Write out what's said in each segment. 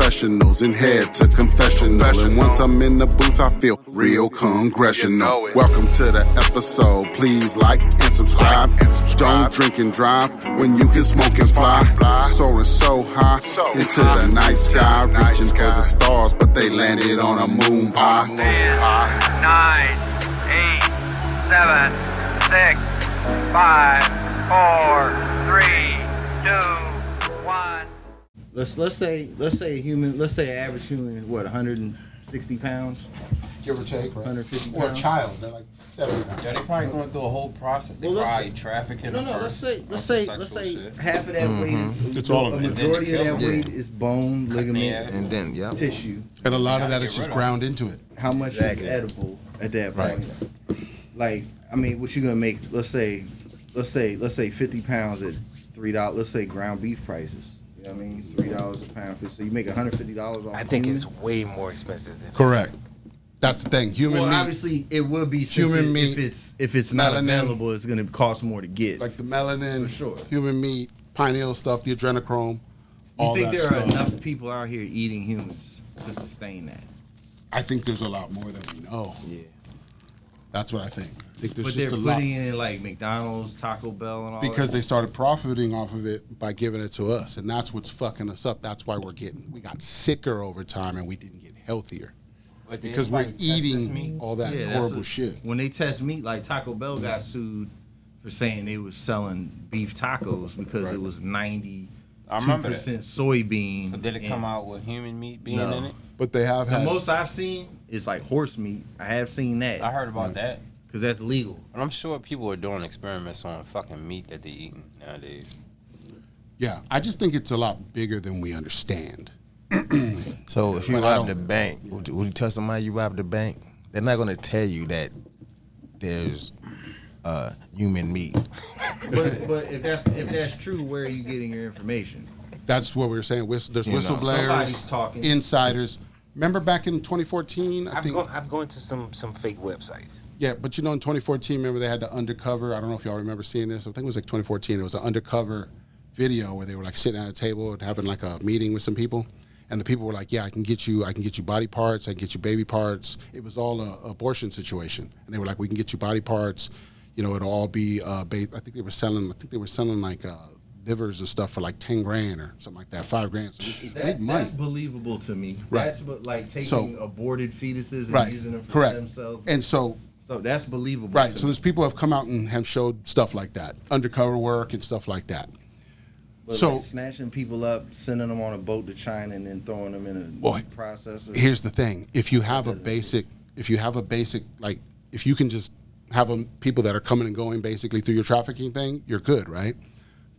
professionals and head to confessional. And once I'm in the booth, I feel real congressional. Welcome to the episode. Please like and subscribe. Don't drink and drive when you can smoke and fly. Soaring so high into the night sky, reaching for the stars, but they landed on a moon pie. 10, 9, 8, 7, 6, 5, 4, 3, 2, 1. Let's say average human, what, 160 pounds? Give or take, right? 150 pounds. Or a child, they're like 70 pounds. Yeah, they probably going through a whole process. They probably trafficking. No, let's say half of that weight. It's all of a it. majority of that weight is bone, ligament, and then tissue. And a lot of that is just ground into it. How much is edible at that point? Like, I mean, what you gonna make? Let's say 50 pounds at $3. Let's say ground beef prices. You know what I mean? $3 a pound. So you make $150 off. I think it's way more expensive than Correct. That's the thing. Human meat. Obviously, it would be human meat. If it's not melanin, available, it's going to cost more to get. Like the melanin, for sure. Human meat, pineal stuff, the adrenochrome. You think there are enough people out here eating humans to sustain that? I think there's a lot more than we know. Yeah. That's what I think. I think there's but just they're a lot. putting it in like McDonald's, Taco Bell, and all Because that. they started profiting off of it by giving it to us, and that's what's fucking us up. That's why we got sicker over time, and we didn't get healthier. Because we're eating all that horrible shit. When they test meat, like Taco Bell got sued for saying they was selling beef tacos because it was 92% soybean. So did it come out with human meat being in it? But they have had. The most I've seen is like horse meat. I have seen that. I heard about that. Because that's legal. But I'm sure people are doing experiments on fucking meat that they eating nowadays. Yeah, I just think it's a lot bigger than we understand. So if you rob the bank, would you tell somebody you robbed the bank? They're not going to tell you that there's human meat. But if that's true, where are you getting your information? That's what we were saying. There's whistleblowers, talking. insiders. Remember back in 2014? I've gone to some fake websites. Yeah, but in 2014, remember they had the undercover. I don't know if y'all remember seeing this. I think it was like 2014. It was an undercover video where they were like sitting at a table and having like a meeting with some people. And the people were like, yeah, I can get you body parts. I can get you baby parts. It was all an abortion situation. And they were like, we can get you body parts. It'll all be, I think they were selling like livers and stuff for like 10 grand or something like that, 5 grand. So it's big money. That's believable to me. Right. That's like taking aborted fetuses and using them for correct. stem cells. And so that's believable. Right. So there's people who have come out and have showed stuff like that, undercover work and stuff like that. But so like snatching people up, sending them on a boat to China, and then throwing them in a processor. Here's the thing: if you have a basic, like, if you can just have people that are coming and going basically through your trafficking thing, you're good, right?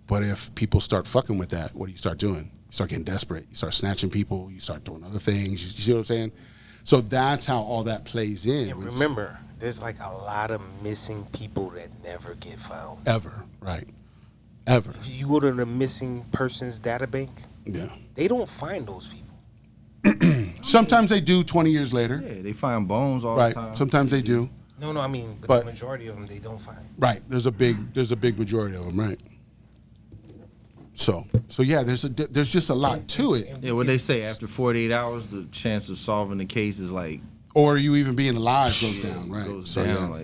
But if people start fucking with that, what do you start doing? You start getting desperate. You start snatching people. You start doing other things. You see what I'm saying? So that's how all that plays in. And remember, there's like a lot of missing people that never get found. Ever, right? Ever. If you go to the missing persons data bank, they don't find those people. Sometimes they do 20 years later. Yeah, they find bones all the time. Sometimes they do. No, I mean, but the majority of them they don't find. Right. There's a big majority of them, right? So yeah, there's just a lot to it. Yeah, what they say, after 48 hours, the chance of solving the case is like, or you even being alive goes down, right? Goes down,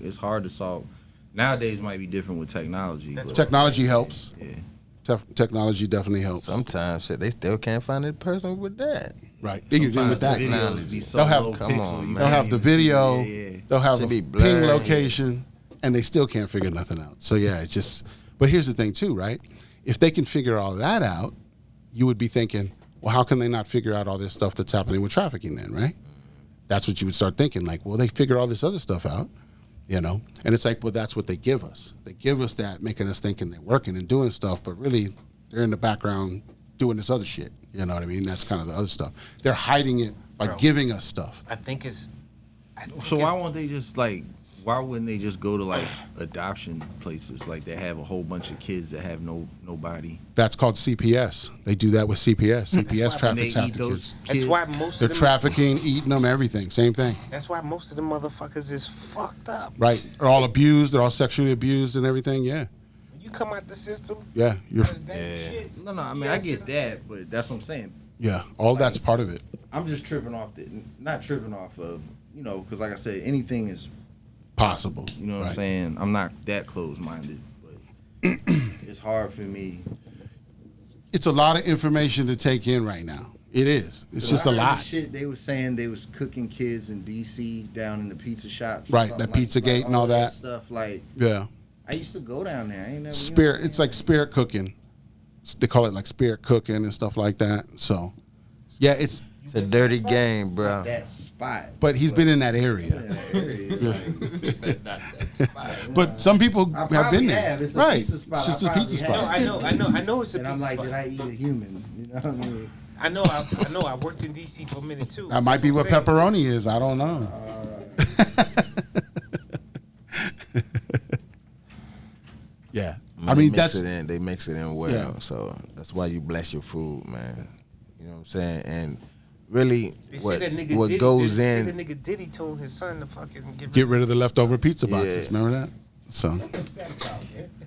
it's hard to solve. Nowadays might be different with technology. Technology helps. Yeah. Technology definitely helps. Sometimes they still can't find a person with that. Right. Even with that, they'll have the video, they'll have a ping location, and they still can't figure nothing out. So yeah, it's just. But here's the thing too, right? If they can figure all that out, you would be thinking, well, how can they not figure out all this stuff that's happening with trafficking then, right? That's what you would start thinking. Like, well, they figure all this other stuff out. And it's like, well, that's what they give us. They give us that, making us thinking they're working and doing stuff, but really they're in the background doing this other shit. You know what I mean? That's kind of the other stuff. They're hiding it by giving us stuff. Why won't they just why wouldn't they just go to like adoption places like they have a whole bunch of kids that have nobody? That's called CPS. They do that with CPS. CPS traffics half the kids. That's why they're trafficking, eating them, everything. Same thing. That's why most of the motherfuckers is fucked up. Right. They're all abused. They're all sexually abused and everything. Yeah. When you come out the system. Yeah. No. I mean, I get that, but that's what I'm saying. Yeah, all like, that's part of it. I'm just not tripping off of, because like I said, anything is possible. You know what I'm saying? I'm not that closed-minded, but it's hard for me. It's a lot of information to take in right now. It is. It's just a lot. Shit, they were saying they was cooking kids in D.C. down in the pizza shops. Right, that Pizzagate and all that stuff. Like, yeah. I used to go down there. I ain't never. Spirit. It's like spirit cooking. They call it like spirit cooking and stuff like that. So, yeah, it's a dirty game, bro. That spot. But he's been in that area. But some people have been there. It's right. It's just a pizza spot. I know it's a pizza spot. And I'm like, did I eat a human? You know what I mean? I know. I worked in D.C. for a minute too. That might be what pepperoni is. I don't know. Yeah, I mean they mix it in well. Yeah. So that's why you bless your food, man. You know what I'm saying? And really, what goes in? The nigga Diddy told his son to fucking get rid of the leftover pizza boxes. Yeah. Remember that? So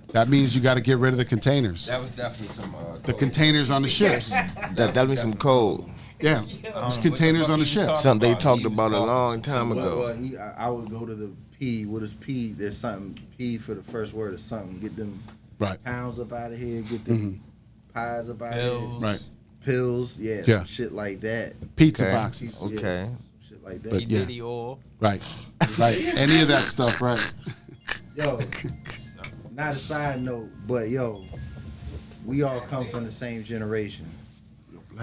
that means you got to get rid of the containers. That was definitely some the containers on the ships. That'll be some code. Yeah, there's containers on the ship. Something they talked about a long time ago. I would go to the P. What is P? There's something P for the first word or something. Get them pounds up out of here. Get them pies up out of here. Right. Pills. Yeah. Shit like that. Pizza boxes. Okay. Shit like that. But yeah. Diddy oil. Right. Any of that stuff. Right. Yo, not a side note, but yo, we all come from the same generation.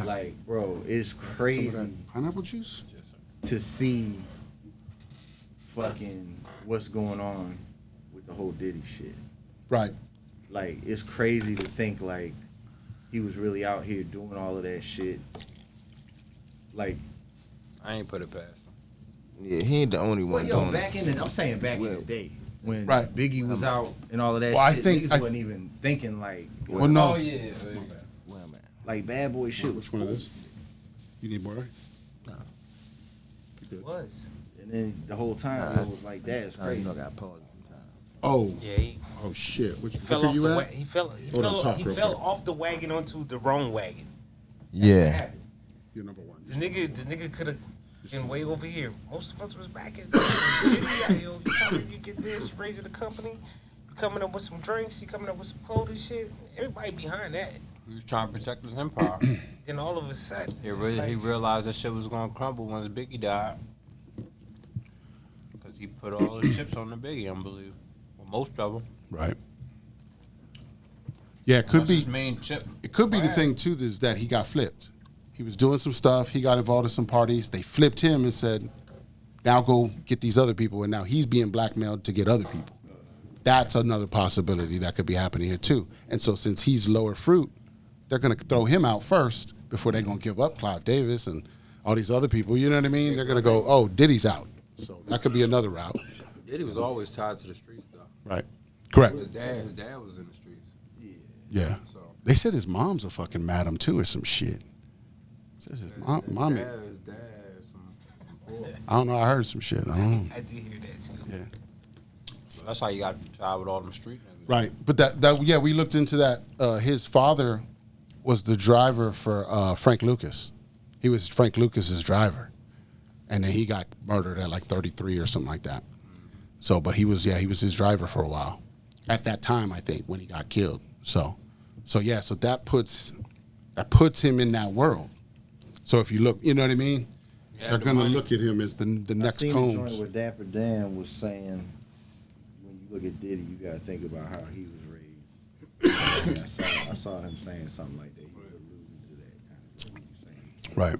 Like, bro, it's crazy. Pineapple juice? To see fucking what's going on with the whole Diddy shit. Right. Like, it's crazy to think like he was really out here doing all of that shit. Like, I ain't put it past him. Yeah, he ain't the only one. I'm saying back in the day. When Biggie was out and all of that shit, niggas wasn't even thinking like... Well, no. Oh, yeah. Like bad boy shit. Which one of this? You need more? No. It was. And then the whole time it was like that. It's crazy. You know, I got paused sometimes. Oh. Yeah. Oh shit. Which fell off you the at? He fell off the wagon onto the wrong wagon. Yeah. You're number one. The nigga could have been way over here. Most of us was back in yo, you telling you get this, raising the company, you coming up with some drinks, you coming up with some clothing shit. Everybody behind that. He was trying to protect his empire. Then all of a sudden, he realized that shit was gonna crumble once Biggie died. Because he put all the chips on the Biggie, I believe. Well, most of them. Right. Yeah, it could be. His main chip. It could be the thing too is that he got flipped. He was doing some stuff. He got involved in some parties. They flipped him and said, "Now go get these other people." And now he's being blackmailed to get other people. That's another possibility that could be happening here too. And so since he's lower fruit, they're going to throw him out first before they're going to give up Clive Davis and all these other people. You know what I mean? They're going to go, oh, Diddy's out. So that could be another route. Diddy was always tied to the streets, though. Right. Correct. His dad was in the streets. Yeah. So they said his mom's a fucking madam, too, or some shit. Says his mommy. His dad, some I don't know. I heard some shit. I don't know. I did hear that, too. Yeah. So that's how you got to try with all them street niggas. Right. But that we looked into that. His father was the driver for Frank Lucas. He was Frank Lucas's driver, and then he got murdered at like 33 or something like that. So, but he was his driver for a while. At that time, I think, when he got killed. So that puts him in that world. So if you look, you know what I mean? Yeah, they're gonna look at him as the next Combs. I seen the joint where Dapper Dan was saying, when you look at Diddy, you gotta think about how he was raised. I saw him saying something like that. He was alluding to that kind of what you're saying. Right.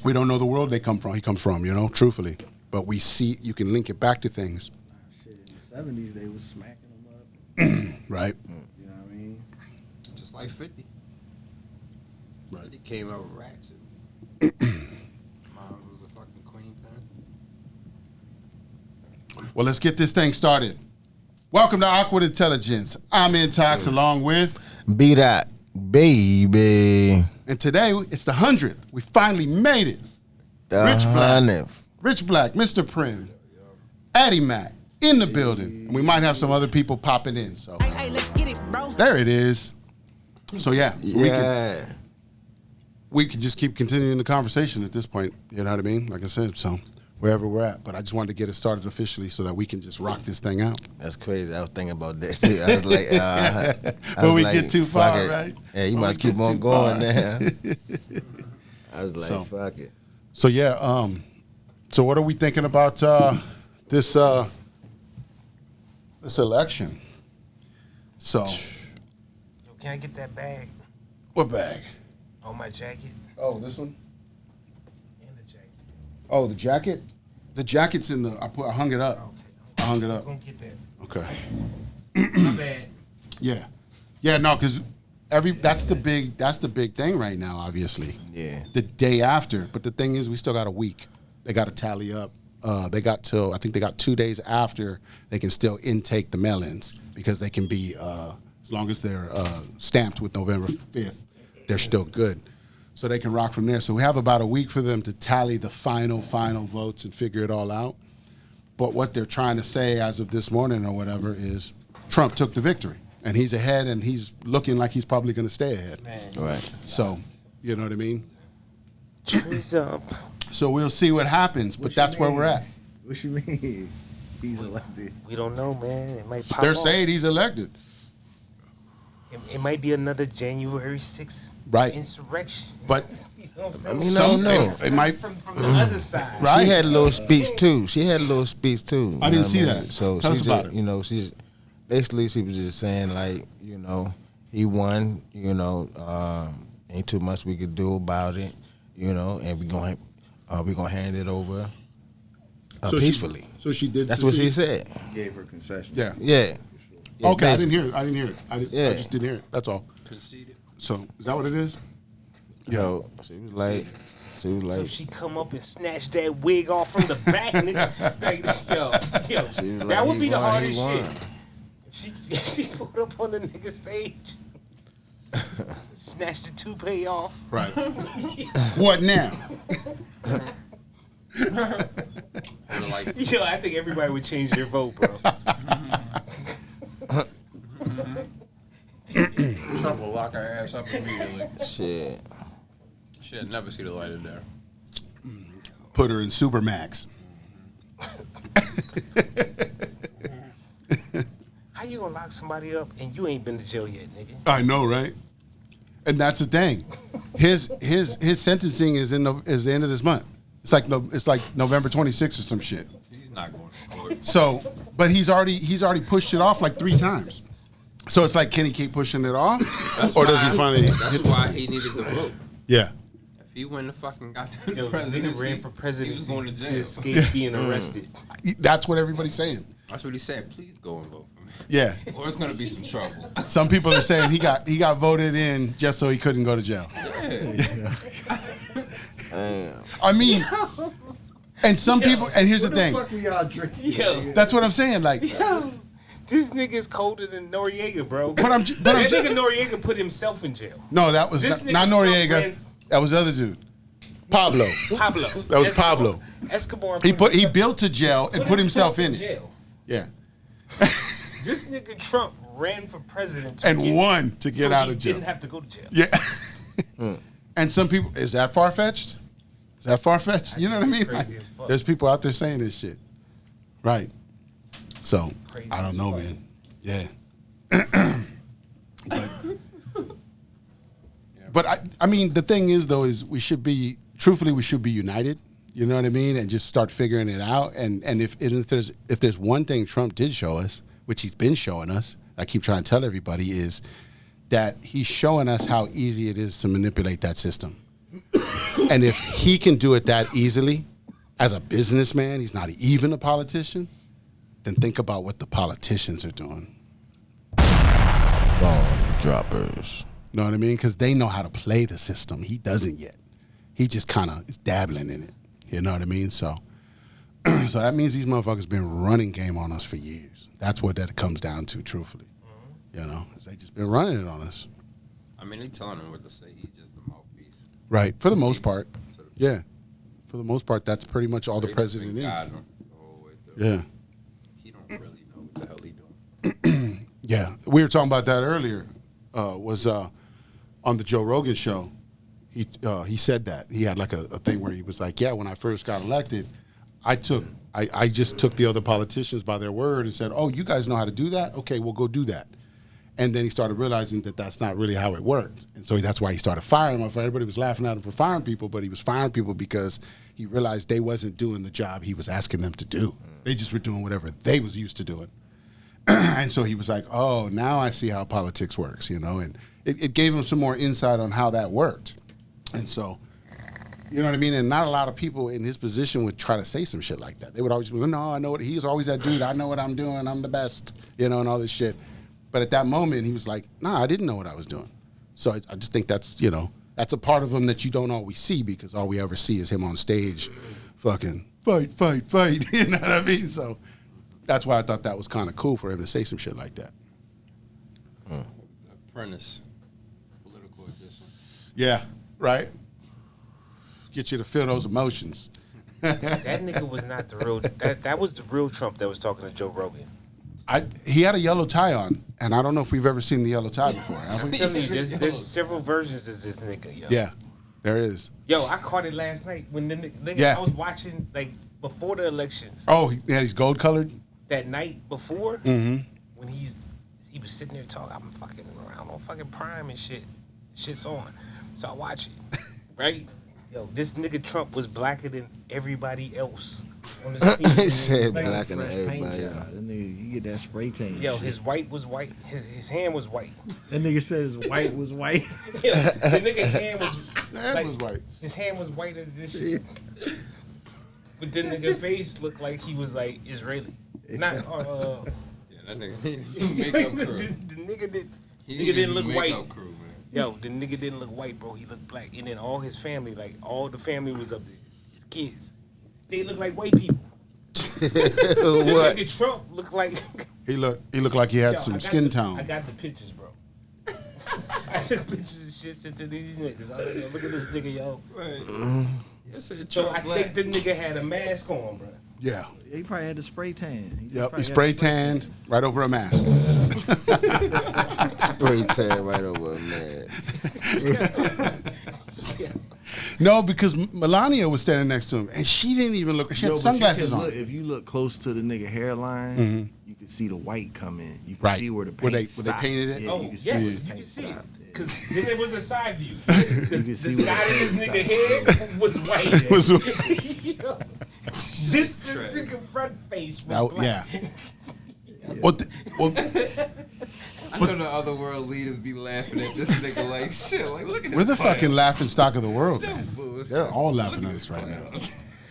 We don't know the world he comes from, you know, truthfully. But we see, you can link it back to things. Shit, in the 70s, they was smacking them up. Right. You know what I mean? Just like 50. Right. 50 came out with rats. Mom was a fucking queen fan. Well, let's get this thing started. Welcome to Awkward Intelligence. I'm Intox along with BDot, baby. And today it's the 100th. We finally made it. Rich Blakk, Mr. Prim, Addiemak in the building. And we might have some other people popping in. So let's get it, bro. There it is. So yeah. we can just keep continuing the conversation at this point. You know what I mean? Like I said, so wherever we're at. But I just wanted to get it started officially so that we can just rock this thing out. That's crazy. I was thinking about that too. I was like, when we get too far, right? Yeah, you must keep on going there. I was like, fuck it. So yeah, so what are we thinking about this election? So, Yo, can I get that bag? What bag? Oh, my jacket. Oh, this one. And the jacket. Oh, the jacket. The jacket's in the. I hung it up. Okay. I hung it up. I'm gonna get that. Okay. My bad. Yeah. No, because that's the big thing right now. Obviously. Yeah. The day after, but the thing is, we still got a week. They got to tally up. They got 2 days after they can still intake the mail-ins because they can be as long as they're stamped with November 5th, they're still good. So they can rock from there. So we have about a week for them to tally the final votes and figure it all out. But what they're trying to say as of this morning or whatever is Trump took the victory. And he's ahead, and he's looking like he's probably going to stay ahead. Man. Right. So, you know what I mean? Trees up. So we'll see what happens, but that's where we're at. What you mean? He's elected. We don't know, man. It might pop They're off. saying he's elected. It might be another January 6th Right. insurrection. But you know what I'm saying? I mean, I don't know. It might. From the other side. Right. She had a little speech too. I didn't see that. So Tell us she about just, it. she's basically she was just saying like, he won. Ain't too much we could do about it. And we're gonna hand it over peacefully. So she did. That's what she said. Gave her concession. Yeah. Yeah. Okay, I basically. didn't hear it. I just didn't hear it. That's all. Conceded. So is that what it is? Yo, she was like, So she come up and snatch that wig off from the back, nigga. Like, yo, that would be the hardest shit. If she pulled up on the nigga stage, snatched the toupee off. Right. What now? Yo, I think everybody would change their vote, bro. Trump will lock her ass up immediately. shit. She'll never see the light of day. Put her in Supermax. How you gonna lock somebody up and you ain't been to jail yet, nigga? I know, right? And that's the thing. His sentencing is is the end of this month. It's like November 26th or some shit. He's not going to court. So, but he's already pushed it off like 3 times. So it's like, can he keep pushing it off, or does he finally? That's why he needed the vote. Yeah. If he wouldn't have fucking got the Yo, presidency, nigga ran for he was presidency going to to jail. escape being arrested. That's what everybody's saying. That's what he said. Please go and vote for me, Yeah. or it's gonna be some trouble. Some people are saying he got voted in just so he couldn't go to jail. I mean, and some people. And here's the thing. Fuck we all drinking. Yo, That's what I'm saying. Like, this nigga's colder than Noriega, bro. but I'm that nigga Noriega put himself in jail. no, that was This not nigga Noriega. ran- That was the other dude. Pablo. Pablo. That was Pablo. Escobar. He built a jail and put himself in it. jail. Yeah. This nigga Trump ran for president And won to get so out he of jail. Didn't have to go to jail. Yeah. And some people, is that far fetched? Is that far fetched? You know what I mean? Crazy as fuck. There's people out there saying this shit. Right. So, Crazy I don't as know, fuck. man. Yeah. But I mean, the thing is, though, is we should be united. You know what I mean? And just start figuring it out. And if there's one thing Trump did show us, which he's been showing us, I keep trying to tell everybody, is that he's showing us how easy it is to manipulate that system. And if he can do it that easily, as a businessman, he's not even a politician, then think about what the politicians are doing. Bomb droppers. Know what I mean? Because they know how to play the system. He doesn't yet. He just kind of is dabbling in it. You know what I mean? So that means these motherfuckers been running game on us for years. That's what that comes down to, truthfully. You know, they just been running it on us. I mean, they telling him what to say. He's just the mouthpiece. Right. For the most part. Yeah. For the most part, that's pretty much all the They president just been is. guiding him the whole way through. Yeah. He don't really know what the hell he doing. Yeah. We were talking about that earlier. Was on the Joe Rogan show. he said that. He had like a thing where he was like, yeah, when I first got elected, I just took the other politicians by their word and said, oh, you guys know how to do that? Okay, we'll go do that. And then he started realizing that that's not really how it worked. And so that's why he started firing them. Everybody was laughing at him for firing people, but he was firing people because he realized they wasn't doing the job he was asking them to do. They just were doing whatever they was used to doing. And so he was like, oh, now I see how politics works, you know. And it gave him some more insight on how that worked. And so, you know what I mean? And not a lot of people in his position would try to say some shit like that. They would always be, no, I know what, he's always that dude. I know what I'm doing. I'm the best, you know, and all this shit. But at that moment, he was like, nah, I didn't know what I was doing. So I just think that's, you know, that's a part of him that you don't always see because all we ever see is him on stage fucking fight, fight, fight. You know what I mean? So that's why I thought that was kind of cool for him to say some shit like that. Apprentice. Political edition. Yeah, right? Get you to feel those emotions. That nigga was not the real. That was the real Trump that was talking to Joe Rogan. He had a yellow tie on, and I don't know if we've ever seen the yellow tie before. I'm telling you, there's several versions of this nigga, yo. Yeah, there is. Yo, I caught it last night when the nigga I was watching, like, before the elections. Oh, yeah, he's gold colored? That night before, when he was sitting there talking, I'm fucking around on fucking Prime and shit. Shit's on. So I watch it, right? Yo, this nigga Trump was blacker than everybody else on the scene. He said blacker than everybody else. That nigga, you get that spray tan. Yo, his white was white. His hand was white. That nigga said his white was white. Yo, the nigga hand was was white. His hand was white as this shit. But then nigga face looked like he was like Israeli. Not yeah, that nigga needed makeup crew. the nigga didn't look white. Crew, man. Yo, the nigga didn't look white, bro. He looked black. And then all his family, like all the family was up there. His kids. They look like white people. What? Nigga Trump looked like He looked like he had some skin tone. I got the pictures, bro. I took pictures and shit sent to these niggas. I was like, yo, look at this nigga, yo. So I think the nigga had a mask on, bro. Yeah. He probably had the spray tan. He spray tanned right over a mask. Spray tan right over a man. No, because Melania was standing next to him, and she didn't even look. She had sunglasses on. If you look close to the nigga hairline, you can see the white come in. You can see where the paint where they painted it. Yeah, Oh, yes, you can see it. Because then there was a side view. The see side of this nigga head was white. Just this nigga front face was black. I know the other world leaders be laughing at this nigga like shit. Like, look at this. We're the fucking laughing stock of the world, man. Bullshit. They're all laughing at us right now.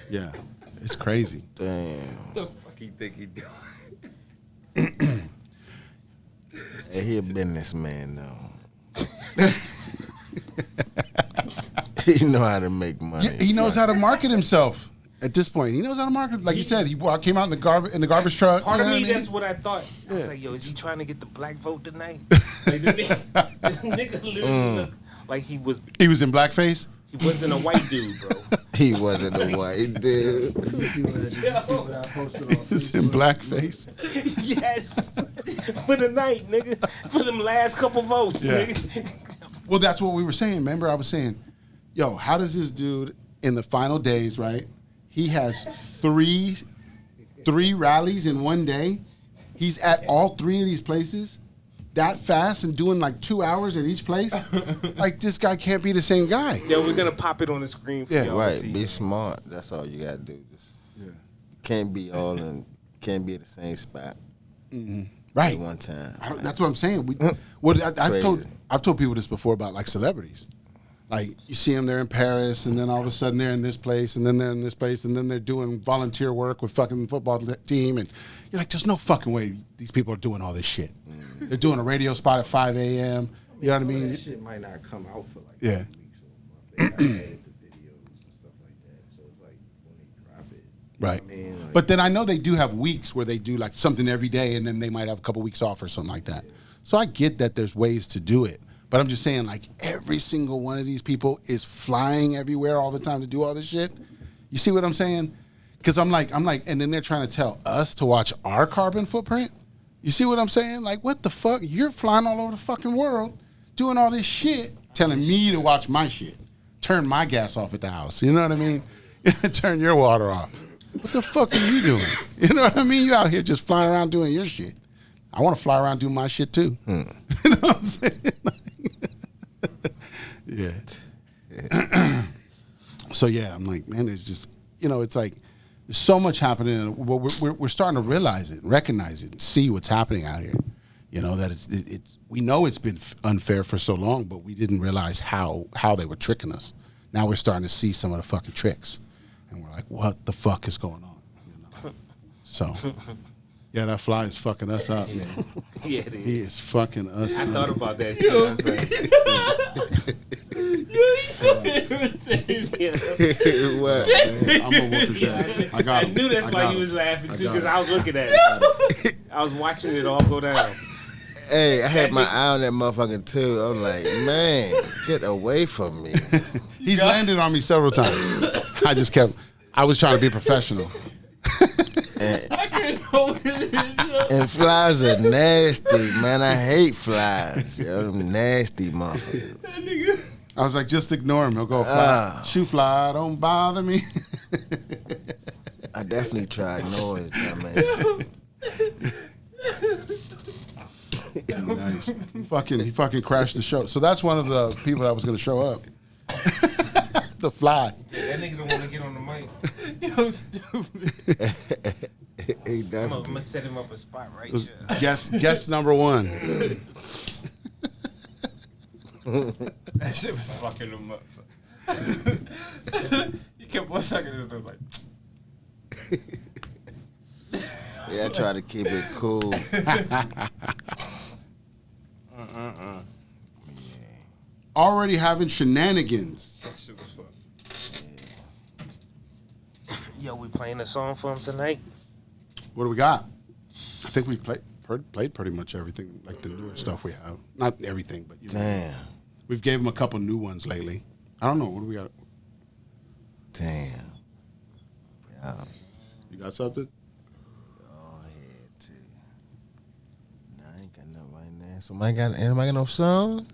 Yeah, it's crazy. Damn. What the fuck he think he doing? Hey, he a businessman though. He know how to make money. Yeah, he knows how to market himself. At this point, he knows how to market. Like you said, he came out in the garbage truck. Part of me, what I mean? that's what I thought. I was like, yo, is he trying to get the black vote tonight? Like, the nigga literally looked like he was in blackface. He wasn't a white dude, bro. He wasn't a white dude. He was in blackface. Yes. For the night, nigga. For them last couple votes, nigga. Well, that's what we were saying. Remember, I was saying, yo, how does this dude in the final days, right? He has three rallies in one day. He's at all three of these places that fast and doing like 2 hours at each place. Like, this guy can't be the same guy. Yo, we're gonna pop it on the screen for y'all Right. to see. Be smart. That's all you gotta do. Just can't be all in. Can't be at the same spot. Right. At one time. That's what I'm saying. I've told people this before about like celebrities. Like, you see them, they're in Paris, and then all of a sudden they're in this place, and then they're in this place, and then they're doing volunteer work with fucking football team, and you're like, there's no fucking way these people are doing all this shit. They're doing a radio spot at 5 a.m. You know what I mean? That shit might not come out for like 2 Yeah. weeks or a month. They gotta edit the videos and stuff like that. So it's like when they drop it. Right. You know what I mean? Like, But then I know they do have weeks where they do like something every day, and then they might have a couple weeks off or something like that. So I get that there's ways to do it. But I'm just saying, like, every single one of these people is flying everywhere all the time to do all this shit. You see what I'm saying? Because I'm like, and then they're trying to tell us to watch our carbon footprint. You see what I'm saying? Like, what the fuck? You're flying all over the fucking world, doing all this shit, telling me to watch my shit. turn my gas off at the house. You know what I mean? Turn your water off. What the fuck are you doing? You know what I mean? You out here just flying around doing your shit. I want to fly around doing my shit too. You know what I'm saying? Yeah. So yeah, I'm like, man, it's just, it's like there's so much happening. We're starting to realize it, recognize it, see what's happening out here. That it's we know it's been unfair for so long, but we didn't realize how they were tricking us. Now we're starting to see some of the fucking tricks, and we're like, what the fuck is going on? So, yeah, that fly is fucking us up, man. Yeah, it is. He is fucking us up. I thought about that too. I was like, What? Man, I'm gonna whoop his ass. I knew that's why you was laughing too, because I was looking at it. I was watching it all go down. Hey, I had my eye on that motherfucker too. I'm like, man, get away from me. He's landed on me several times. I was trying to be professional. I couldn't hold it in. And flies are nasty, man. I hate flies. Yo, them nasty motherfuckers. I was like, just ignore him. He'll go fly. Shoe fly, don't bother me. I definitely tried noise, man. Nice. He fucking crashed the show. So that's one of the people that was going to show up. The fly. Yeah, that nigga don't want to get on the mic. Yo, stupid. He I'm definitely. gonna set him up a spot right here. Guess number one. That shit was fucking him up. He kept on sucking his nose like. Yeah, I try to keep it cool. Already having shenanigans. That shit was fun. Yo, we playing a song for him tonight? What do we got? I think we played pretty much everything, like the newer stuff we have. Not everything, but Damn. We've gave him a couple new ones lately. I don't know. What do we got? Damn. Yeah. You got something? Oh, head too. Nah, I ain't got nothing right now. Anybody got no song?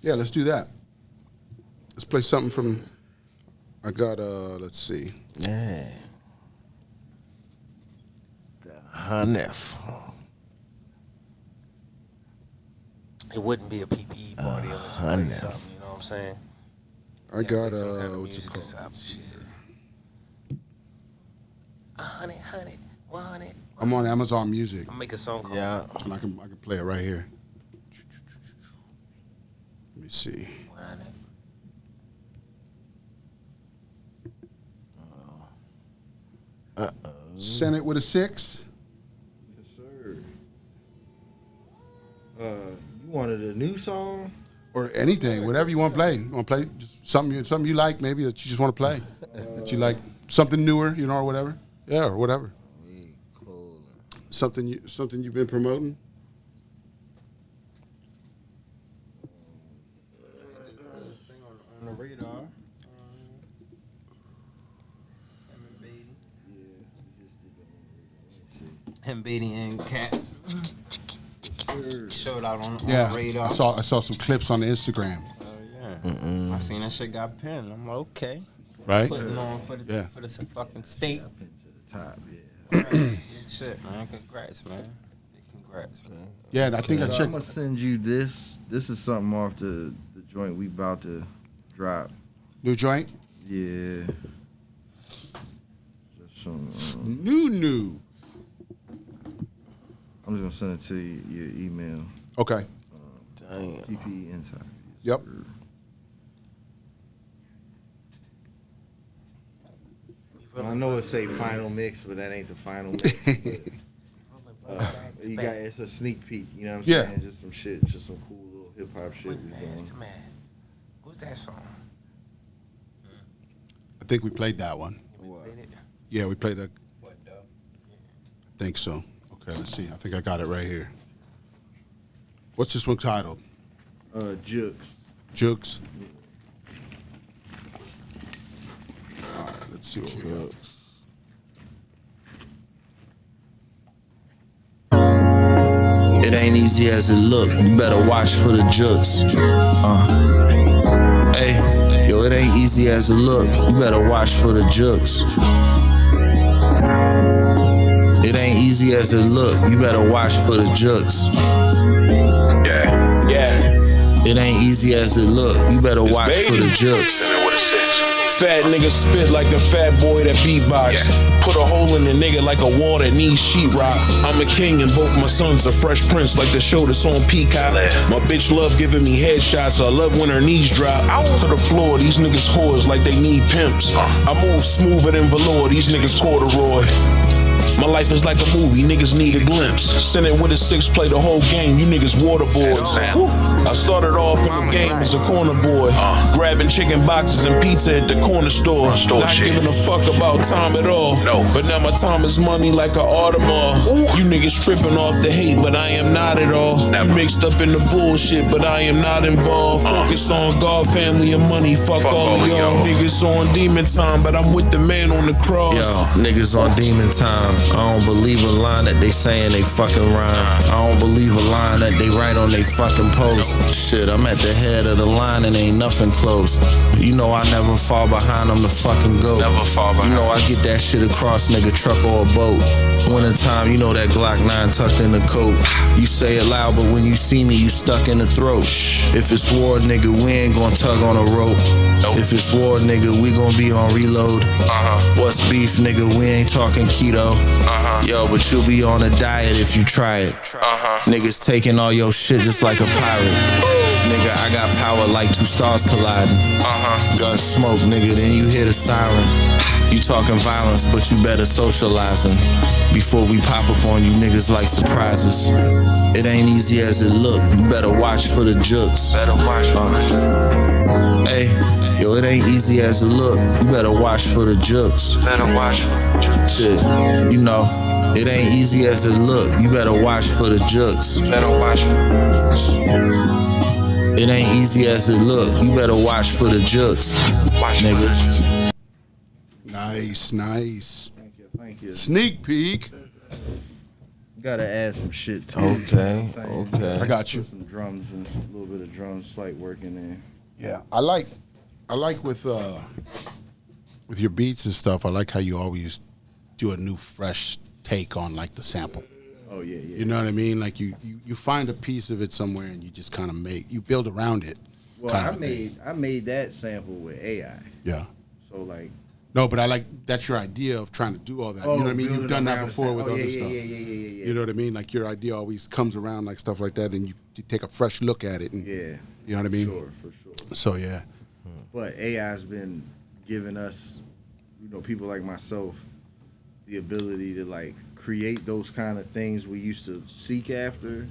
Yeah, let's do that. Let's play something from. I got. Let's see. Yeah. The Hanef. It wouldn't be a PPE party unless we I play know. something, you know what I'm saying? I got. Play some kind of What's it music or called? something, shit. 100, 100. I'm on Amazon Music, I'll make a song called Yeah. and I can play it right here. Let me see. 100. Senate with a 6. Yes, sir. You wanted a new song? Or anything, whatever you want to play. You want to play just something you like, maybe that you just want to play, that you like, something newer, or whatever. Yeah, or whatever. Cool. Something you've been promoting. On the radar. Him, Beatty, and Cat. Showed out on Yeah, the radar. I saw some clips on the Instagram. Yeah. I seen that shit got pinned. I'm like, okay. Right? Putting on for the Yeah. fucking state. Up into the top, yeah. Shit, man. Congrats, man. Congrats, man. Yeah, and I think I I'm checked. gonna send you this. This is something off the joint we about to drop. New joint? Yeah. Just some. New. I'm just gonna send it to you, your email. Okay. Damn. ppeintox. Yep. I know it say final mix, but that ain't the final mix. You got it's a sneak peek. You know what I'm Yeah. saying? Just some shit, just some cool little hip hop shit With we Nasty doing. Man. Who's that song? I think we played that one. Played it? Yeah, we played that. What, though? I think so. Okay, let's see. I think I got it right here. What's this one titled? Jukes. Jukes. All right, let's see what we got. It ain't easy as it look. You better watch for the jooks. Hey, yo, it ain't easy as it look. You better watch for the jooks. It ain't easy as it look. You better watch for the jooks. Yeah. It ain't easy as it look. You better watch for the jooks. Fat nigga spit like a fat boy that beatbox. Put a hole in a nigga like a wall that needs sheetrock. I'm a king and both my sons are Fresh Prince like the show that's on Peacock. My bitch love giving me headshots. I love when her knees drop. To the floor, these niggas whores like they need pimps. I move smoother than velour, these niggas corduroy. My life is like a movie, niggas need a glimpse. Send it with a 6, play the whole game, you niggas waterboards. I started off in the game as a corner boy, grabbing chicken boxes and pizza at the corner store. Not giving a fuck about time at all. But now my time is money like a Audemars. You niggas tripping off the hate, but I am not at all. You mixed up in the bullshit, but I am not involved. Focus on God, family, and money. Fuck all of y'all. Niggas on demon time, but I'm with the man on the cross. Yo, niggas on demon time. I don't believe a line that they saying they fucking rhyme. I don't believe a line that they write on they fucking post. Shit, I'm at the head of the line and ain't nothing close. You know I never fall behind, I'm the fucking GOAT. Never fall behind. You know I get that shit across, nigga, truck or a boat. Wintertime, you know that Glock 9 tucked in the coat. You say it loud, but when you see me, you stuck in the throat. If it's war, nigga, we ain't gon' tug on a rope. If it's war, nigga, we gon' be on reload. What's beef, nigga, we ain't talking keto. Yo, but you'll be on a diet if you try it. Niggas taking all your shit just like a pirate. Nigga, I got power like 2 stars colliding. Gun smoke, nigga, then you hear the sirens. You talking violence, but you better socializing. Before we pop up on you niggas like surprises. It ain't easy as it look. You better watch for the jooks. Better watch for the Hey, yo, it ain't easy as it look. You better watch for the jooks. Better watch for the jooks. Shit, you know, it ain't easy as it look. You better watch for the jooks. Better watch for the jooks. It ain't easy as it look. You better watch for the jooks. Watch, nigga. Nice. Thank you. Sneak peek. Gotta add some shit too. Okay. I got you. Put some drums and a little bit of drums, slight work in there. Yeah, I like with your beats and stuff. I like how you always do a new, fresh take on like the sample. Oh yeah. You know what I mean? Like you find a piece of it somewhere and you just kind of you build around it. Well, I made that sample with AI. Yeah. So like. No, but I like that's your idea of trying to do all that. You know what I mean? You've done that before with other stuff. Yeah. You know what I mean? Like your idea always comes around like stuff like that, and you take a fresh look at it. And, you know what I mean? For sure. So yeah. But AI's been giving us, people like myself, the ability to like create those kind of things we used to seek after,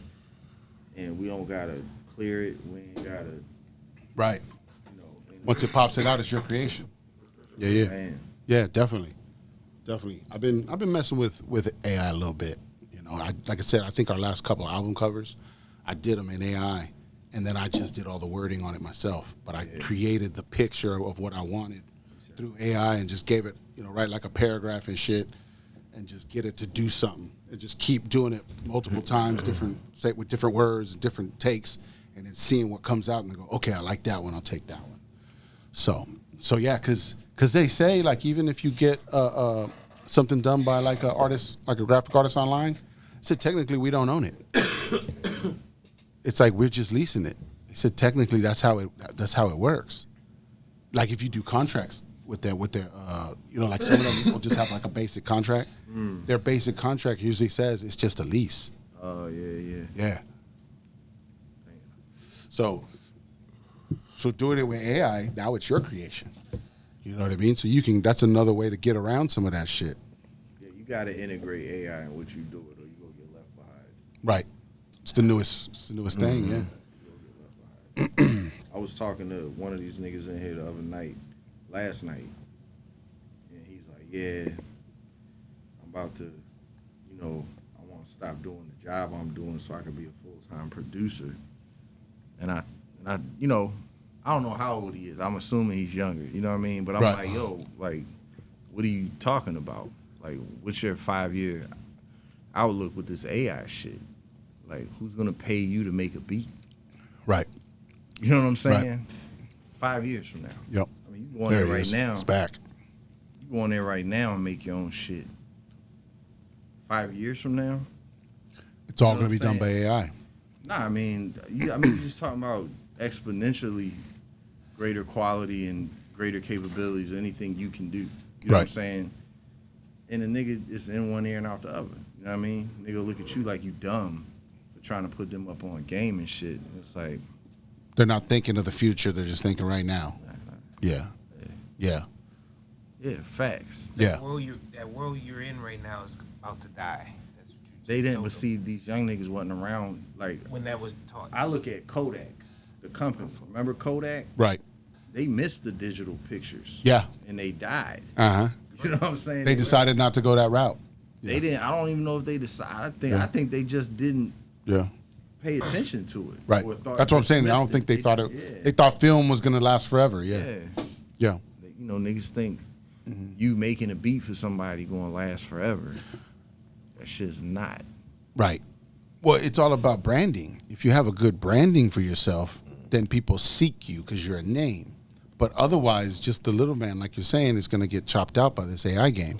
and we don't gotta clear it. We ain't gotta. Right. Once it pops it out, it's your creation. Yeah. Man. Yeah, definitely. I've been messing with AI a little bit. Like I said, I think our last couple of album covers, I did them in AI, and then I just did all the wording on it myself. But I created the picture of what I wanted through AI and just gave it, write like a paragraph and shit, and just get it to do something, and just keep doing it multiple times, with different words and different takes, and then seeing what comes out and then go, okay, I like that one, I'll take that one. So yeah, because they say, like, even if you get something done by like an artist, like a graphic artist online, said technically we don't own it. It's like we're just leasing it. They said technically that's how it works. Like if you do contracts with their like some of them will just have like a basic contract. Their basic contract usually says it's just a lease. Oh yeah. Yeah. So doing it with AI, now it's your creation. You know what I mean? So that's another way to get around some of that shit. Yeah, you got to integrate AI in what you do it, or you gonna get left behind. Right. It's the newest thing, yeah. You gonna get left behind. I was talking to one of these niggas in here the other last night, and he's like, yeah, I'm about to, I want to stop doing the job I'm doing so I can be a full-time producer. And I I don't know how old he is. I'm assuming he's younger. You know what I mean? But I'm like, yo, like, what are you talking about? Like, what's your 5-year outlook with this AI shit? Like, who's gonna pay you to make a beat? Right. You know what I'm saying? Right. 5 years from now. Yep. I mean, you can go on there right now. It's back. You go on there right now and make your own shit. 5 years from now, it's all going to be done by AI. Nah, I mean, you're just talking about exponentially greater quality and greater capabilities of anything you can do. You know what I'm saying? And the nigga is in one ear and out the other. You know what I mean? Nigga look at you like you dumb for trying to put them up on a game and shit. And it's like, they're not thinking of the future. They're just thinking right now. Yeah. Yeah, facts. That world you're in right now is about to die. That's what they didn't, but see, these young niggas wasn't around. Like when that was taught. I look at Kodak, the company. Remember Kodak? Right. They missed the digital pictures. Yeah. And they died. Uh-huh. You know what I'm saying? They decided not to go that route. They didn't. I don't even know if they decided. I think they just didn't. Yeah. Pay attention to it. Right. That's what I'm saying. I don't think they thought it. Yeah. They thought film was gonna last forever. Yeah. Yeah. You know, niggas think you making a beat for somebody gonna last forever. That shit's not. Right. Well, it's all about branding. If you have a good branding for yourself, then people seek you because you're a name. But otherwise, just the little man, like you're saying, is gonna get chopped out by this AI game.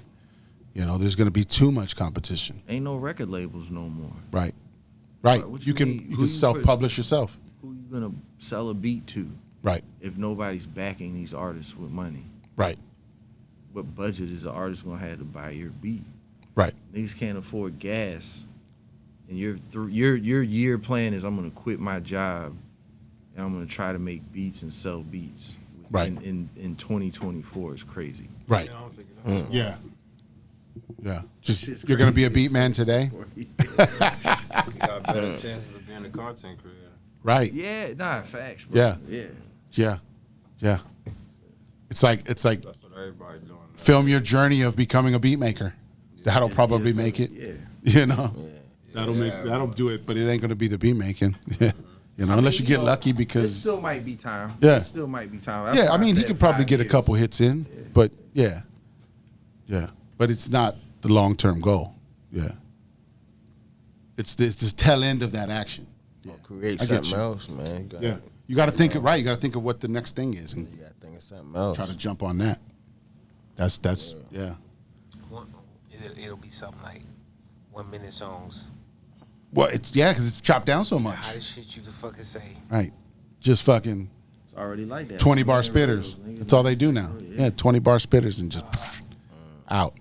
You know, there's gonna be too much competition. Ain't no record labels no more. Right. Right. You can self-publish yourself. Who you gonna sell a beat to? Right. If nobody's backing these artists with money. Right. What budget is the artist gonna have to buy your beat? Right. Niggas can't afford gas, and your year plan is I'm gonna quit my job, and I'm gonna try to make beats and sell beats. Right. In 2024 is crazy. Right. Yeah. Yeah. Just you're gonna be a beat man today. You got better chances of being a content creator. Right. Yeah. Nah. Facts. Bro. Yeah. Yeah. Yeah. Yeah. It's like that's what everybody's doing. Film your journey of becoming a beat maker. That'll probably make it. Yeah. You know. Yeah. That'll do it, but it ain't gonna be the beat making. Yeah. You know, unless you get lucky because it still might be time. Yeah. It still might be time. That's I mean, he could probably get a couple hits in, but yeah. But it's not the long-term goal. Yeah. It's this tail end of that action. Yeah. Create something else, man. You got to think of You got to think of what the next thing is, and you got to think of something else. Try to jump on that. That's yeah. It'll be something like 1 minute songs. Well, it's because it's chopped down so much. How the shit you can fucking say. Right. Just fucking. It's already like that. 20 bar spitters. That's all they do now. Yeah, 20 bar spitters and just out.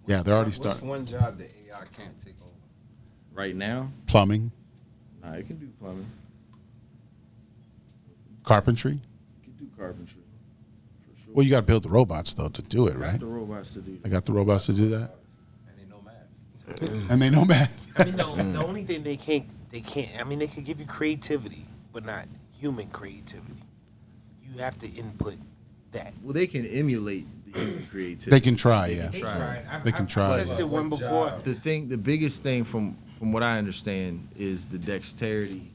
Yeah, they're already starting. What's one job that AI can't take over? Right now? Plumbing. Nah, it can do plumbing. Carpentry. It can do carpentry. For sure. Well, you got to build the robots, though, to do it, right? Got the robots to do that. They got the robots to do that? And they know math. And they know math. I mean, the only thing they can't, I mean, they can give you creativity, but not human creativity. You have to input that. Well, they can emulate the human creativity. They can try, yeah. They can try. I tested one before. The biggest thing from what I understand is the dexterity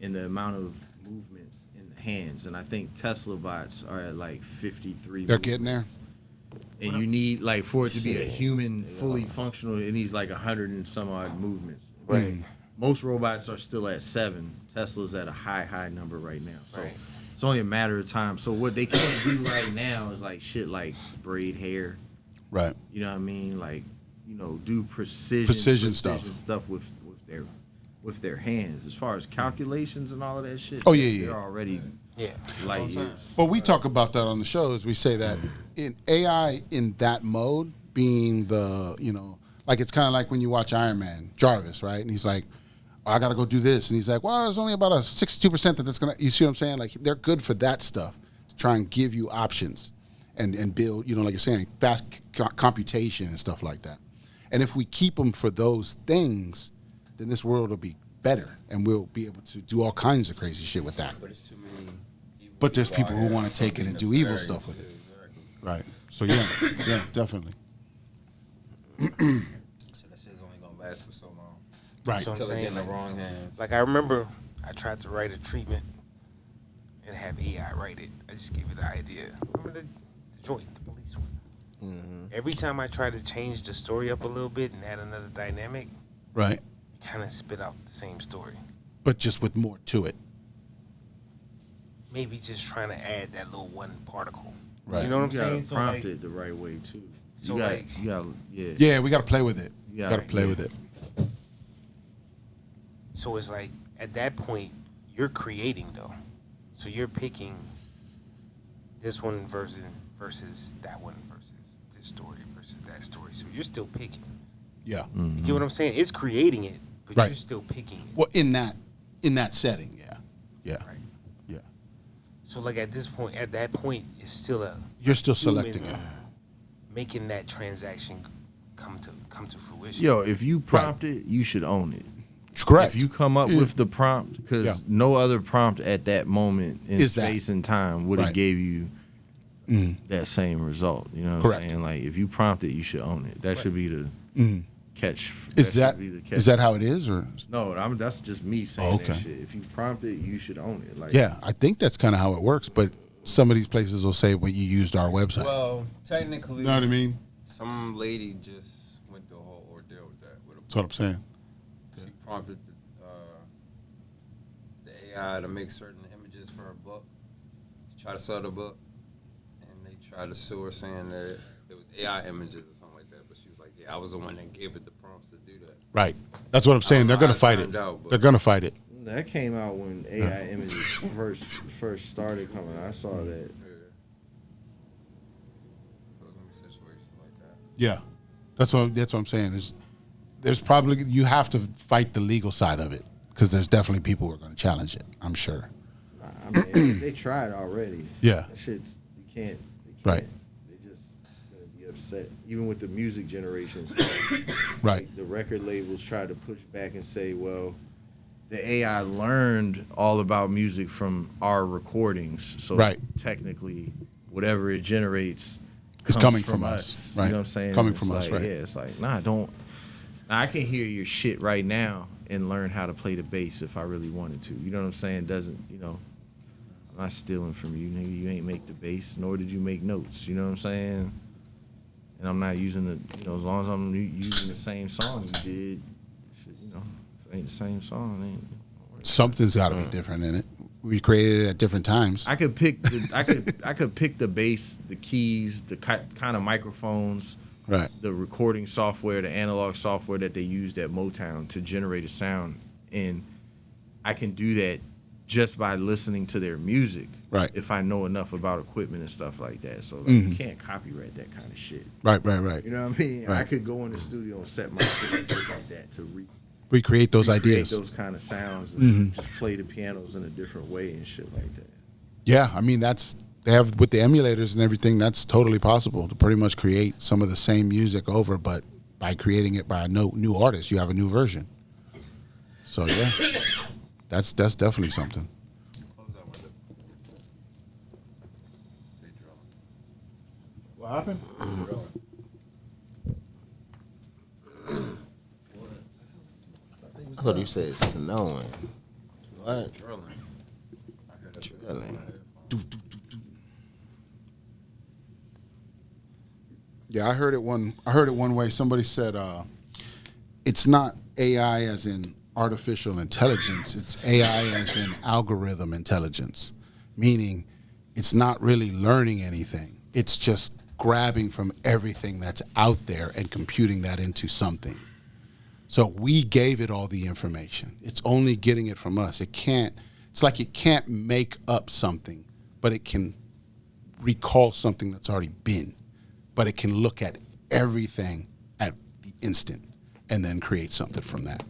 and the amount of movements in the hands. And I think Tesla bots are at like 53 They're getting there. And you need, like, for it to be a human, fully functional, it needs like 100 and some odd movements. Right. Most robots are still at 7. Tesla's at a high number right now. So it's only a matter of time. So what they can't do right now is like shit like braid hair. Right. You know what I mean? Like, you know, do precision stuff with their hands. As far as calculations and all of that shit. Oh yeah. They're already light years. Well, we talk about that on the show as we say that in AI in that mode being the, you know, like it's kind of like when you watch Iron Man, Jarvis, right? And he's like, I got to go do this. And he's like, well, there's only about a 62% that's going to, you see what I'm saying? Like, they're good for that stuff, to try and give you options and build, you know, like you're saying, fast computation and stuff like that. And if we keep them for those things, then this world will be better and we'll be able to do all kinds of crazy shit with that. But it's too many. But there's people who want to take it and do evil stuff with it. Right. So, yeah, definitely. So that shit's only going to last for so long. Right. Until they get in the wrong hands. Like, I remember I tried to write a treatment and have AI write it. I just gave it the idea. Remember the joint, the police one? Mm-hmm. Every time I try to change the story up a little bit and add another dynamic, right, you kind of spit out the same story. But just with more to it. Maybe just trying to add that little one particle. Right. You know what I'm saying? So prompt it the right way too. So yeah, we got to play with it. You got to play with it. So it's like at that point you're creating though. So you're picking this one versus that one versus this story versus that story. So you're still picking. Yeah. You get what I'm saying? It's creating it, but you're still picking it. Well, in that setting, yeah. Yeah. Right. Yeah. So like at that point, it's still you're still selecting it, making that transaction come to fruition. Yo, if you prompt it, you should own it. Correct. If you come up with the prompt, because no other prompt at that moment in space and time would have gave you that same result. You know what I'm saying? Like if you prompt it, you should own it. That should be the catch. Is that how it is, or no? That's just me saying that shit. If you prompt it, you should own it. Like I think that's kind of how it works. But some of these places will say, "Well, you used our website." Well, technically, you know what I mean. Some lady just went through a whole ordeal with that. That's what I'm saying. She prompted the AI to make certain images for her book, to try to sell the book, and they tried to sue her saying that it was AI images or something like that. But she was like, "Yeah, I was the one that gave it the prompts to do that." Right. That's what I'm saying. They're going to fight it. They're going to fight it. That came out when AI images first started coming. I saw that. Yeah, that's what I'm saying. There's probably you have to fight the legal side of it because there's definitely people who are going to challenge it. I'm sure. I mean, they tried already. Yeah, that shit's you can't. Right. They just gonna be upset. Even with the music generations, right? Like the record labels try to push back and say, well, the AI learned all about music from our recordings, so technically, whatever it generates. It's coming from us. Right. You know what I'm saying? Coming from us, right. Yeah, it's like, I can hear your shit right now and learn how to play the bass if I really wanted to. You know what I'm saying? I'm not stealing from you, nigga. You ain't make the bass, nor did you make notes. You know what I'm saying? And I'm not using as long as I'm using the same song you did, if it ain't the same song, something's got to be different in it. We created it at different times. I could pick the bass, the keys, the kind of microphones, the recording software, the analog software that they used at Motown to generate a sound, and I can do that just by listening to their music. Right. If I know enough about equipment and stuff like that, so you can't copyright that kind of shit. Right. You know what I mean? Right. I could go in the studio and set my shit up just like that to recreate those ideas, those kind of sounds, and just play the pianos in a different way and shit like that. Yeah, I mean they have with the emulators and everything. That's totally possible to pretty much create some of the same music over, but by creating it by a new artist, you have a new version. So yeah, that's definitely something. What happened? I thought you said snowing. What? Drilling. Yeah, I heard it one way. Somebody said it's not AI as in artificial intelligence. It's AI as in algorithm intelligence, meaning it's not really learning anything. It's just grabbing from everything that's out there and computing that into something. So we gave it all the information. It's only getting it from us. It's like it can't make up something, but it can recall something that's already been. But it can look at everything at the instant and then create something from that.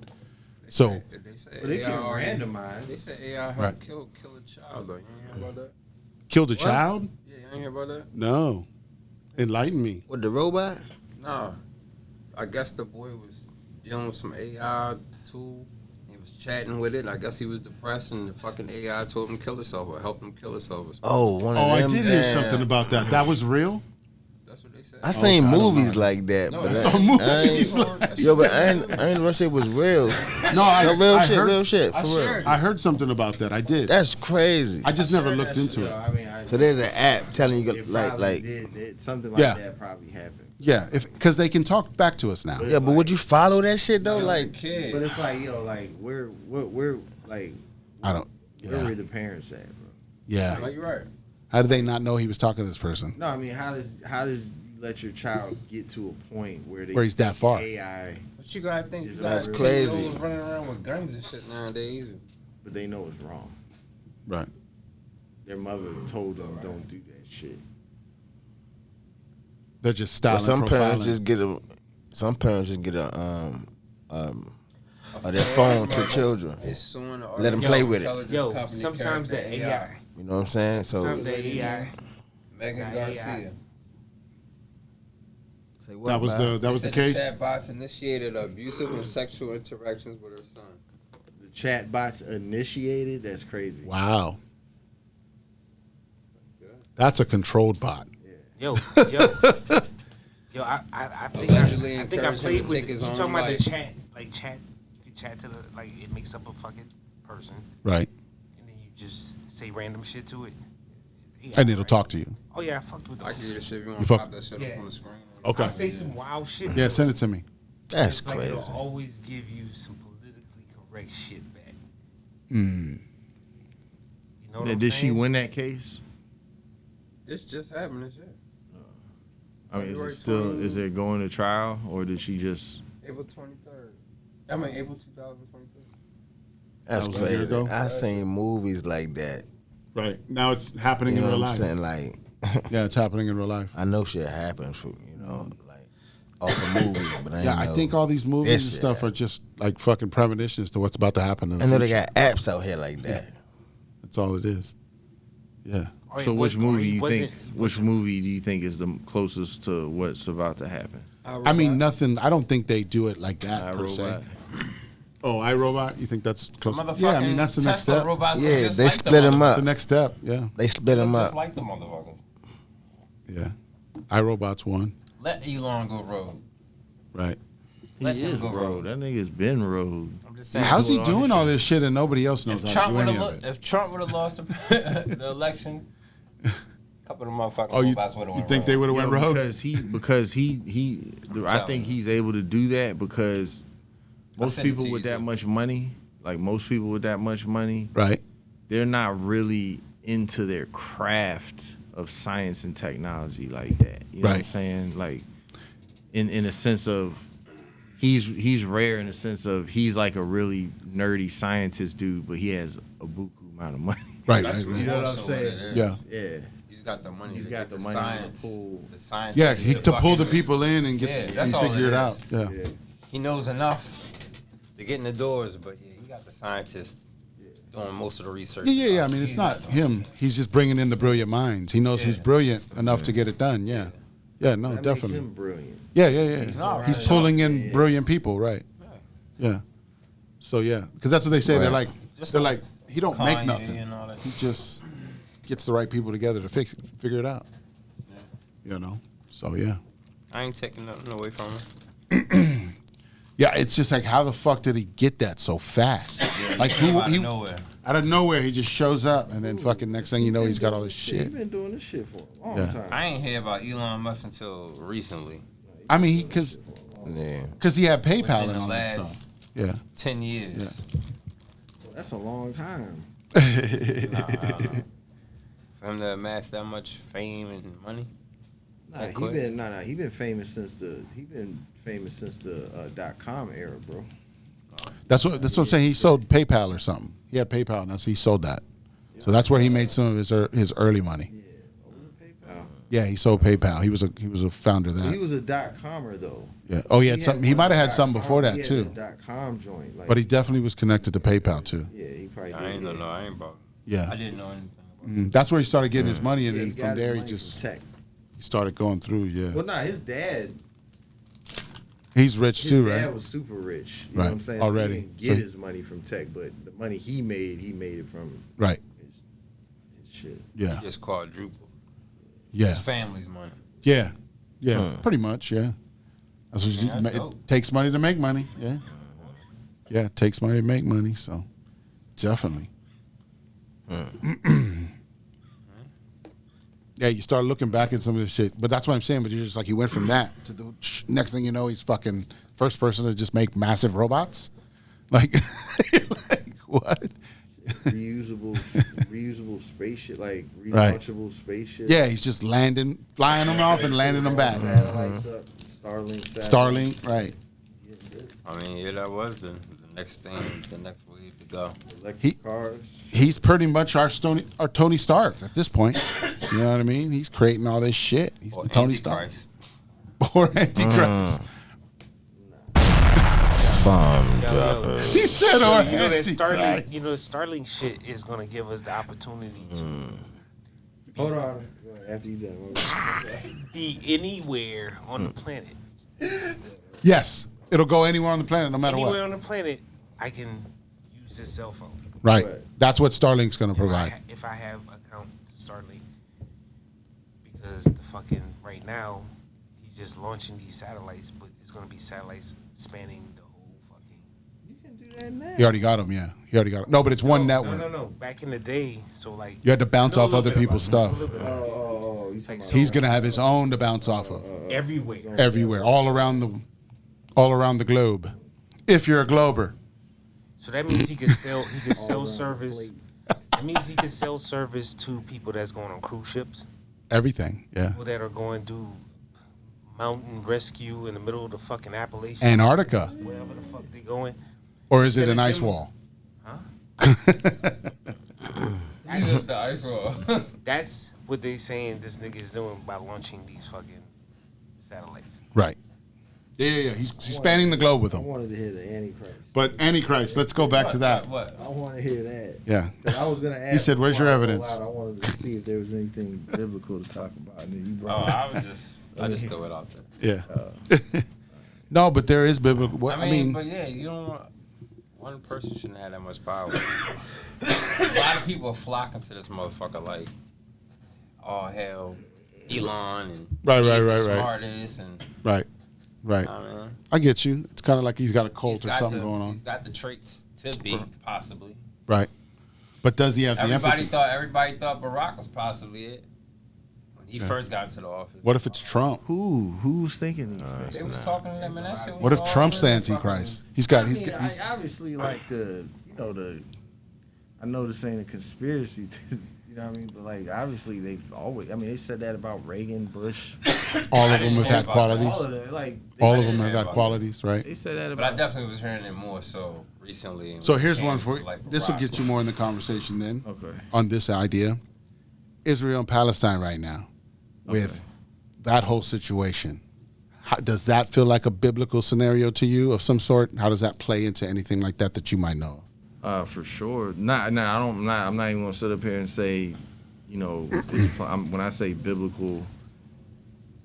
They say they can randomize. They say AI helped kill a child, though. You ain't hear about that? Killed a child? Yeah, you ain't hear about that? No. Enlighten me. With the robot? No. I guess the boy was dealing with some AI tool. He was chatting with it. I guess he was depressed, and the fucking AI told him to kill himself or helped him kill himself. I did hear something about that. That was real? That's what they said. I seen movies like that, No, but I saw movies like yo, but I ain't gonna say it was real. Real shit. For real. I heard something about that. I did. That's crazy. I just never looked into it. I mean, so there's an app telling you it like did, something like that probably happened. Yeah, because they can talk back to us now. Yeah, but would you follow that shit though? Like, but it's like, yo, like we're like I don't. where were the parents at, bro? Yeah, Like, you're right. how did they not know he was talking to this person? No, I mean, how does you let your child get to a point where he's that far? AI, But you gotta think, That's crazy. running around with guns and shit nowadays. but they know it's wrong. Right. Their mother told them don't do that shit. They're just styling. some parents profiling. just get their phone to children. Let them play with it. Yo, sometimes the AI. You know what I'm saying? So Sometimes the AI. Megan It's not Garcia. AI. say what, That was man? the Said case. Chatbots initiated abusive and sexual interactions with her son. The chat bots initiated. That's crazy. Wow. That's a controlled bot. Yo, I think Allegedly I encouraged him played to with take it. his You own talking about the life. chat, like chat? You can chat to the like it makes up a fucking person, Right. and then you just say random shit to it, And it'll talk to you. Oh yeah, I fucked with I can those. get shit if you want You to fuck- pop that shit Yeah. up on the screen. Okay. I say some wild shit. Yeah, send it to me. That's It's like crazy. it'll always give you some politically correct shit back. Mm. You know what Now, I'm did she saying? win that case? This just happened this year. I mean, February is it going to trial, or did she just? April 23rd. I mean, April 2023. That's That was a year crazy. ago? I seen movies like that. Right. Now it's happening You in know real what I'm life. saying? Like, Yeah, it's happening in real life. I know shit happens for like off the movies, but I ain't Yeah, I know think all these movies this and shit stuff are just like fucking premonitions to what's about to happen in the I know they future. got apps out here like that. That's all it is. Yeah. Or So it which wasn't- or movie he you wasn't- think? Which movie do you think is the closest to what's about to happen? I mean, nothing. I don't think they do it like that per se. iRobot? Oh, iRobot? You think that's close? Motherfucking Yeah, I mean that's the next Tesla step. robots Yeah, just they like split 'em motherfuckers. up. That's the next step. Yeah, They split them Just up. like the motherfuckers. yeah. iRobot's one. Let Elon go rogue. Right. Let He him is go rogue. rogue. That nigga's been rogue. I'm just saying. How's he doing all doing this all this shit and nobody else knows If how to Trump do would any have of it? if Trump would have lost the election, a couple of motherfuckers Oh, you robots would have went think they rogue. would have went rogue? Because he I think he's able to do that because most send it people to with you, that too. much money, like most people with that much money, Right. they're not really into their craft of science and technology like that. You know what I'm Right. saying? Like in a sense of he's rare in the sense of he's like a really nerdy scientist dude, but he has a buku amount of money. Right. That's right, really right. know what I'm also saying? it is. Yeah. Yeah. He's got the money. He's to got get the the money to science. pull. The science. Yeah, to pull the people in and Yeah, get that's and all figure it it out. is. Yeah. He knows enough to get in the doors, but yeah, he got the scientists doing most of the research. Yeah. I mean, it's not him. He's just bringing in the brilliant minds. He knows who's brilliant enough to get it done. Yeah. Yeah. No, That definitely. makes him brilliant. Yeah. He's pulling in brilliant people. Right. Yeah. So yeah, because that's what they say. They're like, Just they're like like, he don't make Kanye nothing. and all that. He just gets the right people together to figure it out. You know. So yeah. I ain't taking nothing away from him. Yeah, it's just like, how the fuck did he get that so fast? Like, Came who out of he nowhere. out of nowhere he just shows up, and then fucking next thing you know, he's got all this Yeah, shit. he's been doing this shit for a long Yeah. time. I ain't hear about Elon Musk until recently. I mean, because Yeah. he had PayPal Within and the all that last stuff. Yeah. 10 years. That's a long time. Nah, I don't know. For him to amass that much fame and money. Nah, That quick? he been famous since the .com era, bro. That's what I'm saying. He sold PayPal or something. He had PayPal, and he sold that. So that's where he made some of his early money. Yeah, over PayPal. Yeah, he sold PayPal. He was a founder of He that. was a .comer though. Yeah. Oh, he had something. He might have had something before that He too. had a .com joint. Like, But he definitely was connected to PayPal too. yeah, he probably I ain't did. know. I ain't about. Yeah. I didn't know anything about it. That's where he started getting his money, and Yeah, then he got from his there he money just from tech. he started going through. Yeah. Well, nah, his dad. He's rich His too, dad right? was super rich. You Right, know what I'm saying? already. So he didn't get So- his money from tech, but the money he made it from Right. his shit. Yeah. He just quadruple. Yeah. His family's money. Yeah. Yeah. Pretty much. Yeah. That's what Yeah, that's it dope. takes money to make money. Yeah. Yeah. It takes money to make money. So definitely. Yeah, you start looking back at some of this shit. But that's what I'm saying. But you're just like, he went from that to the next thing you know, he's fucking first person to just make massive robots. Like, like what? reusable spaceship, like relaunchable spaceship. Yeah, he's just flying them off and landing them back. Satellites up, Starlink, right. I mean, yeah, that was the next thing, the next wave to go. Electric cars. He's pretty much our Tony Stark at this point. You know what I mean? He's creating all this shit. He's Or the Tony Antichrist. Stark. Or Antichrist. Bomb dropper. He said, or You know that Antichrist. Starlink shit is gonna give us the opportunity to Hold on. After you done. be anywhere on the planet. Yes. It'll go anywhere on the planet, no matter Anywhere what. on the planet, I can use this cell phone. Right. That's what Starlink's going to If provide. if I have account to Starlink, because the fucking right now he's just launching these satellites, but it's gonna be satellites spanning the whole fucking. You can do that now. He already got them, yeah. He already got them. No, but it's one network. No. Back in the day, so like You had to bounce I know a off little other bit people's about it, stuff. a little bit about it. Oh, you talking Like, about? so He's going to have his own to bounce off of. everywhere. Everywhere. All around the globe. If you're a glober. So that means he could sell. He could sell service. That means he could sell service to people that's going on cruise ships. Everything, yeah. People that are going to mountain rescue in the middle of the fucking Appalachians. Antarctica. Wherever the fuck they going. Or is it Instead an of ice them- wall? That's just the ice wall. That's what they saying this nigga is doing by launching these fucking satellites. Right. Yeah. He's spanning the globe with I them. wanted to hear the Antichrist. But Antichrist, let's go back to that. What? I want to hear that. Yeah. 'Cause I was gonna ask. You said, "Where's before your I go evidence?" out, I wanted to see if there was anything biblical to talk about, and then you Oh, brought. I just throw it out there. Yeah. No, but there is biblical. I mean, but yeah, you don't want one person shouldn't have that much power. A lot of people are flocking to this motherfucker like, oh hell, Elon and Right, he's the right. smartest and Right. I mean, I get you. It's kind of like he's got a cult he's or got something the- going He's on. got the traits to be possibly. Right. But does he have the empathy? Everybody thought Barack was possibly it when he first got into the office. What if it's Trump? Who's thinking these things? They was talking to them and that shit. What if Trump's the Antichrist? He's got. I obviously like I know this ain't a conspiracy, you know what I mean? But like, obviously they've always. I mean, they said that about Reagan, Bush. all of them have had qualities. All of them, like All of them have got qualities, right? they said that But I about. definitely was hearing it more so recently. So when it here's came one to, for like, this will Barack. get you more in the conversation then. Okay. On this idea, Israel and Palestine right now, with that whole situation. Does that feel like a biblical scenario to you of some sort? How does that play into anything like that you might know? For sure. I'm not even gonna sit up here and say, when I say biblical,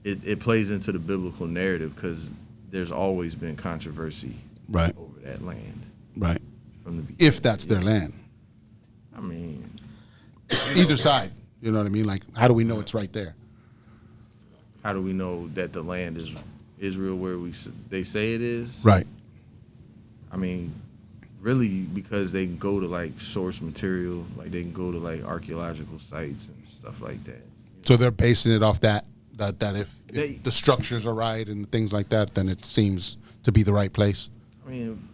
it plays into the biblical narrative because there's always been controversy Right. over that land Right. from the beginning. If that's their land. I mean, Either side. You know what I mean? Like, how do we know it's right there? how do we know that the land is Israel where they say it is? Right. I mean, really, because they can go to like source material, like they can go to like archaeological sites and stuff like that. So they're basing it off that if They- the structures are right and things like that, then it seems to be the right place. I mean,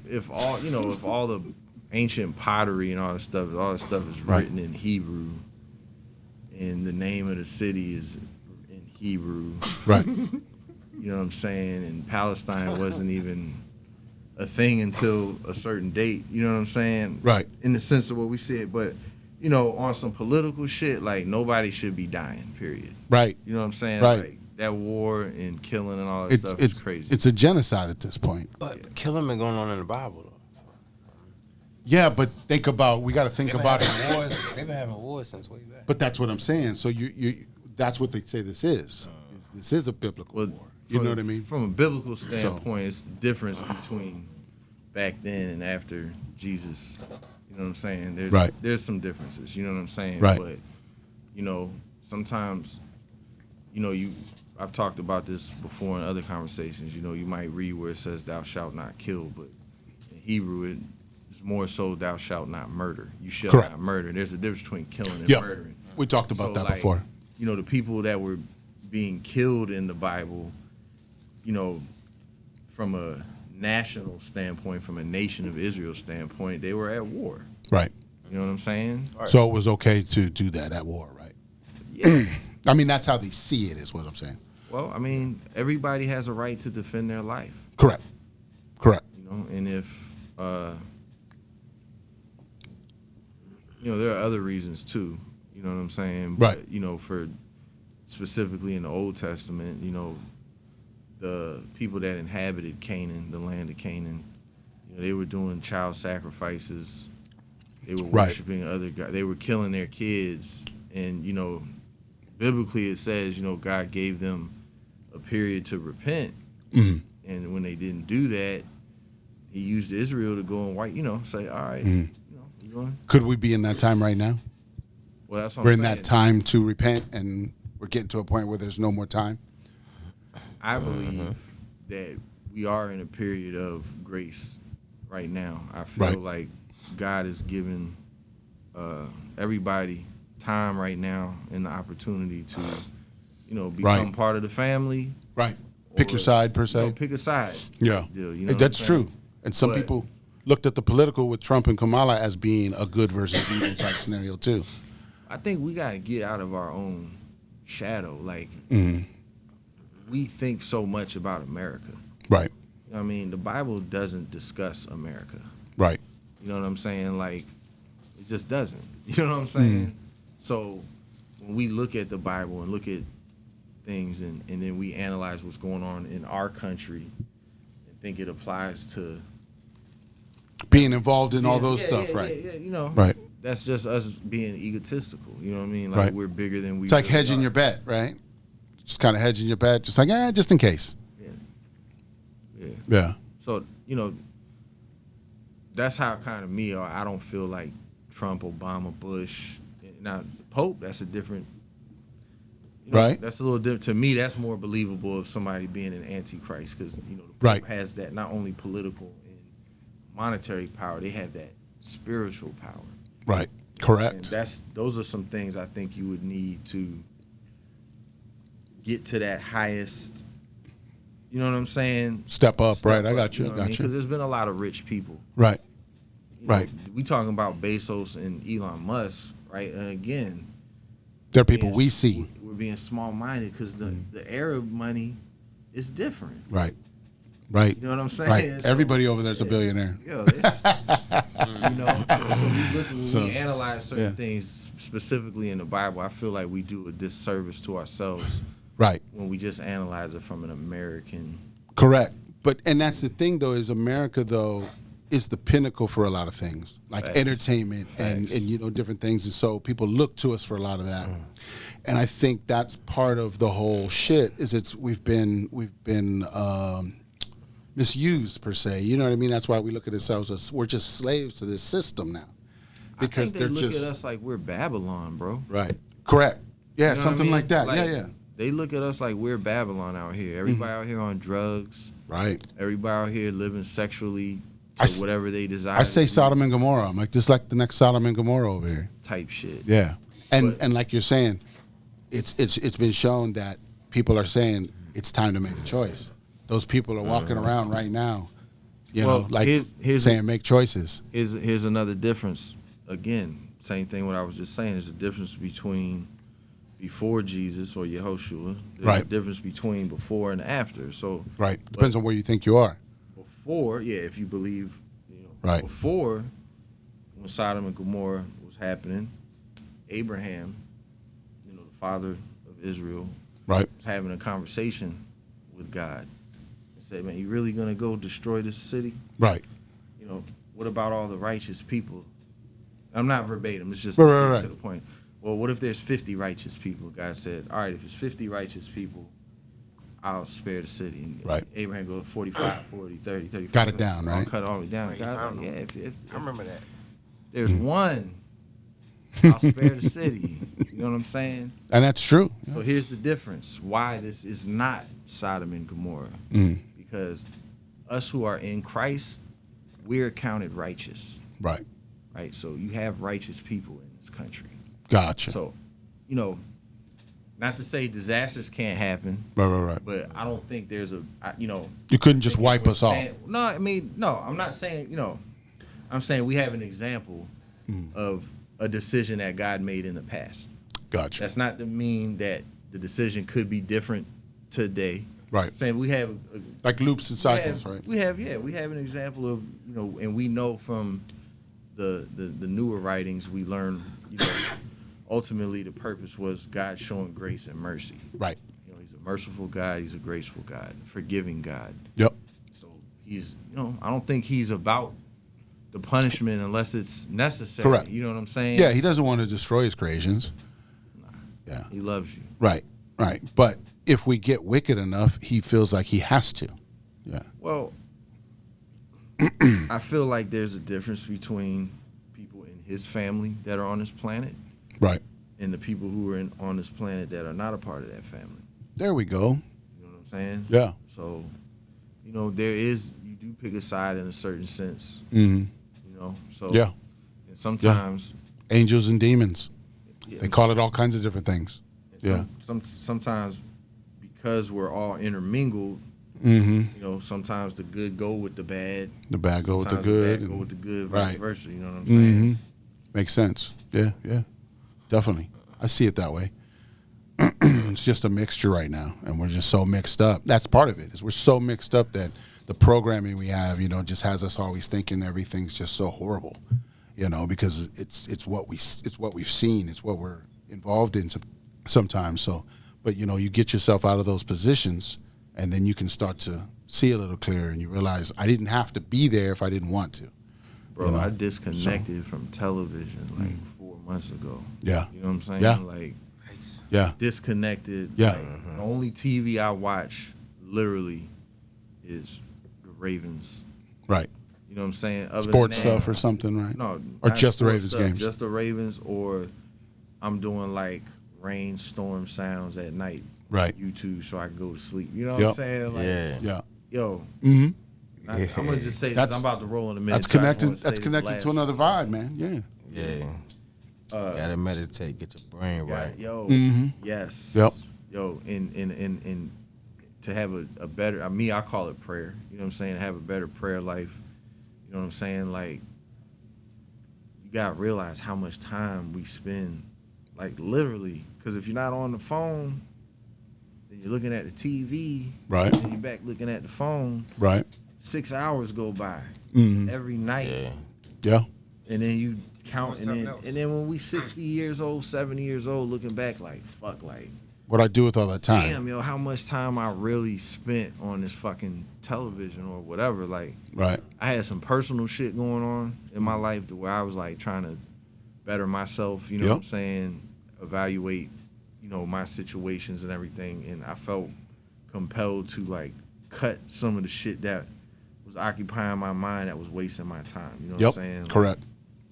if all the ancient pottery and all that stuff is Right. written in Hebrew, and the name of the city is in Hebrew, Right. you know what I'm saying? And Palestine wasn't even a thing until a certain date, you know what I'm saying? Right. In the sense of what we said, but on some political shit, like nobody should be dying, period. Right. You know what I'm saying? Right. Like that war and killing and all that stuff is crazy. It's a genocide at this point. But killing been going on in the Bible though. Yeah, but we got to think about it. They've been having wars since way back. But that's what I'm saying. So that's what they say this is. This is a biblical war. You know what I mean? From a biblical standpoint, it's the difference between back then and after Jesus. You know what I'm saying? There's some differences. You know what I'm saying? Right. But sometimes, I've talked about this before in other conversations. You might read where it says "Thou shalt not kill," but in Hebrew it's more so "Thou shalt not murder." You shall Correct. not murder. There's a difference between killing and Yep. murdering. We talked about that before. You know, the people that were being killed in the Bible, you know, from a national standpoint, from a nation of Israel standpoint, they were at war. Right. You know what I'm saying? So it was okay to do that at war, right? Yeah. I mean, that's how they see it, is what I'm saying. Well, I mean, everybody has a right to defend their life. Correct. You know, and if, you know, there are other reasons too. You know what I'm saying? Right. But, you know, for specifically in the Old Testament, you know, the people that inhabited Canaan, the land of Canaan, you know, they were doing child sacrifices. They were worshiping other gods. They were killing their kids. And, you know, biblically it says, you know, God gave them a period to repent. Mm-hmm. And when they didn't do that, he used Israel to go and you know, say, all right, you know, you going? Could we be in that time right now? Well, that's what we're I'm in saying. that time to repent, and we're getting to a point where there's no more time. I believe that we are in a period of grace right now. I feel like God is giving everybody time right now and the opportunity to, you know, become part of the family. Right. Pick your side, per se. You know, pick a side. Yeah. Deal, you know that's true. And some people looked at the political with Trump and Kamala as being a good versus evil type scenario, too. I think we got to get out of our own shadow. Like, we think so much about America. Right. You know what I mean? The Bible doesn't discuss America. Right. You know what I'm saying? Like, it just doesn't. You know what I'm saying? So when we look at the Bible and look at things and then we analyze what's going on in our country and think it applies to being involved in all those stuff, right? Yeah, you know. Right. That's just us being egotistical. You know what I mean? Like, we're bigger than we It's like really hedging are. your bet, right? Just kind of hedging your bet. Just like, just in case. Yeah. So, you know, that's how kind of me, or I don't feel like Trump, Obama, Bush. Now, Pope, that's a different, you know, that's a little different. To me, that's more believable of somebody being an antichrist because, you know, the Pope has that not only political and monetary power, they have that spiritual power. Right. Correct. And those are some things I think you would need to get to that highest, you know what I'm saying? Step up, right. I got you. I got you. Because there's been a lot of rich people. Right. You know, we talking about Bezos and Elon Musk, right? And again, they're people we see. We're being small-minded because the Arab money is different. Right. Right. You know what I'm saying? Right. So, everybody over there's a billionaire. Yeah. You know, so we analyze certain things specifically in the Bible. I feel like we do a disservice to ourselves. Right. When we just analyze it from an American. Correct. And that's the thing, though, is America, though, is the pinnacle for a lot of things, like entertainment and you know, different things. And so people look to us for a lot of that. And I think that's part of the whole shit is we've been misused, per se. You know what I mean? That's why we look at ourselves as we're just slaves to this system now. Because I think they look at us like we're Babylon, bro. Right. Correct. Yeah, you know something like that. Yeah. They look at us like we're Babylon out here. Everybody out here on drugs. Right. Everybody out here living sexually to whatever they desire. I say Sodom and Gomorrah. I'm like, just like the next Sodom and Gomorrah over here. Type shit. Yeah. And like you're saying, it's been shown that people are saying it's time to make a choice. Those people are walking around right now, you know, like saying make choices. Here's another difference. Again, same thing what I was just saying. There's a difference between before Jesus or Yehoshua. There's a difference between before and after. So depends on where you think you are. Before, if you believe, you know, before when Sodom and Gomorrah was happening, Abraham, you know, the father of Israel, was having a conversation with God. And said, man, you really gonna go destroy this city? Right. You know, what about all the righteous people? I'm not verbatim, it's just to the point. Well, what if there's 50 righteous people? God said, all right, if it's 50 righteous people, I'll spare the city. And Abraham goes 45, 40, 30, 35. Got it down, right? Cut it all the way down. God, if I remember that. There's one, I'll spare the city. You know what I'm saying? And that's true. So here's the difference. Why this is not Sodom and Gomorrah. Because us who are in Christ, we're counted righteous. Right. Right? So you have righteous people in this country. Gotcha. So not to say disasters can't happen. Right. But I don't think there's a, You couldn't just wipe us off. No, I mean, no, I'm not saying, I'm saying we have an example of a decision that God made in the past. Gotcha. That's not to mean that the decision could be different today. Right. I'm saying we have like loops and cycles, right? We have an example of, and we know from the newer writings we learn, ultimately the purpose was God showing grace and mercy. Right. He's a merciful God, he's a graceful God, forgiving God. Yep. So he's, I don't think he's about the punishment unless it's necessary. Correct. You know what I'm saying? Yeah, he doesn't want to destroy his creations. Yeah. He loves you. Right. But if we get wicked enough, he feels like he has to. Yeah. Well, I feel like there's a difference between people in his family that are on this planet. Right. And the people who are on this planet that are not a part of that family. There we go. You know what I'm saying? Yeah. So, you do pick a side in a certain sense. Mm-hmm. So. Yeah. And sometimes. Yeah. Angels and demons. Yeah, they call it all kinds of different things. Yeah. Sometimes because we're all intermingled, sometimes the good go with the bad. The bad go with the good. The bad go with the good, vice versa. You know what I'm saying? Makes sense. Yeah. Definitely. I see it that way. It's just a mixture right now, and we're just so mixed up. That's part of it, is we're so mixed up that the programming we have, just has us always thinking everything's just so horrible, because it's what we've seen, it's what we're involved in sometimes. So, but you get yourself out of those positions, and then you can start to see a little clearer, and you realize I didn't have to be there if I didn't want to. Bro, I disconnected from television like 4 months ago. Yeah. You know what I'm saying? Yeah. Like, yeah. Disconnected. Yeah. Like, the only TV I watch literally is the Ravens. Right. You know what I'm saying? Other sports than that, stuff or something, right? No. Or just the Ravens stuff, games? Just the Ravens, or I'm doing like rainstorm sounds at night. Right. YouTube, so I can go to sleep. You know what I'm saying? Like, yeah. Yo. Mm-hmm. I'm gonna just say this. I'm about to roll in a minute. That's connected. That's connected to another vibe, man. Yeah. Yeah. Gotta meditate, get your brain right. Yo. Mm-hmm. Yes. Yep. Yo. In to have a better. I call it prayer. You know what I'm saying? Have a better prayer life. You know what I'm saying? Like, you gotta realize how much time we spend, like literally. Because if you're not on the phone, then you're looking at the TV. Right. And you're back looking at the phone. Right. 6 hours go by every night. Yeah. And then you count, and then when we 60 years old, 70 years old, looking back, like, fuck, like, what I do with all that time. Damn, yo, how much time I really spent on this fucking television or whatever. Like, right. I had some personal shit going on in my life to where I was like trying to better myself, you know what I'm saying, evaluate, my situations and everything, and I felt compelled to like cut some of the shit that was occupying my mind that was wasting my time. You know what I'm saying? Correct.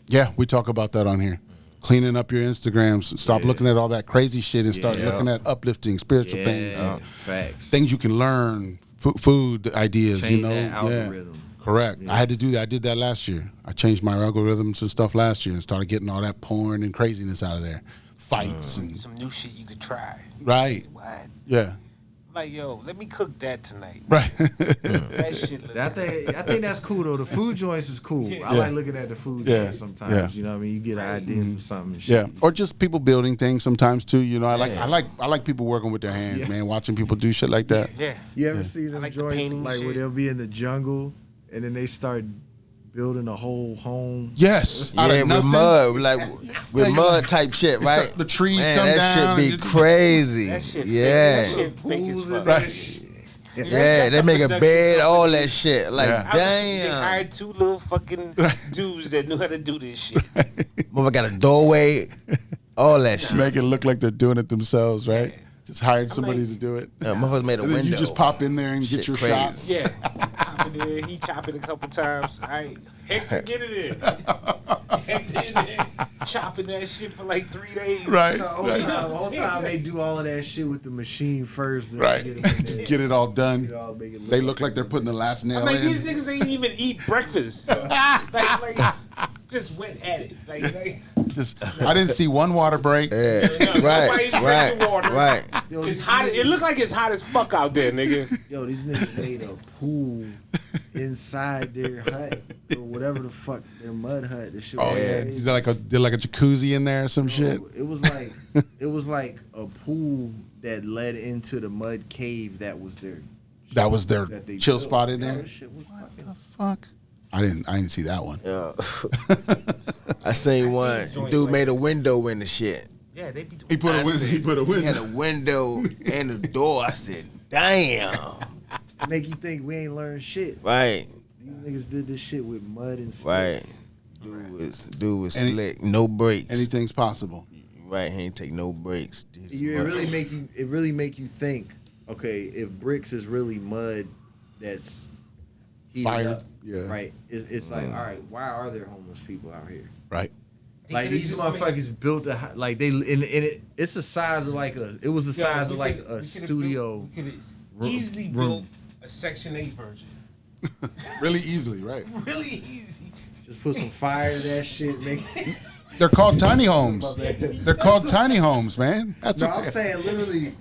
Yeah, we talk about that on here. Cleaning up your Instagrams. Stop looking at all that crazy shit and start looking at uplifting spiritual things. Facts. Things you can learn, food ideas, Change that algorithm. Correct. Yeah. I had to do that. I did that last year. I changed my algorithms and stuff last year and started getting all that porn and craziness out of there. Fights and some new shit you could try. Right. What? Yeah. Like, yo, let me cook that tonight. Right. That shit look I think that's cool though. The food joints is cool. I like looking at the food joints sometimes. Yeah. You know what I mean? You get an idea for something and shit. Yeah. Or just people building things sometimes too. I like people working with their hands, man, watching people do shit like that. Yeah. You ever see them like joints the like where they'll be in the jungle and then they start building a whole home? Yes. Yeah, with mud, with mud type shit, right? The trees Man, come down. That shit be crazy. That shit yeah. fake. That shit fake as fuck. Right. Yeah, they make a bed, all that shit. Like, They damn. hired two little fucking dudes that knew how to do this shit. Mother got a doorway, all that shit. Make it look like they're doing it themselves, right? Just hired somebody to do it. Motherfuckers made a And then window. you just pop in there and get your crazy. shots. Yeah. Hop in there, he chop it a couple times. Hector, get it in. Hector in there, chopping that shit for like 3 days. Right. The whole time they do all of that shit with the machine first. And Right. Just Get it all done. They look like they're putting the last nail I'm like, in. these niggas ain't even eat breakfast. like, just went at it. Like I didn't see one water break. Yeah. Right. Yo, It's these hot. It niggas- look like it's hot as fuck out there, nigga. Yo, these niggas made a pool inside their hut or whatever the fuck their mud hut. This shit. Oh was yeah, made. is that did like a jacuzzi in there or some shit? It was like a pool that led into the mud cave that was their that they chill built. spot in Yo, there. this shit was fucking- The fuck? I didn't see that one. Yeah. I seen one. joint Dude like made a window in the shit. Yeah, they be. He put a window. He put a He had window. a window and a door. I said, damn. make you think we ain't learned shit. Right. These niggas did this shit with mud and Right. sticks. Dude was Any- slick. No breaks. Anything's possible. Right. He ain't take no breaks. It really make you think. Okay, if bricks is really mud, that's heated Fired, up, yeah. right. It's like, all right, why are there homeless people out here? Right. Like these motherfuckers built a like they in it. It's the size of like a. It was the size of like a studio. We could easily built a Section 8 version. Really easily, right? Really easy. Just put some fire to that shit. Make. They're called tiny homes. They're called tiny homes, man. That's No, what I'm they saying literally,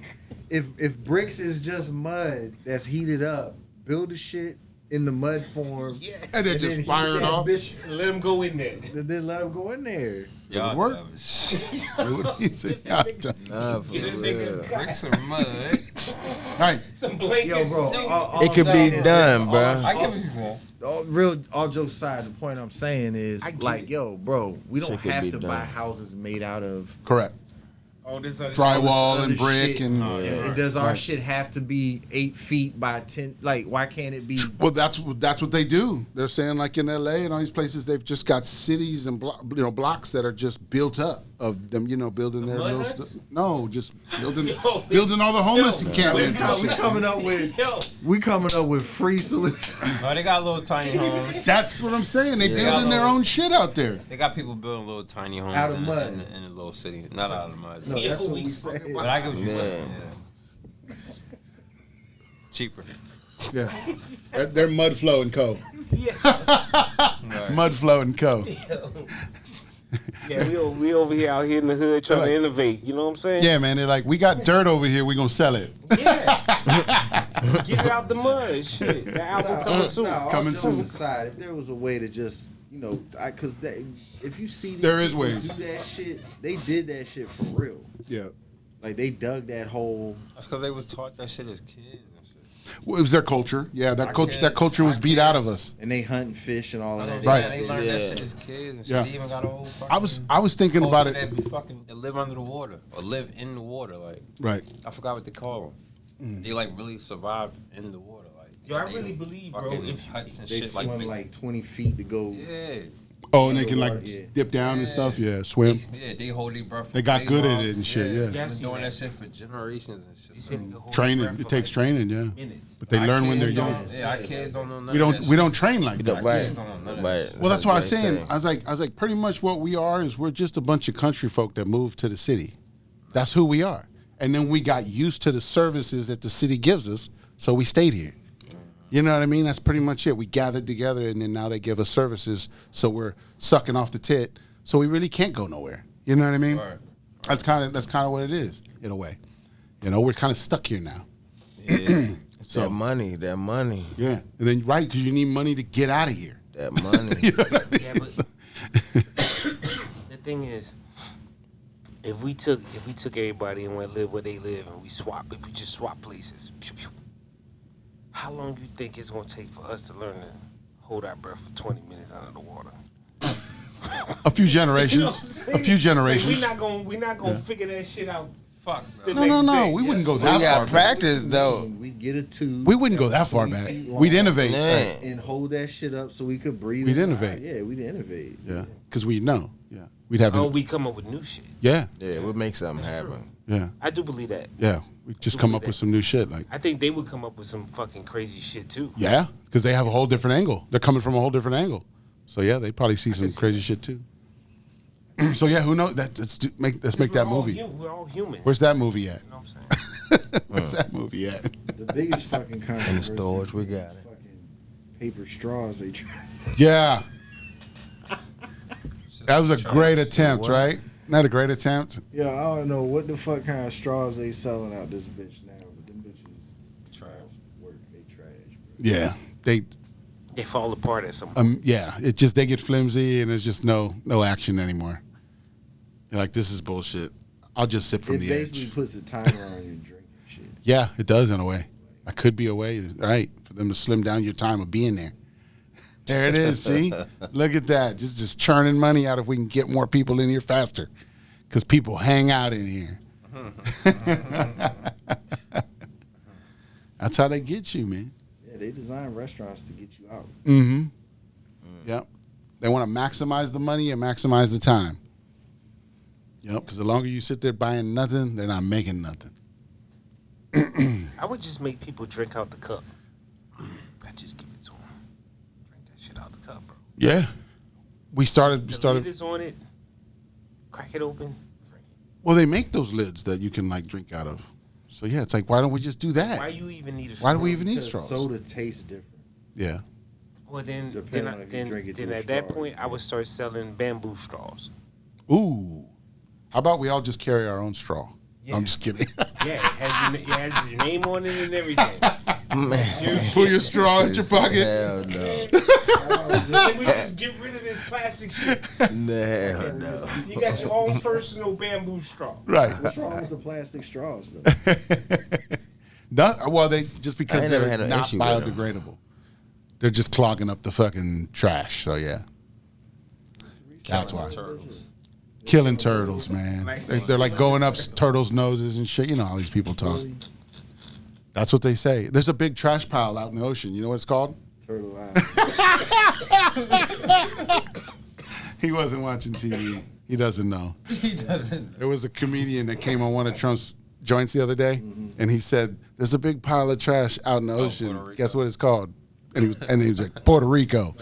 if bricks is just mud that's heated up, build the shit in the mud form. Yeah. And then just heat fire it that off. bitch, Let them go in there. then let them go in there. Y'all It would work. dumb as shit. It would be easy. Nah, for Get a real. nigga Bricks or mud. Right. some blankets. Yo, bro, all It could I'm be saying is done, that bro. I get what you're saying. all jokes aside, the point I'm saying is I get like, it. yo, bro, we don't Shit could have be to done. buy houses made out of Correct. All this other Drywall other and brick shit. and And does our Right. shit have to be 8 feet by 10? Like, why can't it be? Well, that's what they do. They're saying like in LA and all these places, they've just got cities and blocks that are just built up of them, building their mud little huts? stuff. No, just building Yo, building all the homeless yo, encampments and we shit. coming up with Yo, free solutions. Oh, they got little tiny homes. That's what I'm saying. They building their own shit out there. They got people building little tiny homes Out of in, mud. in a little city. Not out of mud. No, that's what we we say. But I get what you're Yeah. saying. Yeah. Cheaper. Yeah, they're Mud Flow and Co. Right. Mud Flow and Co. yeah, we over here out here in the hood trying Like- to innovate. You know what I'm saying? Yeah, man. They're like, we got dirt over here. We gonna sell it. Yeah. Get it out the mud. Shit. That album coming soon. all Coming jokes soon. aside, if there was a way to just, because if you see these There is people ways. do that shit, they did that shit for real. Yeah. Like they dug that hole. That's because they was taught that shit as kids and shit. Well, it was their culture. Yeah, that culture was beat out of us. And they hunt and fish and all of that. Right. They learned that Yeah. shit as kids and shit. Yeah. They even got a whole fucking I was thinking about culture it. that be fucking that live under the water or live in the water. Like Right. I forgot what they call them. They like really survive in the water. Like Yo, I they really believe, bro, fucking if huts and They shit swim like like 20 feet to go. yeah. Oh, and they can like Yeah. dip down and stuff. Yeah, swim. Yeah, they hold their breath. They got good at long. it and shit, yeah. Yeah, I They've seen been doing that. that shit for generations and shit. You said you could hold your Training. breath It for takes like training. Yeah. minutes. But they Our learn when they're kids young. don't- Yeah, our kids don't know none We of don't that we shit. don't train like that. Right. kids don't know none of Right. that shit. Well, that's why I was what they saying. say. I was like, pretty much what we are is we're just a bunch of country folk that moved to the city. That's who we are. And then we got used to the services that the city gives us, so we stayed here. You know what I mean? That's pretty much it. We gathered together, and then now they give us services, so we're sucking off the tit. So we really can't go nowhere. You know what I mean? Right. That's kind of what it is in a way. We're kind of stuck here now. Yeah. So- that money. Yeah, and then right because you need money to get out of here. That money. You know what I mean? Yeah, but the thing is, if we took everybody and went live where they live and if we just swap places, pew, pew, how long you think it's gonna take for us to learn to hold our breath for 20 minutes under the water? A few generations. You know what I'm saying? A few generations. Like, we not gonna figure that shit out. Fuck, the bro. next No. day. We wouldn't go We that far. got back. practice though. We get a tube. We wouldn't go that far 20 back. feet long We'd innovate. Man. and hold that shit up so we could breathe. We'd and innovate. ride. Yeah, we'd innovate. Yeah, because we know. Yeah, we'd have. Oh, we come up with new shit. Yeah, Yeah, we'll make something happen. yeah, I do believe that. yeah. We just come up with some new shit, like I think they would come up with some fucking crazy shit too. yeah, because they have a whole different angle. They're coming from a whole different angle. So yeah, they probably see some crazy shit too. So yeah, who knows? Let's make that movie. We're all human. Where's that movie at? You know what I'm saying? Where's that movie at? The biggest fucking controversy. In the storage, we got it. Fucking paper straws they try to sell. Yeah, That was a great attempt, right? Not a great attempt. Yeah, I don't know what the fuck kind of straws they selling out this bitch now, but them bitches trash. They trash. Bro. Yeah, they fall apart at some point. Yeah, it just they get flimsy and there's just no action anymore. You're like, this is bullshit. I'll just sip from the edge. It basically puts a timer on your drink and shit. Yeah, it does in a way. That could be a way, right, for them to slim down your time of being there. There it is. See, look at that. Just churning money out if we can get more people in here faster, because people hang out in here. That's how they get you, man. Yeah, they design restaurants to get you out. Mm-hmm. Yep. They want to maximize the money and maximize the time. Yep. Because the longer you sit there buying nothing, they're not making nothing. I would just make people drink out the cup. I just give it to them. Drink that shit out the cup, bro. Yeah. We started. The lid is on it. Crack it open. Well, they make those lids that you can like drink out of. So yeah, it's like, why don't we just do that? Why you even need a straw? Why do we even need straws? Soda tastes different. Yeah. Well, then at that point, I would start selling bamboo straws. Ooh. How about we all just carry our own straw? Yeah. I'm just kidding. Yeah, it has your name on it and everything. Man. Pull your straw out your pocket. Hell no. We just get rid of this plastic shit. Hell no. You got your own personal bamboo straw. Right. What's wrong with the plastic straws, though? Because they're not biodegradable. They're just clogging up the fucking trash. So yeah. That's why. Killing turtles, man. They're like going up turtles' noses and shit. You know how these people talk. That's what they say. There's a big trash pile out in the ocean. You know what it's called? Turtle Island. He wasn't watching TV. He doesn't know. He doesn't. There was a comedian that came on one of Trump's joints the other day, and he said, "There's a big pile of trash out in the ocean. Guess what it's called?" And he was like, "Puerto Rico,"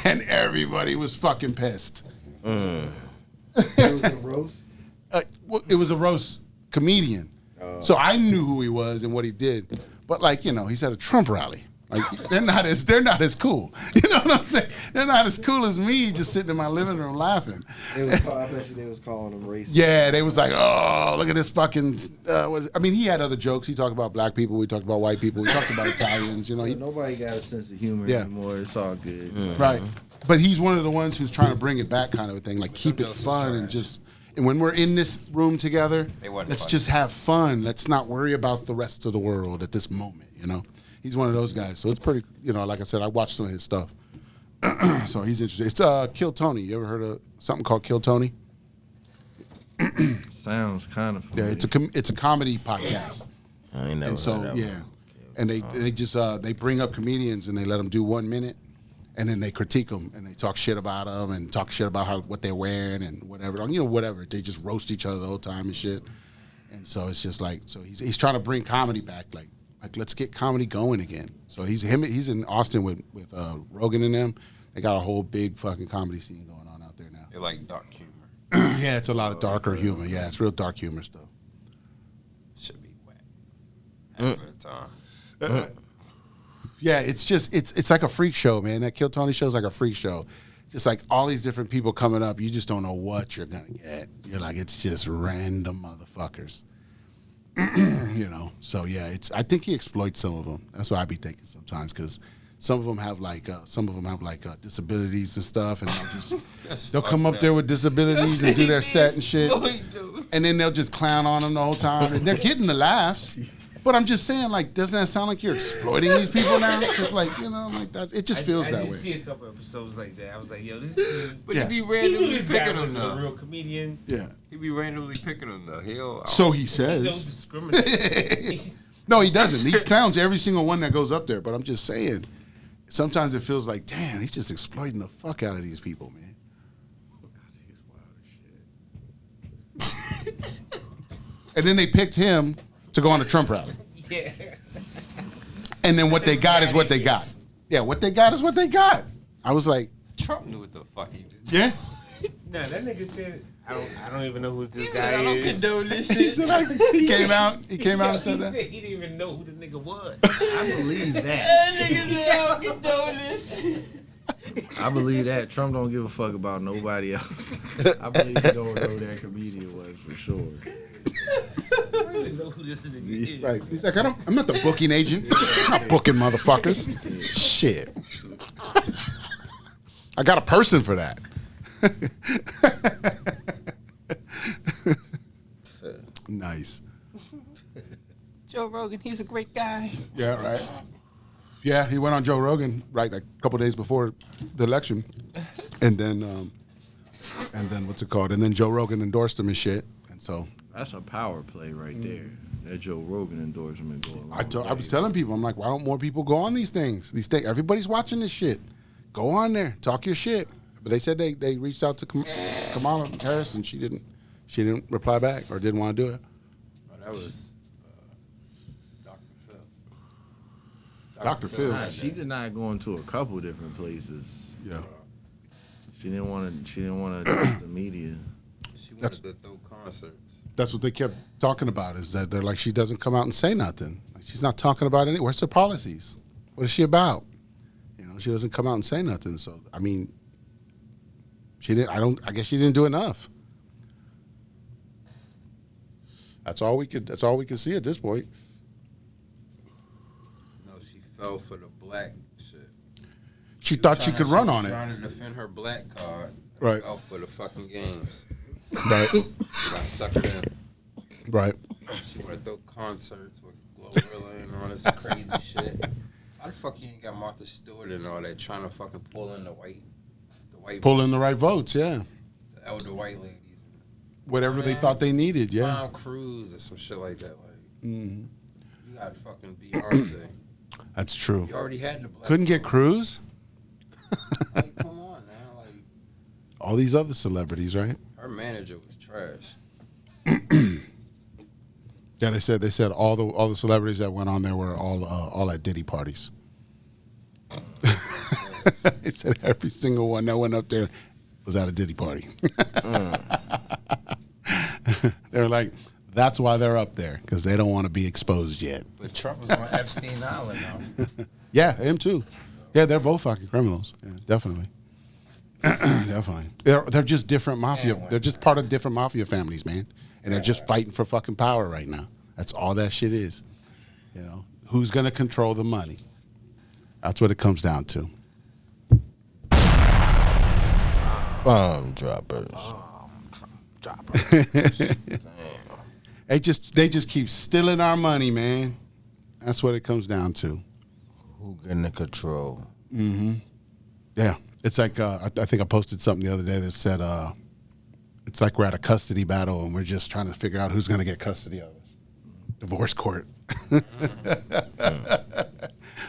and everybody was fucking pissed. It was a roast? It was a roast comedian. So I knew who he was and what he did. But he's at a Trump rally. Like they're not as cool. You know what I'm saying? They're not as cool as me just sitting in my living room laughing. I bet you they was calling him racist. Yeah, they was like, oh, look at this fucking he had other jokes. He talked about black people, we talked about white people, we talked about Italians, nobody got a sense of humor anymore. It's all good. Mm-hmm. Right. But he's one of the ones who's trying to bring it back kind of a thing, like keep it fun and when we're in this room together, let's just have fun. Let's not worry about the rest of the world at this moment, He's one of those guys. So it's pretty, like I said, I watched some of his stuff. So he's interesting. It's Kill Tony. You ever heard of something called Kill Tony? Sounds kind of familiar. Yeah, it's a comedy podcast. I ain't never and so, heard that yeah. one. And they just they bring up comedians and they let them do 1 minute. And then they critique them and they talk shit about them and talk shit about what they're wearing and whatever. Whatever. They just roast each other the whole time and shit. And so it's just like, so he's trying to bring comedy back. Like let's get comedy going again. So he's in Austin with Rogan and them. They got a whole big fucking comedy scene going on out there now. They like dark humor. Yeah, it's a lot of darker humor. Yeah, it's real dark humor stuff. Should be whack. Half of the time. Yeah, it's like a freak show, man. That Kill Tony show is like a freak show. Just like all these different people coming up, you just don't know what you're gonna get. You're like, it's just random motherfuckers. So yeah, I think he exploits some of them. That's what I be thinking sometimes, because some of them have disabilities and stuff, and they'll come up there with disabilities and do their set and shit, and then they'll just clown on them the whole time, and they're getting the laughs. But I'm just saying, doesn't that sound like you're exploiting these people now? Because, it just feels that way. I did see a couple episodes like that. I was like, yo, this dude. But he be randomly picking them, though. A real comedian. Yeah. He be randomly picking them, though. So he says. He don't discriminate. No, he doesn't. He clowns every single one that goes up there. But I'm just saying, sometimes it feels like, damn, he's just exploiting the fuck out of these people, man. And then they picked him to go on the Trump rally. Yeah. And then what they got is what they got. Yeah, what they got is what they got. I was like, Trump knew what the fuck he did. Yeah. Nah, that nigga said, I don't even know who this He guy said, I don't is. condone this he shit. said, he came out and said that. He said he didn't even know who the nigga was. I believe that. That nigga said, I don't condone this shit. I believe that. Trump don't give a fuck about nobody else. I believe you don't know who that comedian was for sure. I don't really know who this nigga is. Right. He's like, I'm not the booking agent. I'm not booking motherfuckers. Shit. I got a person for that. Nice. Joe Rogan, he's a great guy. Yeah, right. Yeah, he went on Joe Rogan like a couple days before the election, and then what's it called? And then Joe Rogan endorsed him and shit, and so that's a power play right there. That Joe Rogan endorsement going. I was telling people, I'm like, why don't more people go on these things? Everybody's watching this shit. Go on there, talk your shit. But they said they reached out to Kamala Harris and she didn't reply back or didn't want to do it. Oh, that was Dr. Phil. Dr. Phil. Nah, she denied going to a couple different places. Yeah. She didn't want to address the media. She wanted to throw concerts. That's what they kept talking about, is that they're like, she doesn't come out and say nothing. Like, she's not talking about any. Where's her policies? What is she about? You know, she doesn't come out and say nothing. So, I mean, she didn't. I guess she didn't do enough. That's all we could see at this point. No, she fell for the black shit. She thought she could run on it. Trying to defend her black card. Right. Out for the fucking games. Right. She got suckered in. Right. She want to throw concerts with Glorilla and all this crazy shit. How the fuck you ain't got Martha Stewart and all that trying to fucking pull in the white Pull in the right votes, yeah. The elder white ladies. Whatever they thought they needed, yeah. Tom Cruise or some shit like that. Like, you got fucking Beyonce. That's true. You already had the black. Couldn't get Cruise? Like, come on now. Like, all these other celebrities, right? her manager was trash. Yeah, they said all the celebrities that went on there were all at Diddy parties. They said every single one that went up there was at a Diddy party. They're like, that's why they're up there, because they don't want to be exposed yet. But Trump was on Epstein Island now. Yeah, him too. Yeah, they're both fucking criminals. Yeah, definitely. Definitely. They're just different mafia. They're just part of different mafia families, man. And they're just fighting for fucking power right now. That's all that shit is. You know, who's gonna control the money? That's what it comes down to. Bomb droppers. They just keep stealing our money, man. That's what it comes down to. Who getting control? Mm-hmm. Yeah. It's like I think I posted something the other day that said it's like we're at a custody battle and we're just trying to figure out who's going to get custody of us. Divorce court.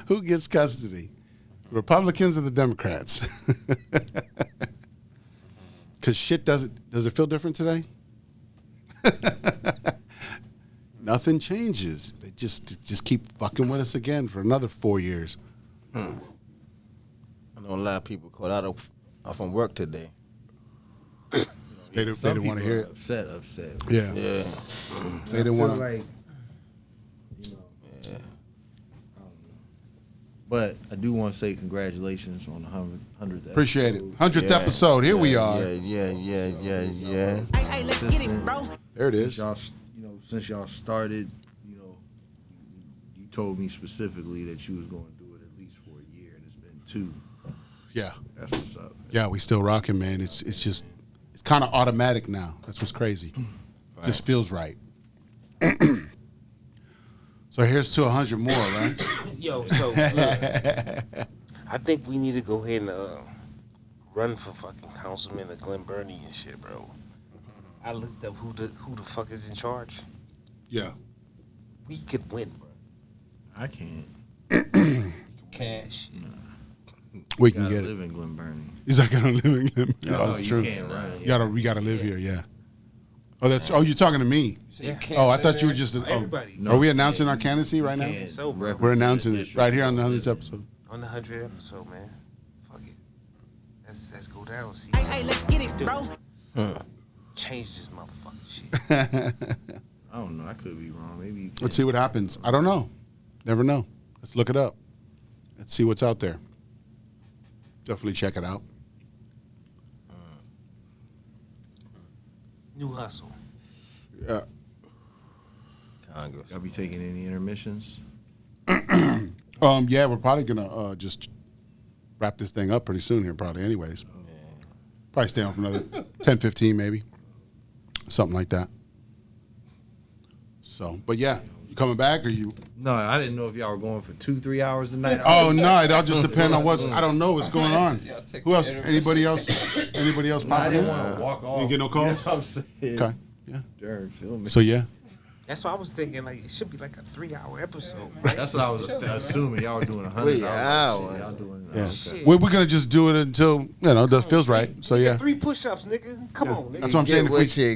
Who gets custody? Republicans or the Democrats? Because shit does it feel different today? Nothing changes. They just keep fucking with us again for another 4 years. I know a lot of people called out from work today. They didn't want to hear it. Upset. Yeah. Yeah. They didn't want to. Like, I don't know. But I do want to say congratulations on the 100th episode. Appreciate it. 100th episode. Here we are. Yeah. Hey, let's get it, bro. There it is. Since y'all started, you told me specifically that you was going to do it at least for a year, and it's been 2. Yeah. That's what's up. Yeah, we still rocking, man. It's kind of automatic now. That's what's crazy. Right. Just feels right. So here's to 100 more, right? Yo, so look, I think we need to go ahead and run for fucking councilman of Glen Burnie and shit, bro. I looked up who the fuck is in charge. Yeah. We could win, bro. I can't. Cash. We can get live it. in Glen Burnie. He's not gonna live in Glen Burnie. No, that's you true. can't run. You gotta live here. Yeah. Oh, that's. Oh, you're talking to me. So you can't Oh, I live thought you were there? just. Everybody. Are we announcing our candidacy right now? Can't So, bro. We're announcing it right here on the 100th episode. On the 100th episode, man. Fuck it. Let's go down. See. Hey, let's get it, bro. Change this motherfucking shit. I don't know. I could be wrong. Maybe you can. Let's see what happens. I don't know. Never know. Let's look it up. Let's see what's out there. Definitely check it out. New hustle. Yeah. Y'all be taking any intermissions? Yeah, we're probably gonna just wrap this thing up pretty soon here, probably. Anyways, probably stay on for another 10, 15 maybe, something like that. So, but yeah, you coming back or you? No, I didn't know if y'all were going for 2-3 hours a night. Oh no, it'll just depend on I don't know what's going on. Who else? Anybody else? Anybody else? I didn't in? want to walk off. You get no calls? You know what I'm saying? Okay, yeah. During filming. So yeah. That's what I was thinking. Like it should be like a 3-hour episode. Right? That's what I was assuming. Y'all were doing 100 hours. Y'all doing. Yeah. Okay. We're gonna just do it until that feels right. So yeah. 3 push-ups, nigga. Come on, nigga. That's what I'm saying.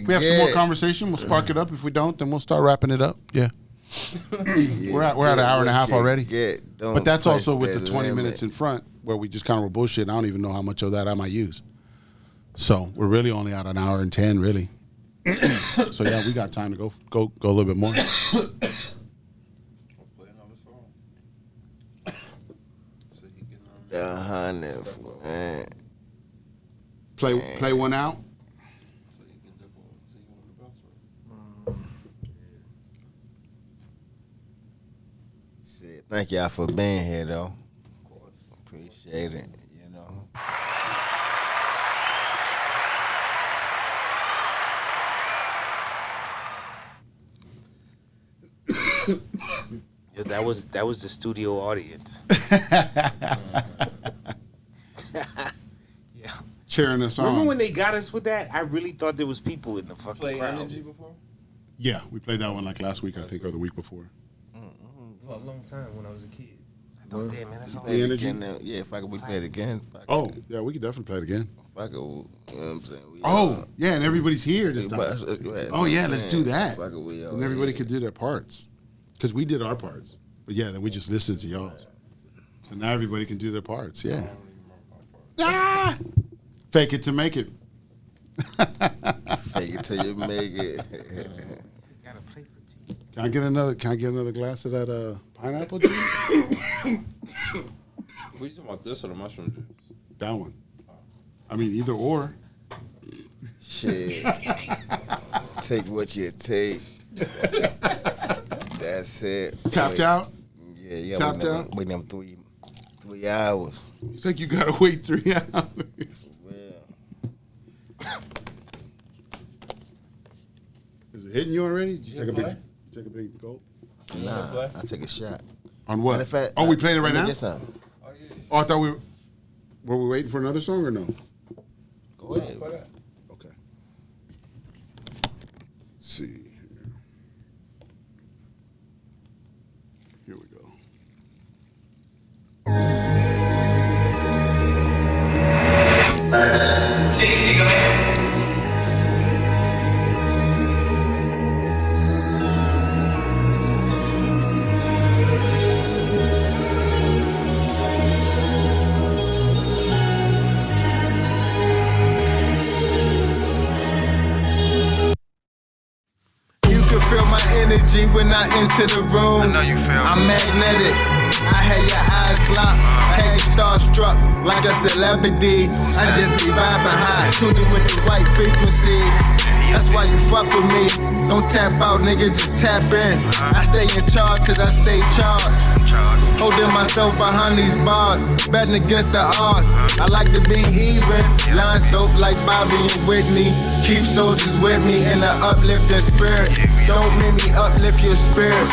If we have some more conversation, we'll spark it up. If we don't, then we'll start wrapping it up. Yeah. We're at an hour and a half already. But that's also with the 20 minutes in front where we just kind of were bullshit. I don't even know how much of that I might use. So we're really only at an hour and 10, really. So yeah, we got time to go a little bit more. Play one out. Shit, thank y'all for being here, though. Of course, appreciate it. Yeah, that was the studio audience. Yeah. Cheering us on. Remember when they got us with that? I really thought there was people in the fucking Play crowd. Energy before? Yeah, we played that one like last week, I think, or the week before. For a long time when I was a kid. I thought, damn, man, that's all. The Energy? Yeah, if I could, we play it again. Oh, yeah, we could definitely play it again. If I could, you know what I'm saying? Yeah, and everybody's here this time. Oh, yeah, let's do that. And And everybody could do their parts. Because we did our parts. But yeah, then we just listened to y'all's. So now everybody can do their parts, yeah. Ah! Fake it to make it. Fake it till you make it. Gotta play for tea. Can I get another glass of that pineapple juice? What you talking about, this or the mushroom juice? That one. I mean, either or. Shit. Take what you take. That's it. Tapped out? Yeah. Tapped out? Wait them 3 hours. You think you gotta wait 3 hours? Well. Is it hitting you already? Did you take a big gulp? Nah, I take a shot. On what? Fact, we playing it right now? Get some. Oh, I thought were we waiting for another song or no? Go ahead. Okay. Let's see. Here we go. Feel my energy when I enter the room. I know you feel I'm magnetic. I had your eyes locked. Had you starstruck like a celebrity. I just be vibing high, tuned in with the right frequency. That's why you fuck with me. Don't tap out, nigga, just tap in. I stay in charge cause I stay charged. Holding myself behind these bars, betting against the odds. I like to be even. Lines dope like Bobby and Whitney. Keep soldiers with me in an uplifting spirit. Don't make me uplift your spirit.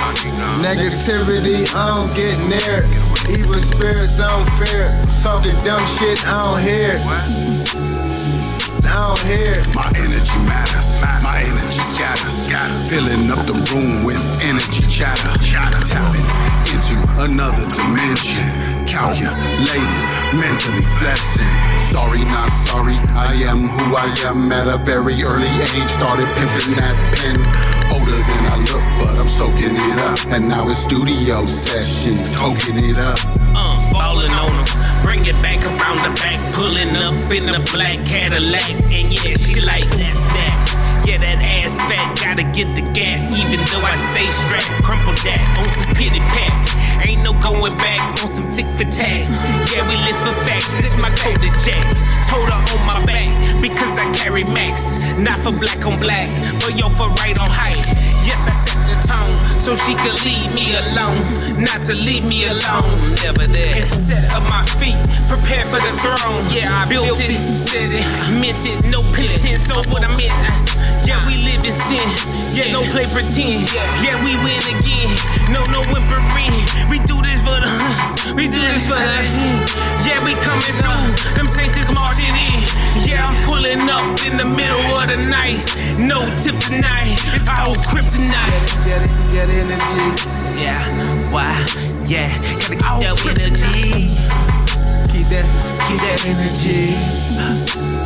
Negativity, I don't get near it. Evil spirits, I don't fear it. Talking dumb shit, I don't hear it. I don't hear it. My energy matters, my energy scatters. Filling up the room with energy chatter. Tapping into another dimension. Calculated, mentally flexing. Sorry, not sorry, I am who I am. At a very early age, started pimping that pen. Older than I look, but I'm soaking it up. And now it's studio sessions, toking it up. Ballin' on them, bring it back around the back, pulling up in the black Cadillac. And yeah, she like, that's that. Yeah, that ass fat, gotta get the gap. Even though I stay strapped, crumple that on some pity pack. Ain't no going back on some tick for tack. Yeah, we live for facts, this my code is Jack. Told her on my back, because I carry Max. not for black on black, but yo for right on height. Yes, I set the tone so she could leave me alone, not to leave me alone. Never there. And set up my feet, prepare for the throne. Yeah, I built it, said it, meant it, no penitence. So what I meant, yeah, we live in sin. Yeah, no play pretend. Yeah, we win again. No whimpering. We do this for the, we do this for the. Yeah, we coming through. Them saints is marching in. Yeah, I'm pulling up in the middle of the night. No tip tonight. It's all kryptonite. Get energy. Yeah, why? Yeah, gotta keep that energy. Keep that energy.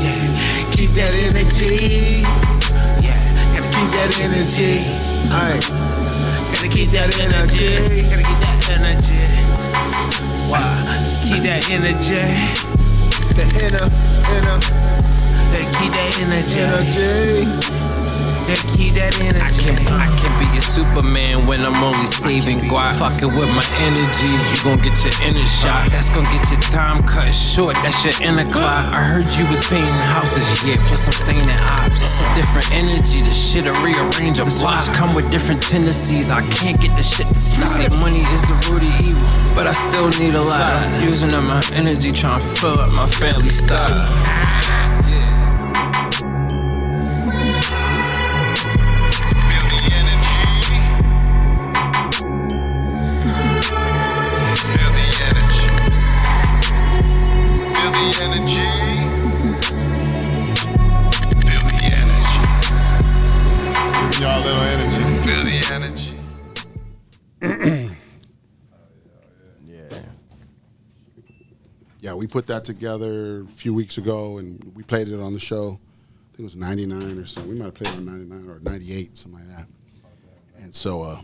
Yeah, keep that energy. Yeah, gotta keep that energy. Alright, gotta keep that energy. Gotta keep that energy. Why? Keep that energy. The inner. Keep that energy. Keep that energy. I can be a Superman when I'm only saving guap. Fucking with my energy, you gon' get your inner shot. That's gon' get your time cut short, that's your inner clock. I heard you was painting houses, yeah, plus I'm staying in ops. It's a different energy, the shit'll rearrange a block. Come with different tendencies, I can't get the shit to stop. They say money is the root of evil, but I still need a lot. Using up my energy, trying to fill up my family stock. Yeah, we put that together a few weeks ago, and we played it on the show. I think it was 99 or something. We might have played it on 99 or 98, something like that. And so,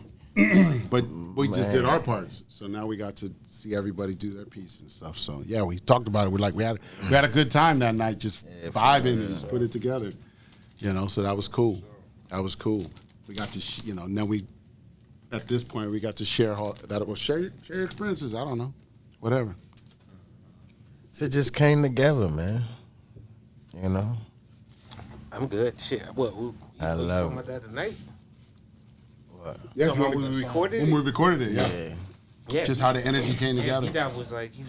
but we just did our parts. So now we got to see everybody do their piece and stuff. So yeah, we talked about it. We had a good time that night, just vibing and just put it together. You know, so that was cool. That was cool. We got to, and then we, at this point, we got to share share experiences. I don't know, whatever. It just came together, man. You know? I'm good. Shit. What? I love talking about that tonight? What? Yeah, when we recorded it? When we recorded it, yeah. Just how the energy came together. BDot was like, it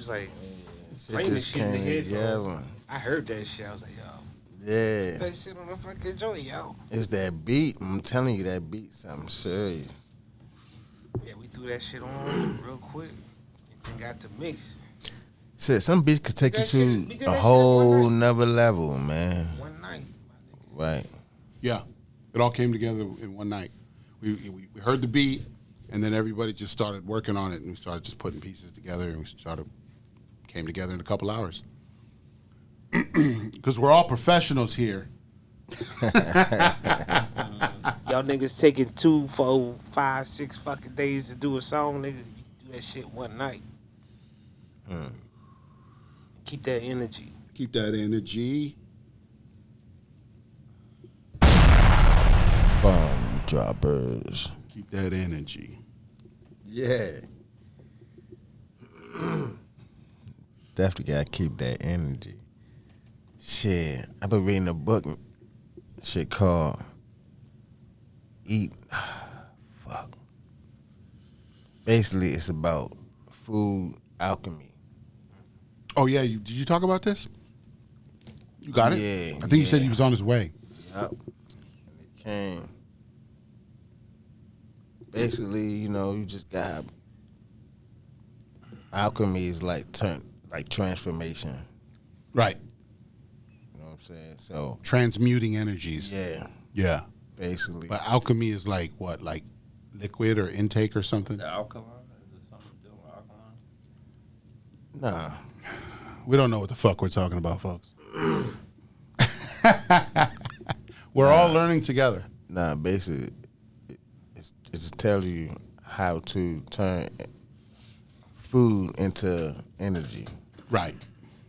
just came together. I heard that shit. I was like, yo. Yeah. That shit on the fucking joint, yo. It's that beat. I'm telling you, that beat something serious. Yeah, we threw that shit on real quick and then got to mix. Shit, some beats could take you to a whole nother level, man. One night. Right. Yeah. It all came together in one night. We heard the beat, and then everybody just started working on it, and we started just putting pieces together, and came together in a couple hours. Because we're all professionals here. Y'all niggas taking 2, 4, 5, 6 fucking days to do a song, nigga. You do that shit one night. Keep that energy. Keep that energy. Bomb droppers. Keep that energy. Yeah. Definitely gotta keep that energy. Shit, I've been reading a book, shit called Fuck. Basically, it's about food alchemy. Oh, yeah. Did you talk about this? You got it? Yeah. I think you said he was on his way. Yep. And it came. Basically, you just got alchemy is like transformation. Right. You know what I'm saying? So transmuting energies. Yeah. Yeah. Basically. But alchemy is like what? Like liquid or intake or something? The alkaline? Is it something to do with alkaline? Nah. We don't know what the fuck we're talking about, folks. We're all learning together. Nah, basically, it just tells you how to turn food into energy. Right.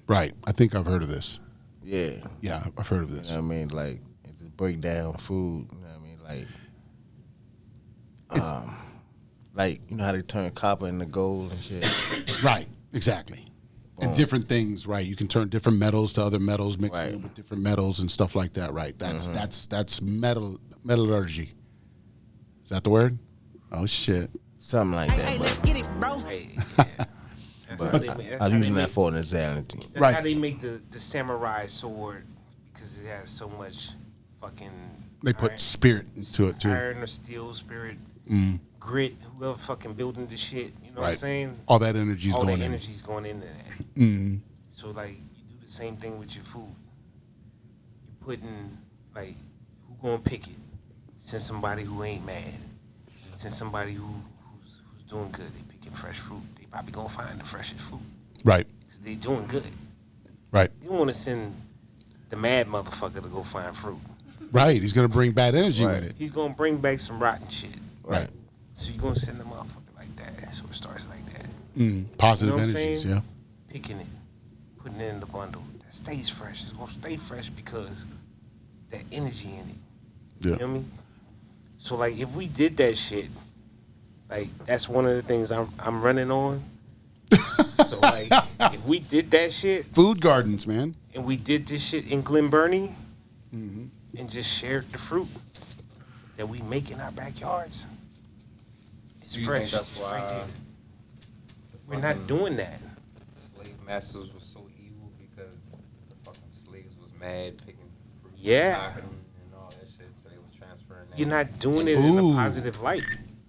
I think I've heard of this. Yeah. Yeah, I've heard of this. You know what I mean? Like, it just break down food. You know what I mean? Like, you know how they turn copper into gold and shit? Right, exactly. And different things, right? You can turn different metals to other metals, mix them with different metals and stuff like that, right? That's metallurgy. Is that the word? Oh shit, something like that. Hey, let's get it, bro. But I'm using that for an example. That's how they make the samurai sword, because it has so much fucking. They put spirit into it too. Iron or steel, spirit, grit. Whoever fucking building the shit, you know what I'm saying? All that energy's going in. All that energy's going into that. So like, you do the same thing with your food. You putting like, who gonna pick it? Send somebody who ain't mad. Send somebody who's doing good. They picking fresh fruit. They probably gonna find the freshest fruit. Right. Because they doing good. Right. You don't want to send the mad motherfucker to go find fruit. Right. He's gonna bring bad energy with it. He's gonna bring back some rotten shit. Right. So you're gonna send the motherfucker like that. So it starts like that. Positive you know energies, yeah. Picking it, putting it in the bundle. That stays fresh. It's gonna stay fresh because that energy in it. Yeah. You know what I mean? So like, if we did that shit, like that's one of the things I'm running on. So like, if we did that shit, food gardens, man, and we did this shit in Glen Burnie, and just shared the fruit that we make in our backyards, it's fresh. That's why right there. We're not doing that. Slave masters were so evil because the fucking slaves was mad picking fruit, Yeah. and all that shit, so they was transferring that. You're not doing it in a positive light.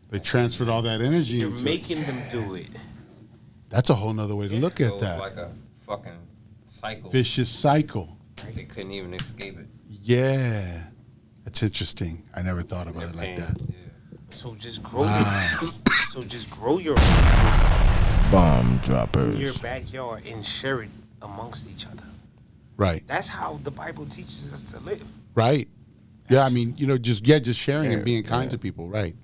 They transferred all that energy. You're into making them do it. That's a whole nother way to look at So that. It's like a fucking cycle. Vicious cycle. They couldn't even escape it. Yeah. That's interesting. I never thought about it like that. So just grow so just grow your own fruit Bomb in droppers. your backyard and share it amongst each other. Right. That's how the Bible teaches us to live. Right. Yeah, I mean, just sharing and being kind to people, right.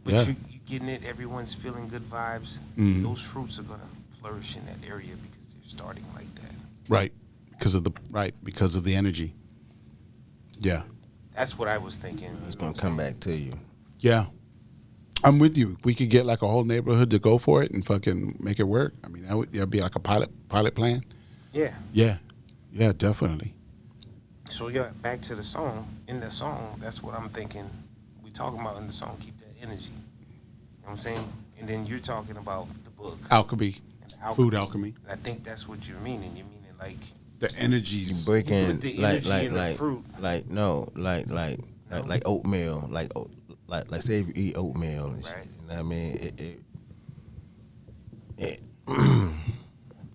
But you getting it, everyone's feeling good vibes. Those fruits are gonna flourish in that area because they're starting like that. Right. Because of the energy. Yeah. That's what I was thinking. It's gonna come back to you. Yeah. I'm with you. We could get like a whole neighborhood to go for it and fucking make it work. I mean, that'd be like a pilot plan. Yeah. Yeah. Yeah, definitely. So yeah, back to the song. In the song, that's what I'm thinking. We talking about in the song, keep that energy. You know what I'm saying? And then you're talking about the book. Alchemy. Food alchemy. And I think that's what you're meaning. You're meaning like the energies. Breaking the like energy in the fruit. like oatmeal, like say if you eat oatmeal and shit, you know what I mean?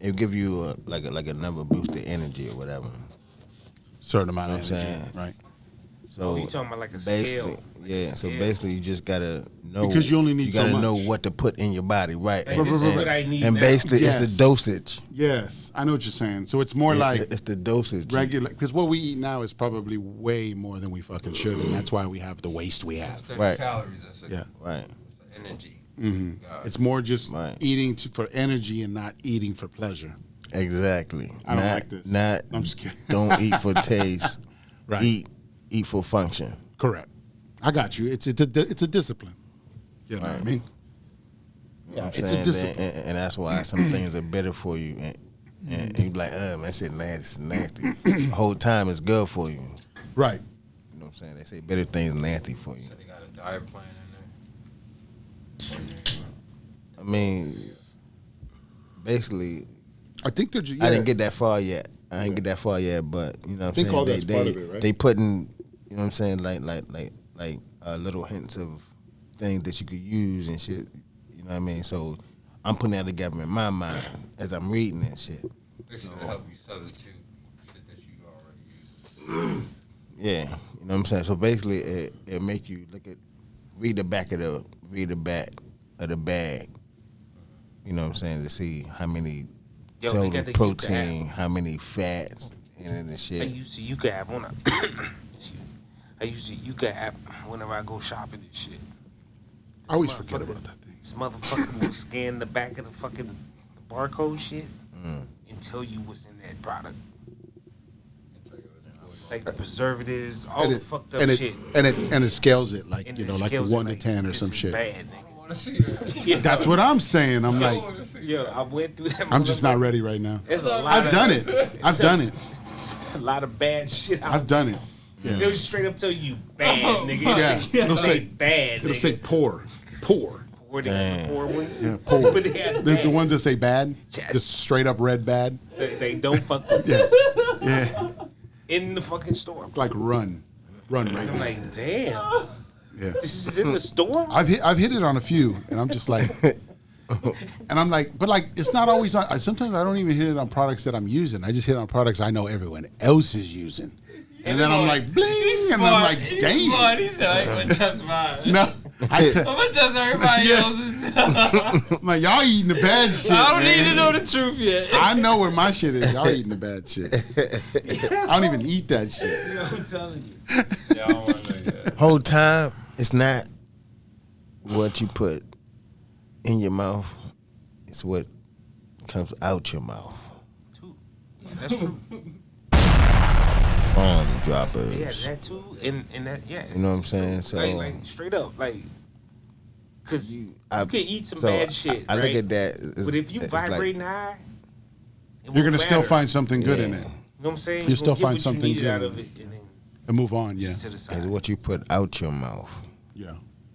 It give you like another boost of energy or whatever. Certain amount of energy, right? So you talking about like a basically, scale? Yeah. So basically, you just gotta know because you only need you gotta so much. know what to put in your body, right? Like, this is what I need and now. basically, it's the dosage. Yes, I know what you're saying. So it's more like it's the dosage. Regular, because what we eat now is probably way more than we fucking should, and that's why we have the waste we have. Right. Calories. That's Right. Energy. It's more just eating for energy and not eating for pleasure. Exactly. I don't like this. I'm just kidding. Don't eat for taste. Right. Eat for function. Correct. I got you. It's a discipline. You know what I mean? Yeah, it's a discipline. And that's why some things are better for you. And you be like, man, that shit nasty. The whole time it's good for you. Right. You know what I'm saying? They say better things nasty for you. So they got a diet plan in there. I mean, basically, I think they're. Yeah. I didn't get that far yet. But you know what I'm saying? All that's part of it, right? They putting, you know what I'm saying, like little hints of things that you could use and shit. You know what I mean? So I'm putting that together in my mind as I'm reading that shit. This should help you substitute shit that you already use. Yeah, you know what I'm saying. So basically, it make you read the back of the bag. You know what I'm saying, to see how many total protein, how many fats, and the shit. I used to Yuka app when I used to Yuka app whenever I go shopping and shit. I always forget about that thing. This motherfucker will scan the back of the fucking barcode shit and tell you what's in that product. Like the preservatives, all the fucked up shit. And it scales it like 1 to 10 or some shit. That's what I'm saying. I'm like, Yo, I went through that. I'm just not ready right now. It's a lot I've done it. I've done it. It's a lot of bad shit. I've done it. Yeah. They'll just straight up tell you bad, nigga. Yeah. It'll say bad. It'll say poor. Poor. Poor, the poor ones. Yeah, poor. But they have bad. The ones that say bad. Yes. Just straight up red bad. They don't fuck with Yes. Yeah. in the fucking store. It's like run right I'm now. like, damn. Yeah. This is in the store? I've hit it on a few, and I'm just like, and I'm like, but like, it's not always. Sometimes I don't even hit it on products that I'm using. I just hit on products I know everyone else is using, and then I'm like, bling, and I'm like, damn. He said, I ain't gonna test mine. No, I'm gonna test everybody else's stuff. I'm like, y'all eating the bad shit. I don't man. need to know the truth yet. I know where my shit is. Y'all eating the bad shit. I don't even eat that shit. You know what I'm telling you. Yeah, I don't want to know yet. Whole time, it's not what you put in your mouth. It's what comes out your mouth. That's true. Bomb droppers. Yeah, that too. And that, yeah. You know what I'm saying? So like straight up, like, because you can eat some so bad shit. I right? look at that. But if you it's vibrating high, You're gonna still find something good in it. You know what I'm saying? You still get find what something you need good out in of it. it, and then And move on. Yeah. to the side. Because what you put out your mouth, Yeah.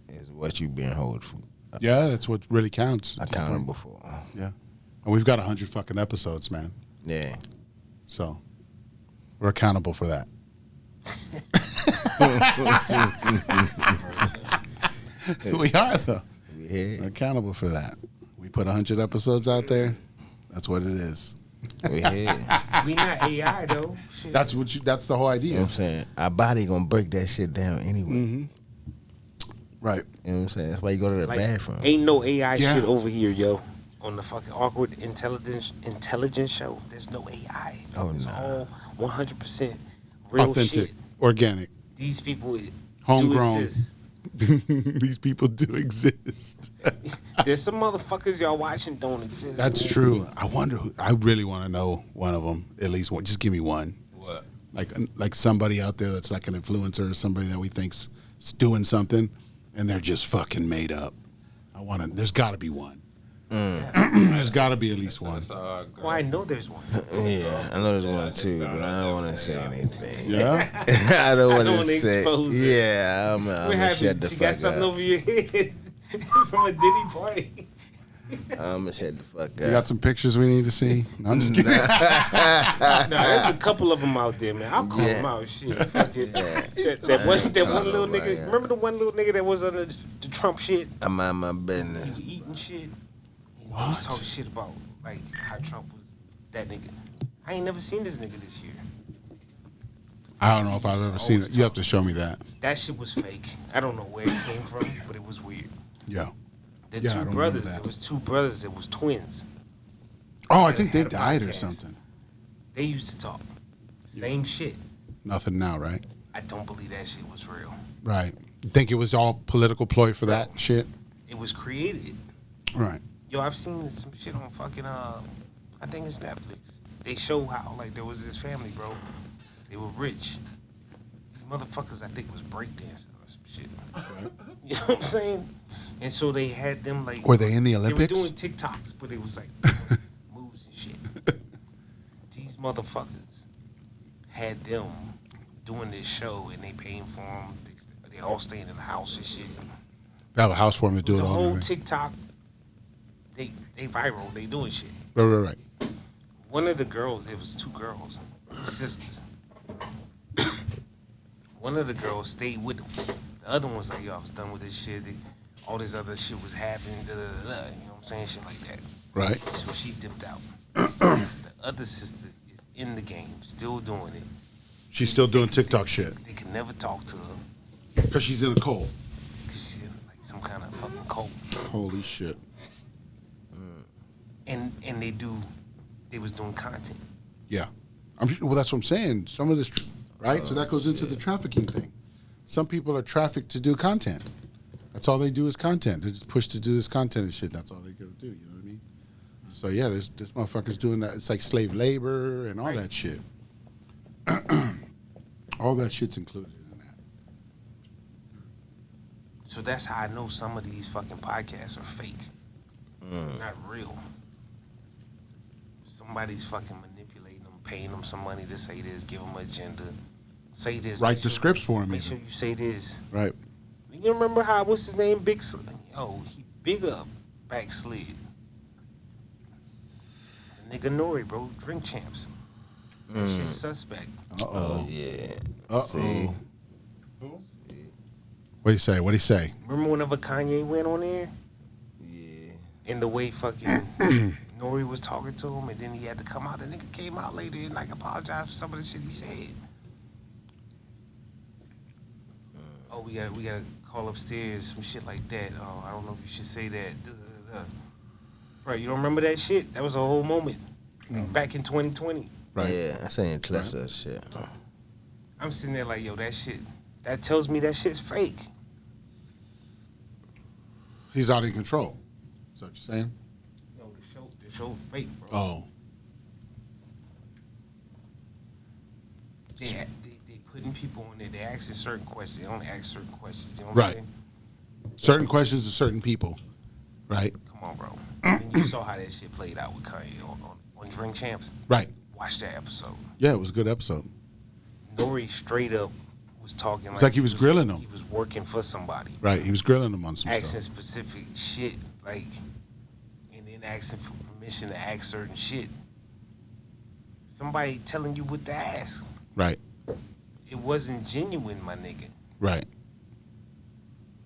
is what you being held for. Yeah, that's what really counts. Accountable for. Yeah. And we've got 100 fucking episodes, man. Yeah. So we're accountable for that. We are, though. Yeah. We're accountable for that. We put 100 episodes out there. That's what it is. We here. We not AI though. Shit. That's that's the whole idea. You know what I'm saying? Our body gonna break that shit down anyway. Mm-hmm. Right. You know what I'm saying? That's why you go to the Like, bathroom. ain't no AI Yeah. shit over here, yo. On the fucking awkward intelligence show, there's no AI. Oh, It's nah. all 100% real Authentic, shit. organic, These people homegrown. do exist. These people do exist. There's some motherfuckers y'all watching don't exist. That's man. true. I wonder who. I really want to know one of them. At least one. Just give me one. What? Like somebody out there that's like an influencer or somebody that we think's doing something, and they're just fucking made up. I want to. There's got to be one. There's got to be at least one. Well, I know there's one. Yeah, I know there's one too, but I don't want to say anything. Yeah. I don't want don't to wanna say. expose it. Yeah, I'm What gonna happened? shut the She fuck got something up. over your head from a Diddy party. I'm gonna shut the fuck You got up. some pictures we need to see? No, I'm just kidding. Nah, there's a couple of them out there, man. I'll call them out. Shit, fuck it. That one little nigga. Yeah. Remember the one little nigga that was under the Trump shit? I'm on my He business. was eating shit. He was talking shit about like how Trump was that nigga. I ain't never seen this nigga this year. I don't know if I've ever seen it. You have to show me that. That shit was fake. I don't know where it came from, but it was weird. Yeah. The Yeah, I two don't remember brothers. that. It was two brothers. It was twins. Oh, I think they Had a died or podcast. something. They used to talk. Same shit. Nothing now, right? I don't believe that shit was real. Right. You think it was all political ploy for that shit? It was created. Right. Yo, I've seen some shit on fucking I think it's Netflix. They show how like there was this family, bro. They were rich. These motherfuckers I think was breakdancing or some shit. You know what I'm saying? And so they had them like Were they in the Olympics? They were doing TikToks, but it was like moves and shit. These motherfuckers had them doing this show and they paying for them. They all staying in the house and shit. They have a house for them to do It's it a all. whole Right. TikTok. They viral. They doing shit. Right. One of the girls, it was two girls, sisters. One of the girls stayed with them. The other one was like, yo, I was done with this shit. All this other shit was happening. You know what I'm saying? Shit like that. Right. So she dipped out. The other sister is in the game, still doing it. She's still doing TikTok shit They can never talk to her because she's in a cold. because she's in like some kind of fucking cult. Holy shit. And they was doing content. Yeah. Well, that's what I'm saying. Some of this, right? So that goes into the trafficking thing. Some people are trafficked to do content. That's all they do is content. They're just pushed to do this content and shit. That's all they gotta do. You know what I mean? So yeah, there's motherfuckers doing that. It's like slave labor and all that shit. All that shit's included in that. So that's how I know some of these fucking podcasts are fake, not real. somebody's fucking manipulating them, paying them some money to say this, give them an agenda, say this. Write the scripts for him. Make sure you say this. Right. You remember how, what's his name? He big up backslid. The nigga Nori, bro, Drink Champs. That shit's suspect. Oh, yeah. Uh-oh. What do you say? What do you say? Remember whenever Kanye went on there? Yeah. And the way fucking Nori was talking to him, and then he had to come out. The nigga came out later and like apologized for some of the shit he said. Oh, we gotta call upstairs, some shit like that. Oh, I don't know if you should say that. Right, you don't remember that shit? That was a whole moment. Like back in 2020. Right. Yeah, I seen clips of that shit. I'm sitting there like, yo, that shit, that tells me that shit's fake. He's out of control. Is that what you're saying? No, the show fake, bro. Oh. They putting people on there. They asking certain questions. They only ask certain questions. You know what I'm saying? Certain questions to certain people. Right. Come on, bro. And you saw how that shit played out with Kanye on Drink Champs. Right. Watch that episode. Yeah, it was a good episode. Nori straight up was talking It's like he was grilling them. He was working for somebody. Right. He was grilling them on some asking stuff. specific shit, like, and then asking for permission to ask certain shit. Somebody telling you what to ask. Right. It wasn't genuine, my nigga. Right.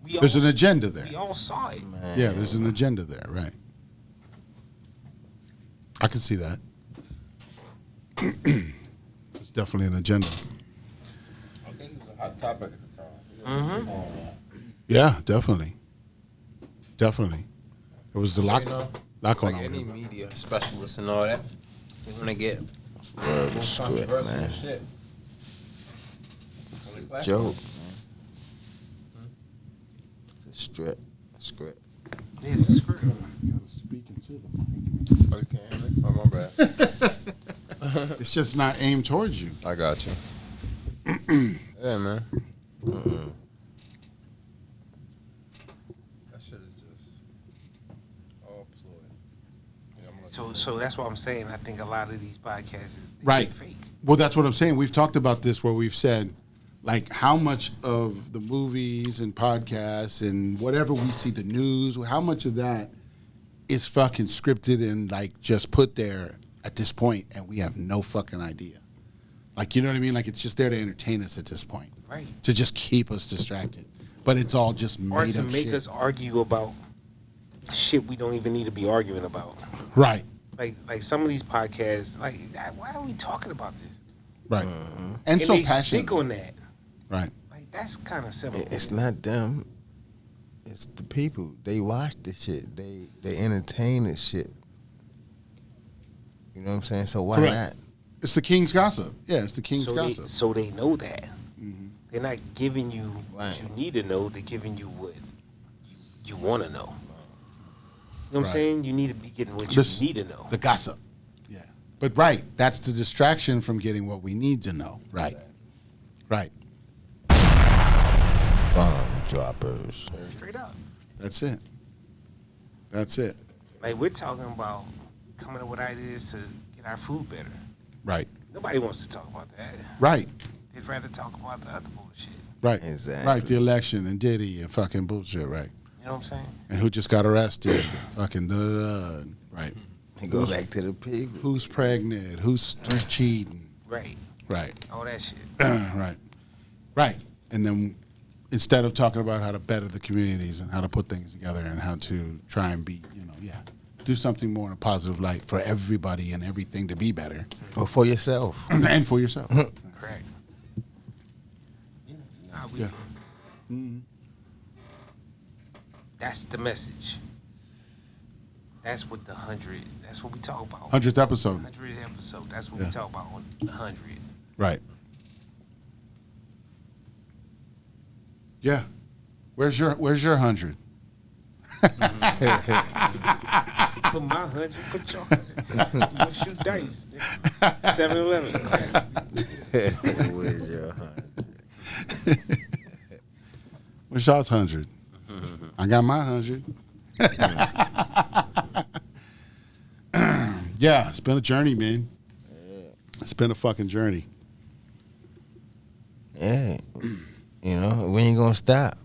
There's an agenda there. We all saw it. Man. Yeah, there's an agenda there. Right. I can see that. There's definitely an agenda. I think it was a hot topic at the time. Yeah, definitely. Definitely. It was the lock on Like on any him. media specialist and all that, they want to get Word most script, controversial man. shit. It's a joke, man. It's a script. Yeah, it's a script. Speaking to them. Oh, you can't hear me? Oh, my bad. It's just not aimed towards you. I got you. Yeah, man. That shit is just all ploy. So that's what I'm saying. I think a lot of these podcasts is Right. fake. Well, that's what I'm saying. We've talked about this where we've said, like, how much of the movies and podcasts and whatever we see, the news, how much of that is fucking scripted and, like, just put there at this point, and we have no fucking idea. Like, you know what I mean? Like, it's just there to entertain us at this point. Right. To just keep us distracted. But it's all just made Or up to make shit. us argue about shit we don't even need to be arguing about. Right. Like some of these podcasts, like, why are we talking about this? Right. And so they passionate. stick on that. Right. Like, that's kind of simple. It's not them. It's the people. They watch this shit. They entertain this shit. You know what I'm saying? So why Correct. not? It's the king's gossip. Yeah, it's the king's gossip. So they know that. They're not giving you Right. what you need to know. They're giving you what you want to know. You know what I'm Right. saying? You need to be getting what This- you need to know. The gossip. Yeah. But right, that's the distraction from getting what we need to know. Right. Right. Bomb droppers. Straight up. That's it. That's it. Like, we're talking about coming up with ideas to get our food better. Right. Nobody wants to talk about that. Right. They'd rather talk about the other bullshit. Right. Exactly. Right. The election and Diddy and fucking bullshit. Right. You know what I'm saying? And who just got arrested. Fucking da-da-da. Right. And go back to the people. Who's pregnant? Who's cheating? Right. Right. All that shit. Right. Right. And then instead of talking about how to better the communities and how to put things together and how to try and be, do something more in a positive light for everybody and everything to be better. Or for yourself. And for yourself. Correct. Yeah. That's the message. That's what the 100, that's what we talk about. 100th episode. 100th episode. That's what we talk about on the 100. Right. Yeah. Where's your 100? Put my 100, put your 100. Go shoot dice. 7-Eleven. Where's your 100? Where's y'all's 100? I got my 100. Yeah, it's been a journey, man. It's been a fucking journey. Yeah. You know, we ain't gonna stop.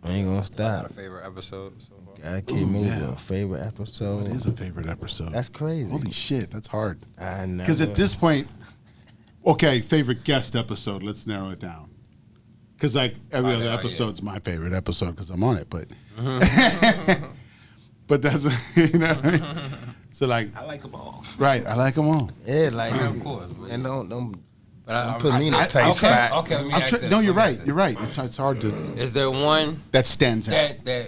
We ain't gonna stop. Got a favorite episode so far? Gotta keep moving. Favorite episode. What is a favorite episode? That's crazy. Holy shit, that's hard. I know. Because at this point, okay, favorite guest episode. Let's narrow it down. Because like every other episode's my favorite episode because I'm on it, but but that's you know. What I mean? So like, I like them all. Right, I like them all. Yeah, like of course. and don't But put me in a tight spot. Okay, let me ask this. No, you're right. You're right. It's hard to. Is there one that stands out that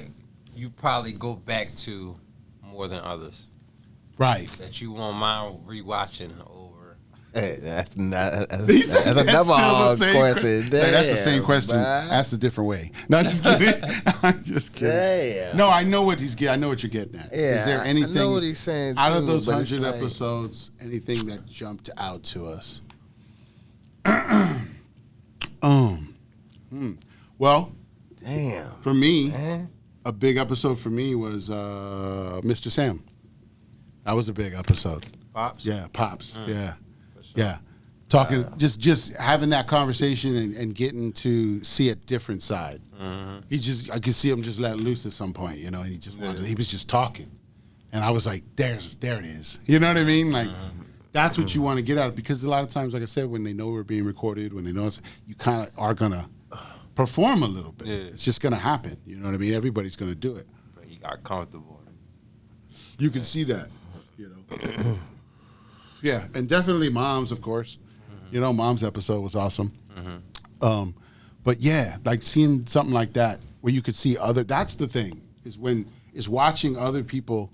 you probably go back to more than others? Right. That you won't mind rewatching over. Hey, that's not. That's That's another hard question. question. That's the same question. Man. Asked a different way. No, I'm just kidding. I'm just kidding. Damn. No, I know what he's getting. I know what you're getting at. Yeah, Is there anything I know what he's saying out of too, those but it's 100 like- episodes? Anything that jumped out to us? Well, damn. For me, man. a big episode for me was Mr. Sam. That was a big episode. Pops? Yeah, Pops. Yeah. Yeah. Talking, just having that conversation and getting to see a different side. I could see him just let loose at some point, you know, and he was just talking. And I was like, there it is. You know what I mean? Like, that's what you want to get out of it. Because a lot of times, like I said, when they know we're being recorded, when they know you kind of are going to perform a little bit. Yeah. It's just going to happen. You know what I mean? Everybody's going to do it. But he got comfortable. You can see that, you know. Yeah, and definitely Mom's, of course. You know, Mom's episode was awesome. But yeah, like seeing something like that where you could see that's the thing, is watching other people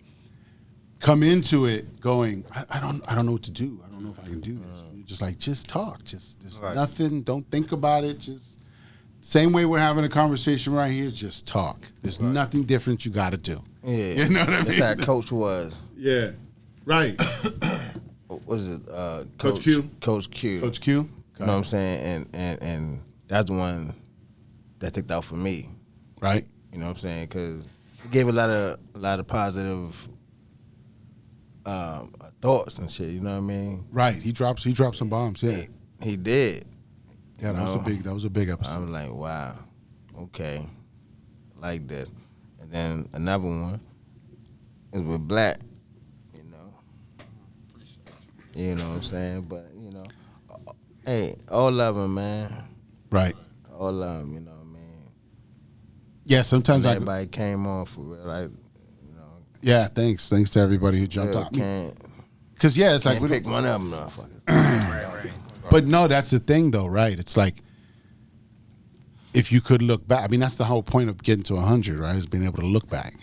come into it going, I don't know what to do. I don't know if I can do this. And you're just like, just talk. There's nothing, don't think about it. Just same way we're having a conversation right here, just talk. There's nothing different you got to do. Yeah. You know what I mean? That's how Coach was. Yeah. Right. What was it? Coach Q? Coach Q. Coach Q? You know what I'm saying? And that's the one that sticked out for me. Right. You know what I'm saying? Because it gave a lot of positive thoughts and shit. You know what I mean? Right. He dropped some bombs. Yeah. He did. Yeah, that was a big episode. I'm like, wow, okay, like this. And then another one is with Blakk. You know what I'm saying? But you know, hey, all of them, man. Right. All of them. You know what I mean? Yeah. Sometimes everybody came on for real. Like, you know. Yeah. Thanks to everybody who jumped on. Because it's like we pick one of them, motherfuckers. Right. But no, that's the thing, though, right? It's like if you could look back. I mean, that's the whole point of getting to 100, right? Is being able to look back.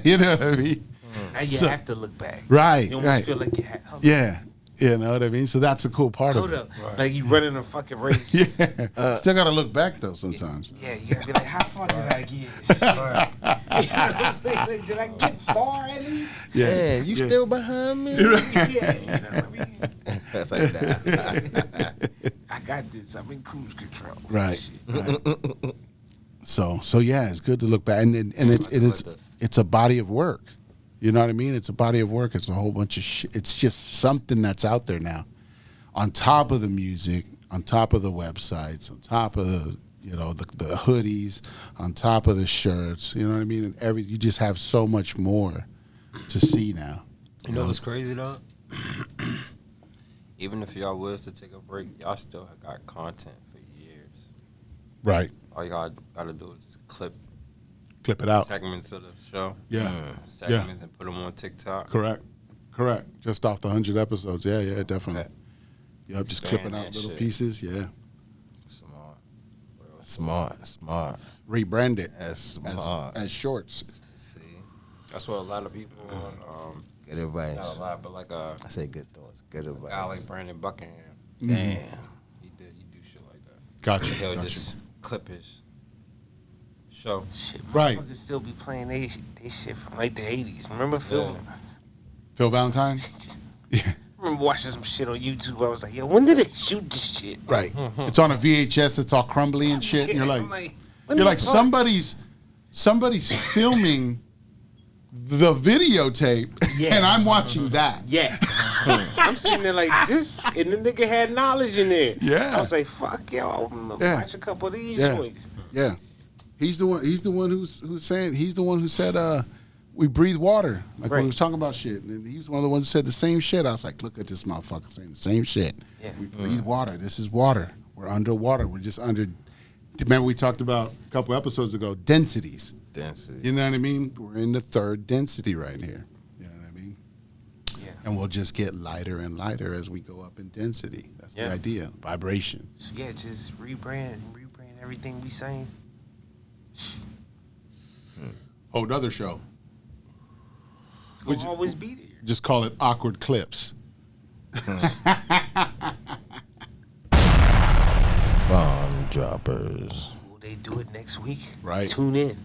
You know what I mean? Now you have to look back. Right. You almost feel like you have. Yeah. You know what I mean? So that's a cool part of it. Hold up. Right. Like you running a fucking race. Yeah. Still got to look back, though, sometimes. Yeah, you got to be like, how far did I get? You know what I'm saying? Like, did I get far at least? Yeah. You still behind me? Yeah. You know what I mean? That's like that. I got this. I'm in cruise control. Right. So yeah, it's good to look back. And it's a body of work. You know what I mean? It's a body of work. It's a whole bunch of shit. It's just something that's out there now. On top of the music, on top of the websites, on top of the hoodies, on top of the shirts. You know what I mean? And you just have so much more to see now. You know what's crazy though? Even if y'all was to take a break, y'all still have got content for years. Right. All y'all gotta do is just clip it out. Segments of the show. Yeah. Segments and put them on TikTok. Correct. Just off the 100 episodes. Yeah, definitely. Okay. Yep, just clipping out little pieces. Yeah. Smart. Rebrand it as shorts. See, that's what a lot of people. Good advice. Not a lot, but like I say good thoughts. Good advice. Guy like Brandon Buckingham. Damn. He do shit like that. Gotcha. He'll just clip his show. Shit, right. Motherfuckers still be playing they shit from like the 80s. Remember Phil? Yeah. Phil Valentine? Yeah. I remember watching some shit on YouTube. I was like, yo, when did they shoot this shit? Right. It's on a VHS. It's all crumbly and shit. And you're like somebody's filming the videotape, and I'm watching that. Yeah. I'm sitting there like this, and the nigga had knowledge in there. Yeah. I was like, fuck, yo, I'm gonna watch a couple of these joints. Yeah. He's the one who's saying, he's the one who said, we breathe water. Like when we was talking about shit. And he was one of the ones who said the same shit. I was like, look at this motherfucker saying the same shit. Yeah. We breathe water. This is water. We're underwater. We're just under. Remember we talked about a couple episodes ago, densities. You know what I mean? We're in the third density right here. You know what I mean? Yeah. And we'll just get lighter and lighter as we go up in density. That's the idea. Vibration. So yeah, just rebrand everything we saying. Oh, another show. It's gonna always be there. Just call it Awkward Clips. Bomb droppers. Will they do it next week? Right. Tune in.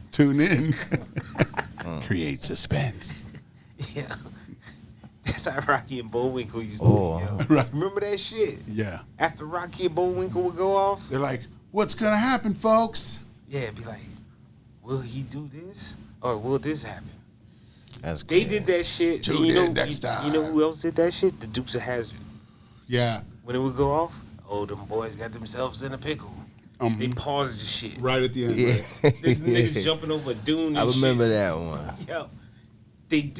Create suspense. Yeah. That's how Rocky and Bullwinkle used to be. Yo. Right. Remember that shit? Yeah. After Rocky and Bullwinkle would go off, they're like, what's going to happen, folks? Yeah, it'd be like, will he do this? Or will this happen? That's They did that shit. Tune in next time. You know who else did that shit? The Dukes of Hazzard. Yeah. When it would go off, them boys got themselves in a pickle. They paused the shit. Right at the end. Yeah. These niggas jumping over a dune and I remember shit. that one. Yo, they've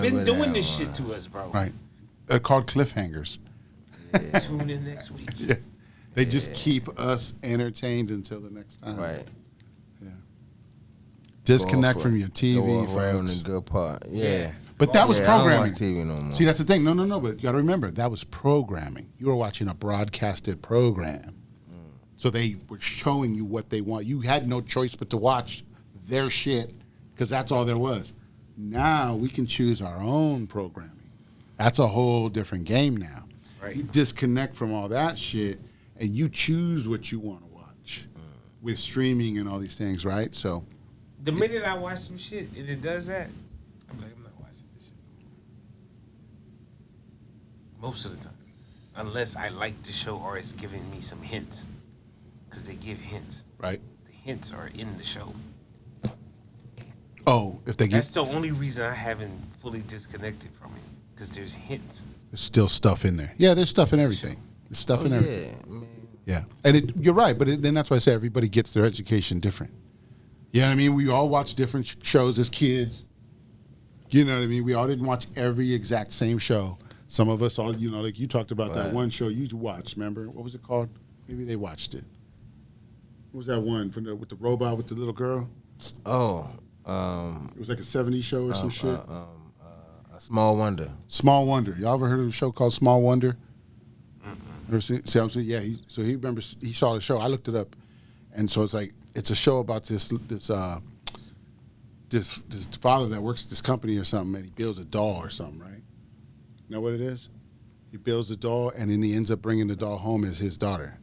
been doing this shit to us, bro. Right. They're called cliffhangers. Yeah. Tune in next week. Yeah. They just keep us entertained until the next time. Right. Yeah. Disconnect from your TV. From the good part. Yeah. But that was programming. I don't watch TV no more. See, that's the thing. No. But you got to remember, that was programming. You were watching a broadcasted program. So they were showing you what they want. You had no choice but to watch their shit because that's all there was. Now we can choose our own programming. That's a whole different game now. Right. You disconnect from all that shit and you choose what you want to watch with streaming and all these things, right? So the minute I watch some shit and it does that, I'm like, I'm not watching this shit. Most of the time. Unless I like the show or it's giving me some hints. Because they give hints. Right. The hints are in the show. Oh, if they give... That's the only reason I haven't fully disconnected from it. Because there's hints. There's still stuff in there. Yeah, there's stuff in everything. There's stuff in everything. Yeah, man. Yeah. And you're right, but then that's why I say everybody gets their education different. You know what I mean? We all watch different shows as kids. You know what I mean? We all didn't watch every exact same show. Some of us all, you know, like you talked about that one show you watched, remember? What was it called? Maybe they watched it. What was that one with the robot with the little girl? Oh. It was like a 70s show or some shit. Small Wonder. Small Wonder. Y'all ever heard of a show called Small Wonder? Ever see what I'm saying? Yeah, so he remembers, he saw the show. I looked it up. And so it's like, it's a show about this father that works at this company or something, and he builds a doll or something, right? You know what it is? He builds the doll, and then he ends up bringing the doll home as his daughter.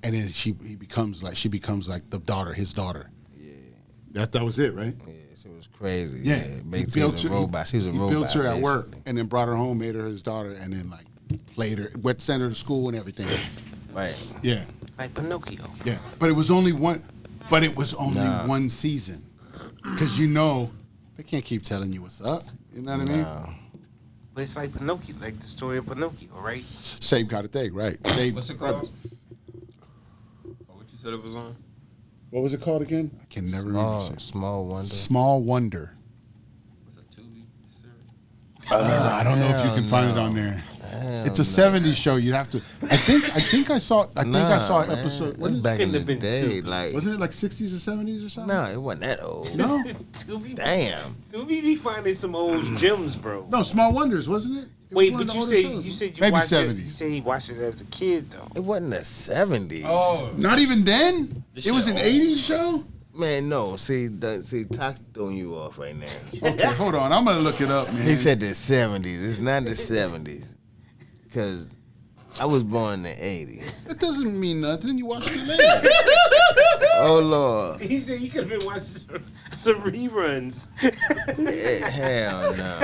And then she becomes like the daughter, his daughter. Yeah. That was it, right? Yeah, it was crazy. Yeah. He was a robot. He was a robot. He built her at basically. work and then brought her home, made her his daughter, and then like played her, sent her to school and everything. Right. Yeah. Like Pinocchio. Yeah. But it was only one one season. Because you know, they can't keep telling you what's up. You know what I mean? But it's like Pinocchio, like the story of Pinocchio, right? Same kind of thing, right? Same. What's it called? What you said it was on? What was it called again? I can never remember. Small Wonder. Small Wonder. Was it Tubi series? I don't know if you can find it on there. It's a 70s show. You'd have to. I think I saw an episode. It was back in the day. Like, wasn't it like 60s or 70s or something? No, it wasn't that old. No. Damn. Tubi be finding some old gems, bro. No, Small Wonders, wasn't it? Wait, but you said you maybe watched 70s. it. You said he watched it as a kid, though. It wasn't the 70s. Oh, not even then. It was an 80s show. Man, no. See, Tox throwing you off right now. Okay, hold on. I'm gonna look it up, man. He said the 70s. It's not the 70s. Because I was born in the 80s. That doesn't mean nothing. You watched it later. Oh, Lord. He said you could have been watching some reruns. Hell no.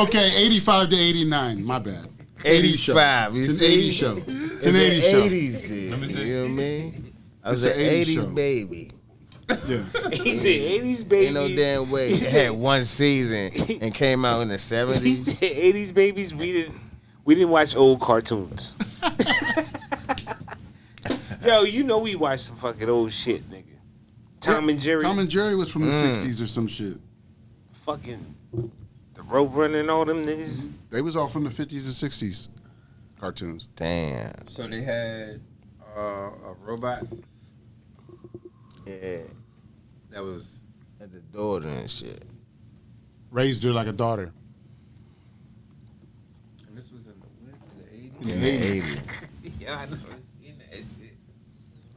Okay, 85 to 89. My bad. 85. It's an 80s show. It's an 80s show. 80s. Let me see. You know what I mean? I was It's an an 80s 80s show. baby. Yeah. He said 80s babies. Ain't no damn way. It had one season and came out in the 70s. He said 80s babies. We didn't watch old cartoons. Yo, you know we watched some fucking old shit, nigga. Tom and Jerry. Tom and Jerry was from the 60s or some shit. Fucking the Roadrunner and all them niggas. They was all from the 50s and 60s cartoons. Damn. So they had a robot. Yeah. That was At the daughter and shit. Raised her like a daughter. And this was in the 80s? In the 80s. Yeah, I never seen that shit.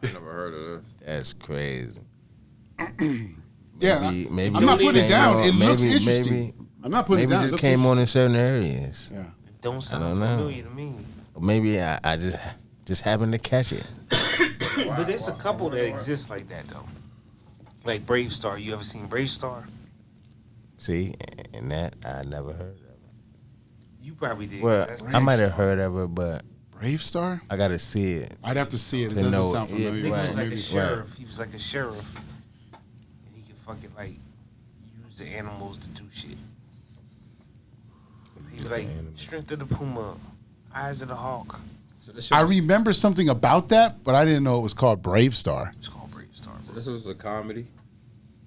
I never heard of this. That's crazy. Yeah, Maybe I'm not it putting it came down. on- It looks maybe- interesting. I'm not putting it Maybe down. it just came on in certain areas. Yeah. It don't I sound don't know. familiar to me. Or maybe I just happened to catch it. But there's a couple that exist like that though. Like Brave Star. You ever seen Brave Star? See, and that I never heard of it. You probably did. Well, That's I might have heard of it, but Brave Star? I gotta see it. I'd have to see it. It To doesn't know sound it. Yeah, familiar. Nigga was like Maybe. a sheriff. He was like a sheriff. And he could fucking like use the animals to do shit. He was like strength of the puma, eyes of the hawk. So this I was, remember something about that, but I didn't know it was called Brave Star. It's called Brave Star. so this was a comedy.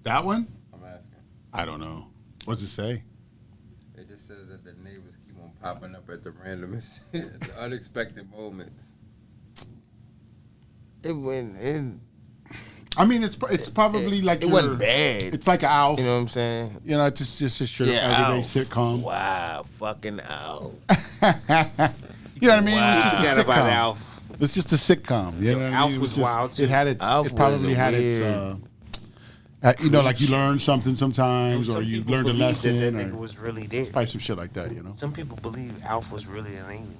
That one? I'm asking. I don't know. What's it say? It just says that the neighbors keep on popping up at the randomest, the unexpected moments. It went. I mean, it's probably like It wasn't bad. It's like Alf. You know what I'm saying? You know, it's just your Yeah, everyday Alf. sitcom. Wow, fucking Alf. You know what I mean? Wow. It was just a Forgot about sitcom. Alf. It was just a sitcom. You know what I mean? Alf It was just- wild, too. It had its. Alf It probably was a had weird its. You know, like you learned something sometimes, Some or you people learned a believe lesson, that nigga or was really there. probably some shit like that. You know, Some people believe Alf was really an alien.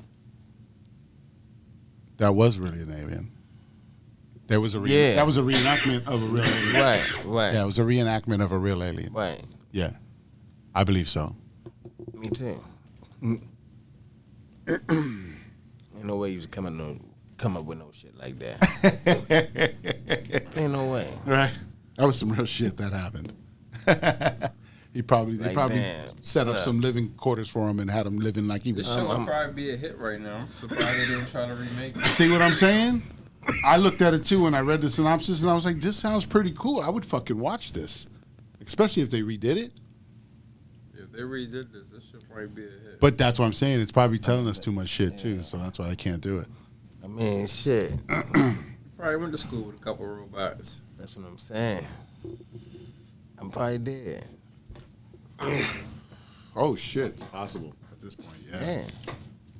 that was really an alien. There was a Yeah. that was a reenactment of a real alien. Right. Yeah, it was a reenactment of a real alien. Right. Yeah, I believe so. Me too. Ain't no way you was come up with no shit like that. Ain't no way. Right. That was some real shit that happened. They probably damn, set up look. some living quarters for him and had him living like he was. This show would probably be a hit right now. I'm surprised they didn't try to remake it. See what I'm saying? I looked at it too when I read the synopsis and I was like, this sounds pretty cool. I would fucking watch this. Especially if they redid it. If they redid this should probably be a hit. But that's what I'm saying. It's probably telling us too much shit too, so that's why they can't do it. I mean, shit. Probably went to school with a couple of robots. That's what I'm saying. I'm probably dead. Oh shit, it's possible at this point. Yeah, Damn.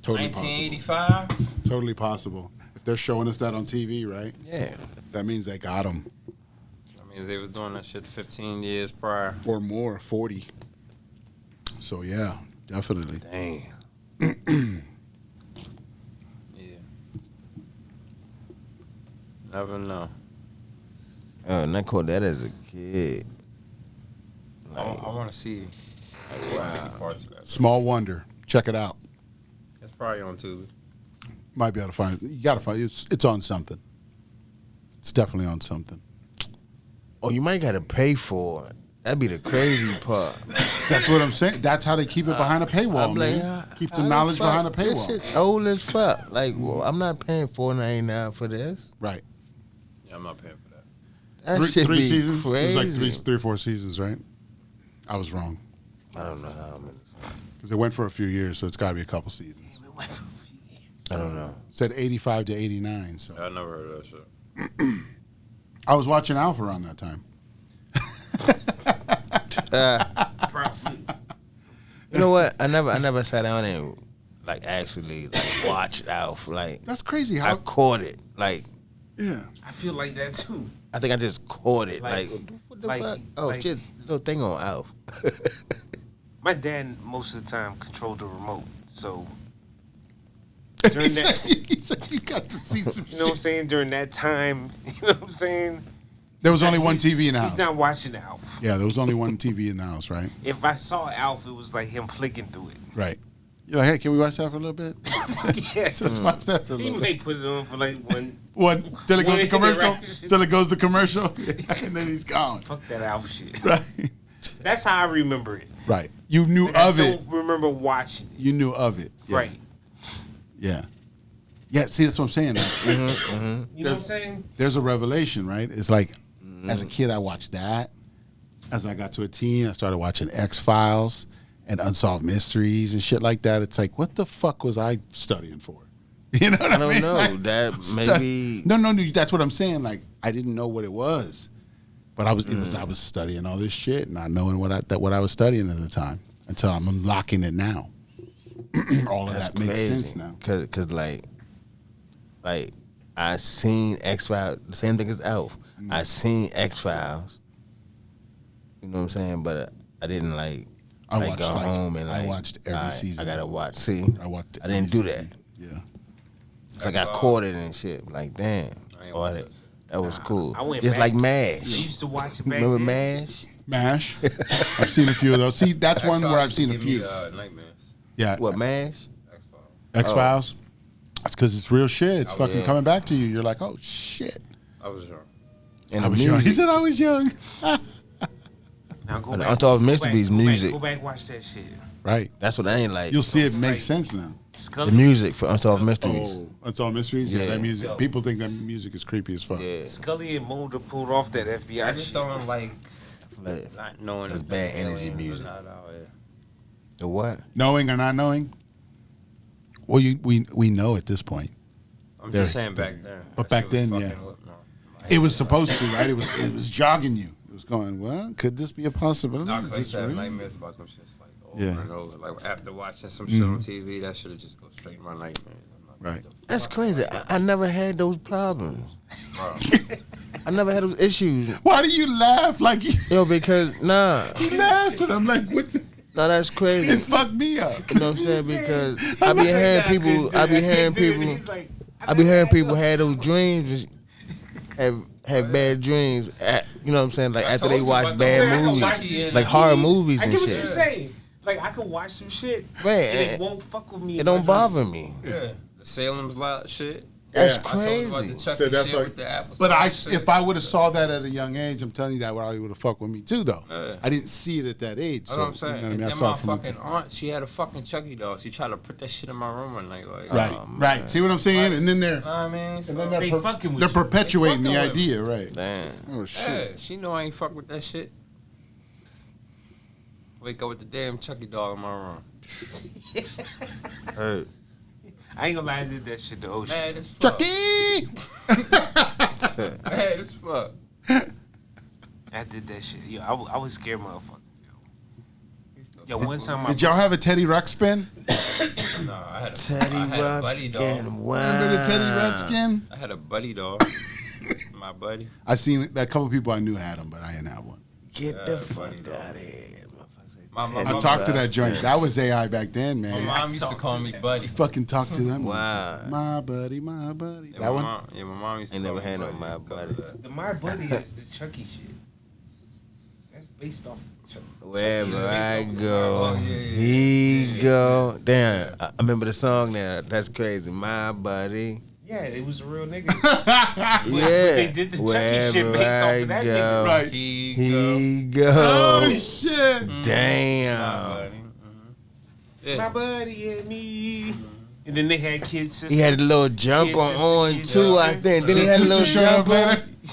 totally possible. 1985? Totally possible. If they're showing us that on TV, right? Yeah. That means they got him. I mean, they was doing that shit 15 years prior. Or more, 40. So yeah, definitely. Damn. Yeah. Never know. Oh, and I caught that as a kid. I want to see parts of that. Small Wonder. Check it out. It's probably on Tubi. Might be able to find it. You gotta find it. It's on something. It's definitely on something. Oh, you might gotta pay for it. That'd be the crazy part. That's what I'm saying. That's how they keep it behind a paywall, I'm like, man. Keep the how knowledge fuck? behind a This paywall. shit's old as fuck. Like, well, I'm not paying $4.99 for this. Right. Yeah, I'm not paying for that. That shit three be seasons? crazy. It was like three or four seasons, right? I was wrong. I don't know how many. Because it went for a few years, so it's got to be a couple seasons. I don't know. It said 85 to 89, so. I never heard of that shit. I was watching Alpha around that time. You know what? I never sat down and like actually like watched Alf. Like That's crazy. I How? caught it. Like Yeah. I feel like that too. I think I just caught it. Like, what the like- fuck? Oh like- shit! Little thing on Alf. My dad most of the time controlled the remote, so He during that, said you got to see some you know what I'm saying. During that time, you know what I'm saying. There was only one He's- TV in the house. He's not watching Alf. Yeah, there was only one TV in the house, right? If I saw Alf, it was like him flicking through it. Right. You're like, hey, can we watch that for a little bit? Yeah. Let's watch that for a He little bit. may put it on for like What? Till it goes to commercial? Right. Till it goes to commercial? And then he's gone. Fuck that Alf shit. Right. That's how I remember it. Right. You knew Like, of I it. don't remember watching it. You knew of it. Yeah. Right. Yeah. Yeah, see, that's what I'm saying. You know what I'm saying? There's a revelation, right? It's like, as a kid, I watched that. As I got to a teen, I started watching X-Files and Unsolved Mysteries and shit like that. It's like, what the fuck was I studying for? You know what I mean? I don't know. Like, That maybe... No, that's what I'm saying. Like, I didn't know what it was. But I was studying all this shit, not knowing what I was studying at the time until I'm unlocking it now. All of that makes sense now. Cause like I seen X-Files, the same thing as Elf. I seen X-Files. You know what I'm saying? But I didn't go home and I watched every season. I gotta watch. See, I didn't do that. Yeah. I got caught it and shit. Like damn, that was cool. I went just back. like MASH. I used to watch it back Remember then. MASH? I've seen a few of those. See, that's one where I've seen a Give few. me, nightmares. Yeah. What MASH? X-Files? That's because it's real shit. It's fucking yeah. coming back to you. You're like, oh, shit. I was young. And I was young. He said I was young. Now go And back. Unsolved go Mysteries back, music. Go back, watch that shit. Right. That's what I ain't like. You'll see it makes sense now. The music for Unsolved Mysteries. Oh, Unsolved Mysteries? Yeah, Yeah. that music. People think that music is creepy as fuck. Yeah. Scully and Mulder pulled off that FBI I just shit. don't like Like, not knowing that's if bad the energy aliens are music. not out here. The what? Knowing or not knowing? Well, we know at this point. I'm There- just saying back then. But That back shit was then, yeah. fucking with my It was head. supposed to, right? It was jogging you. It was going, well, could this be a possibility? No, Is 'cause I this used to have real? nightmares about them shits like over Yeah. and over. Like after watching some shit on TV, that should have just go straight in my nightmares. I'm like, Right. That's crazy. I never had those problems. bro. I never had those issues. Why do you laugh? Like, Yo, because, nah. he laughs and I'm like, what the? No, that's It crazy. fucked me up. You know what I'm saying? Because I be hearing people have those dreams, have bad dreams. You know what I'm saying? Like after they told you watch about bad those. movies, Yeah. like horror movies I and get what you're shit. saying. Like I could watch some shit, Right, and it and won't fuck with me. it if don't I bother me. Yeah. The Salem's Lot shit. That's Yeah. I told you about crazy. the Chucky So that's shit like- with the apples. But shit. if I would have saw that at a young age, I'm telling you that would have fucked with me too, though. Yeah. I didn't see it at that age. That's So what I'm saying. you know what I And mean? I then saw my it from fucking aunt, she had a fucking Chucky doll. She tried to put that shit in my room one night. Like, right, right. See what I'm saying? And then they're know what I mean? So, then They fucking with they're you. perpetuating They the fucking with idea, right? Damn. Oh shit. yeah, she know I ain't fuck with that shit. Wake up with the damn Chucky doll in my room. Hurt. I ain't gonna lie, I did that shit to Ocean. Mad as fuck. Chucky. Mad as fuck. I did that shit. Yo, I was scared, motherfucker. Yo, one time Did y'all have a Teddy Ruxpin? No, I had a Teddy I had a buddy doll. Ruxpin. Wow. Remember the Teddy Ruxpin? I had a buddy doll. My buddy. I seen it. A couple people I knew had them, but I didn't have one. Get the fuck out of here. I talked to that joint. That was AI back then, My man. mom used to call me buddy. Fucking talk to them. Wow. My buddy, my buddy. Yeah, That one? my mom used to Ain't call never me had no buddy My because of Buddy. that. The My Buddy is the Chucky shit. That's based off Chucky. Wherever I Oh, go, yeah, yeah, he go. Damn, I remember the song now. That's crazy. My buddy. Yeah, it was a real nigga. Yeah. They did the Chucky shit based off of that nigga. Right. He go. Oh shit. Damn. My buddy and me. And then they had Kid Sister. He had a little jumper Kid Sister, on Kid too, I Sister. think. Then he had a little Sister showed up jumper.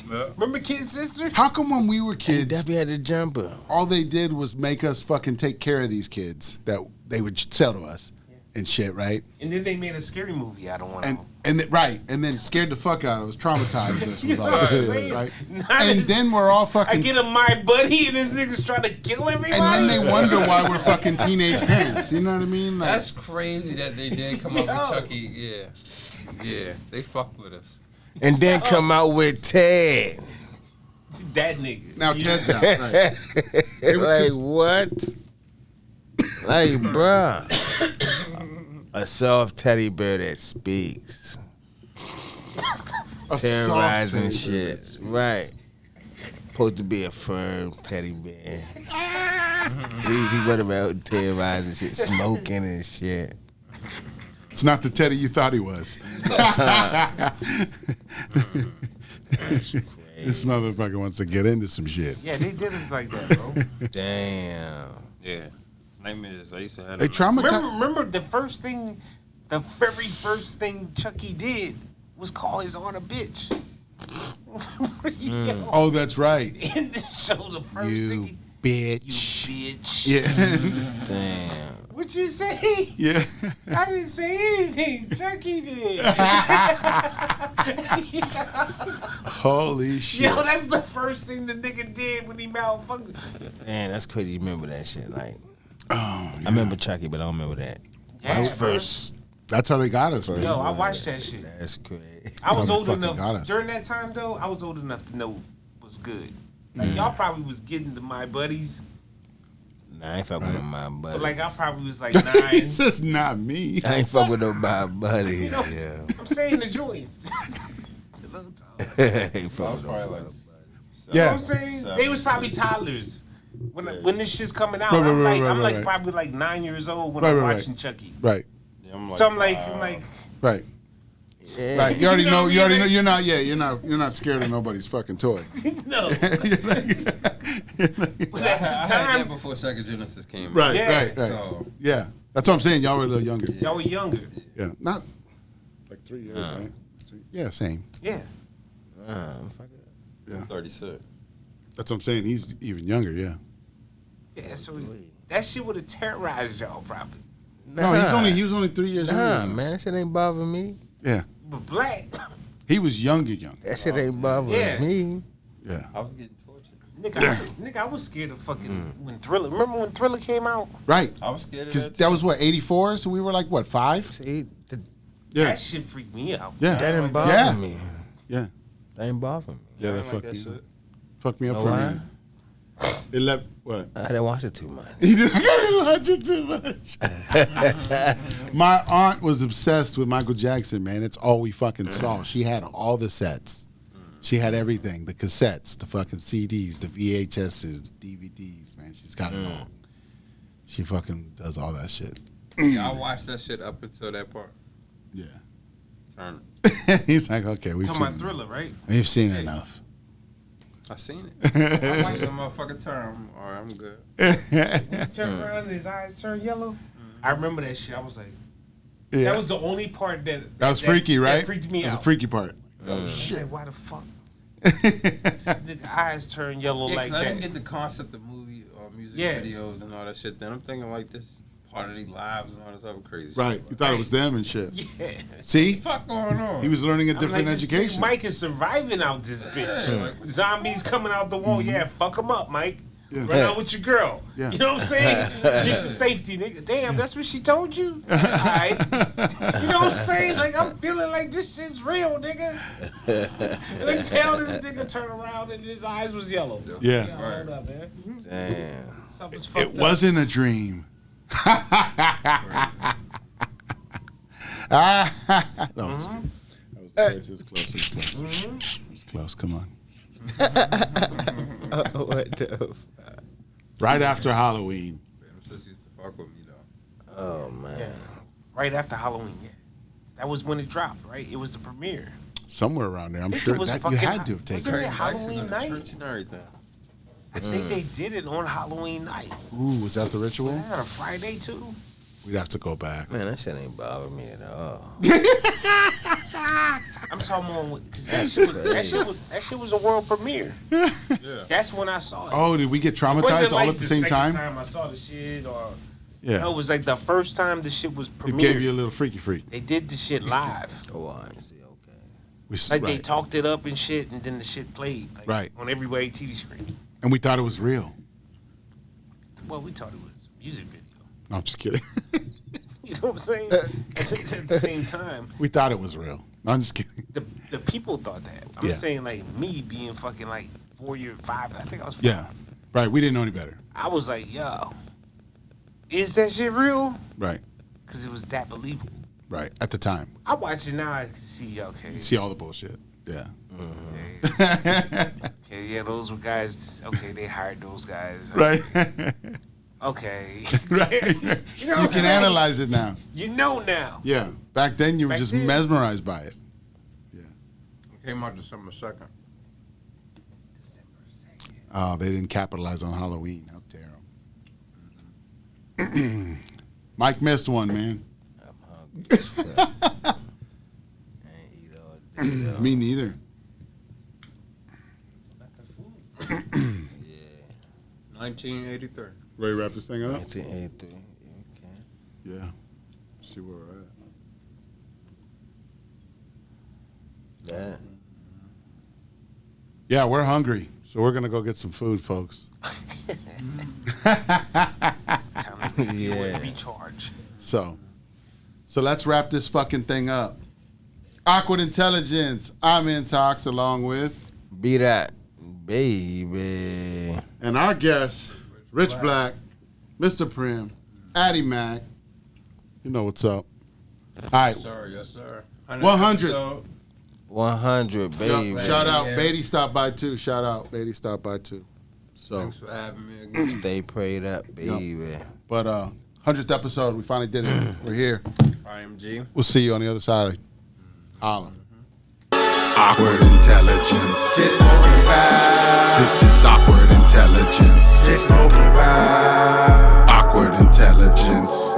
later. Remember Kid Sister? How come when we were He kids, definitely had the jumper. all they did was make us fucking take care of these kids that they would sell to us and shit, right? And then they made a scary movie out of one And of them. and then scared the fuck out of us, traumatized us with all this Right. shit, right? Not And as- then we're all I fucking, get a My Buddy and this nigga's trying to kill everybody. and then they wonder why we're fucking teenage parents. You know what I mean? Like, That's crazy that they did come up with Chucky. Yeah. Yeah. They fucked with us. And then come out with Ted. That nigga. now You Ted's know? out. Right? Like what? Like, bruh. A soft teddy bear that speaks. A Terrorizing soft teddy shit. Right. Supposed to be a firm teddy bear. He went around terrorizing shit, smoking and shit. It's not the Teddy you thought he was. This motherfucker wants to get into some shit. Yeah, they did us like that, bro. Damn. Yeah. Nightmares. I used to have They traumatized. Remember the very first thing Chucky did was call his aunt a bitch. Oh, that's right. In the show, the first thing bitch. You bitch. Yeah. Damn. What you say? Yeah. I didn't say anything. Chucky did. Holy shit. Yo, that's the first thing the nigga did when he malfunctioned. Man, that's crazy. You remember that shit? Like, yeah. I remember Chucky, but I don't remember that. Yeah, That's first. That's how they got us. Man. Yo, I watched that shit. That's crazy. I was That's how old they fucking got enough us. during that time though. I was old enough to know what's good. Like y'all probably was getting to my buddies, Nah, I ain't fucking with my buddy. but like I probably was like 9. It's just not me. I ain't fucking with no my buddies. You know, Yeah. I'm saying the joints. Ain't fucking with no probably my like buddies. You know what I'm saying? They was probably toddlers when this shit's coming out. Right, I'm right, like right. probably like 9 years old when Right, I'm right, watching Chucky. Right. Yeah, I'm So I'm like Right. Yeah. Right. You already You know know. what You I already mean? know. You're not scared of nobody's fucking toy. no. You're like- But at the I had time, that before Sega Genesis came out. Right. Yeah. Right. Right. So Yeah. That's what I'm saying. Y'all were a little younger. y'all were younger. Yeah. Not like 3 years. Right? Yeah. Same. Yeah. Fuck it. Yeah. 36. That's what I'm saying. He's even younger. Yeah. Yeah, so that shit would have terrorized y'all probably. No, he was only 3 years younger. Nah, than us. man, that shit ain't bothering me. Yeah. But Blakk, He was younger. That shit ain't bothering Yeah. me. Yeah. I was getting tortured. nigga, I was scared of fucking when Thriller. Remember when Thriller came out? Right. I was scared of Because that. that was what 84. So we were like what 5. See, Yeah. That shit freaked me out. Yeah. that didn't bother Yeah. me. Yeah. That ain't bother me. Yeah. I That didn't like fucked me. shit. Fucked me up Know for why? me. It left what? I didn't watch it too much. He didn't I didn't watch it too much. My aunt was obsessed with Michael Jackson, man. It's all we fucking saw. She had all the sets. She had everything. The cassettes, the fucking CDs, the VHSs, the DVDs, man. She's got it all. She fucking does all that shit. Yeah, I watched that shit up until that part. Yeah. Turn. He's like, okay, we've Talking seen about Thriller, right? We've seen enough. I seen it. I watched the motherfucking term. All right, I'm good. He turned around and his eyes turned yellow. I remember that shit. I was like, Yeah. that was the only part that was freaky, right? That freaked me That was out. a freaky part. Oh shit! Like, why the fuck? This nigga eyes turn yellow Yeah, like 'cause I that. didn't get the concept of movie or music Yeah. videos and all that shit. Then I'm thinking like this part of their lives and all this other crazy Right. shit. You thought it was them and shit. Yeah. See? What the fuck going on? He was learning a I'm different like, this education. nigga Mike is surviving out this bitch. Yeah. Zombies coming out the wall. Yeah, fuck him up, Mike. Yeah. Run out with your girl. Yeah. You know what I'm saying? Get to safety, nigga. Damn, that's what she told you? All right. You know what I'm saying? Like, I'm feeling like this shit's real, nigga. And then tell this nigga turn around and his eyes was yellow. Yeah. Hold up, man. Damn. Something's fucked It up. wasn't a dream. No, it was close. It was close. It was close. Come on. What the? Right after Halloween. Them sis used to fuck with me though. Oh man. Yeah. Right after Halloween, yeah. That was when it dropped, right? It was the premiere. Somewhere around there. I'm think sure it was that you fucking had to have taken wasn't it. it Halloween Go to night? church and everything. I think they did it on Halloween night. Ooh, was that the ritual? Yeah, on a Friday too. We'd have to go back. Man, that shit ain't bothering me at all. I'm talking about because that shit was a world premiere. Yeah. That's when I saw it. Oh, did we get It wasn't traumatized all like at the same second time? I saw the shit, or Yeah. no, it was like the first time the shit was It premiered. gave you a little freaky freak. They did the shit live. Oh, I see. Okay. Like they Right. talked it up and shit, and then the shit played like, Right. on every TV screen. And we thought it was real. Well, we thought it was a music video. No, I'm just kidding. You know what I'm saying? At the same time, We thought it was real. No, I'm just kidding. the people thought that. I'm Yeah. saying like me being fucking like 5. I think I was 5. Yeah. Right. We didn't know any better. I was like, yo, is that shit real? Right. Because it was that believable. Right. At the time. I watch it now. I can see, okay. You see all the bullshit. Yeah. Okay, yeah, those were guys. Okay, they hired those guys. Right. Okay. Right. You know what You I'm can saying? analyze it now. You know now. Yeah. Back then, you were just mesmerized by it. Yeah. It came out December 2nd. Oh, they didn't capitalize on Halloween. How dare them. Mike missed one, man. I'm hungry. Me neither. Yeah. 1983. Ready to wrap this thing up? 1983. Okay. Yeah. See where we're at. Yeah. Yeah, we're hungry, so we're gonna go get some food, folks. Yeah. Recharge. So let's wrap this fucking thing up. Awkward Intelligence. I'm Intox along with BDot, baby. and our guests, Rich Blakk, Mr. Prim, Addiemak. You know what's up. All right. Yes, sir. 100. 100, baby. Yo, shout out. Beatty stopped by too. Shout out. Beatty stopped by too. So Thanks for having me again. Stay prayed up, baby. But 100th episode, we finally did it. We're here. IMG. We'll see you on the other side of Holland. Awkward Intelligence. Just smoking vibe. This is Awkward Intelligence. Just smoking vibe. Awkward Intelligence.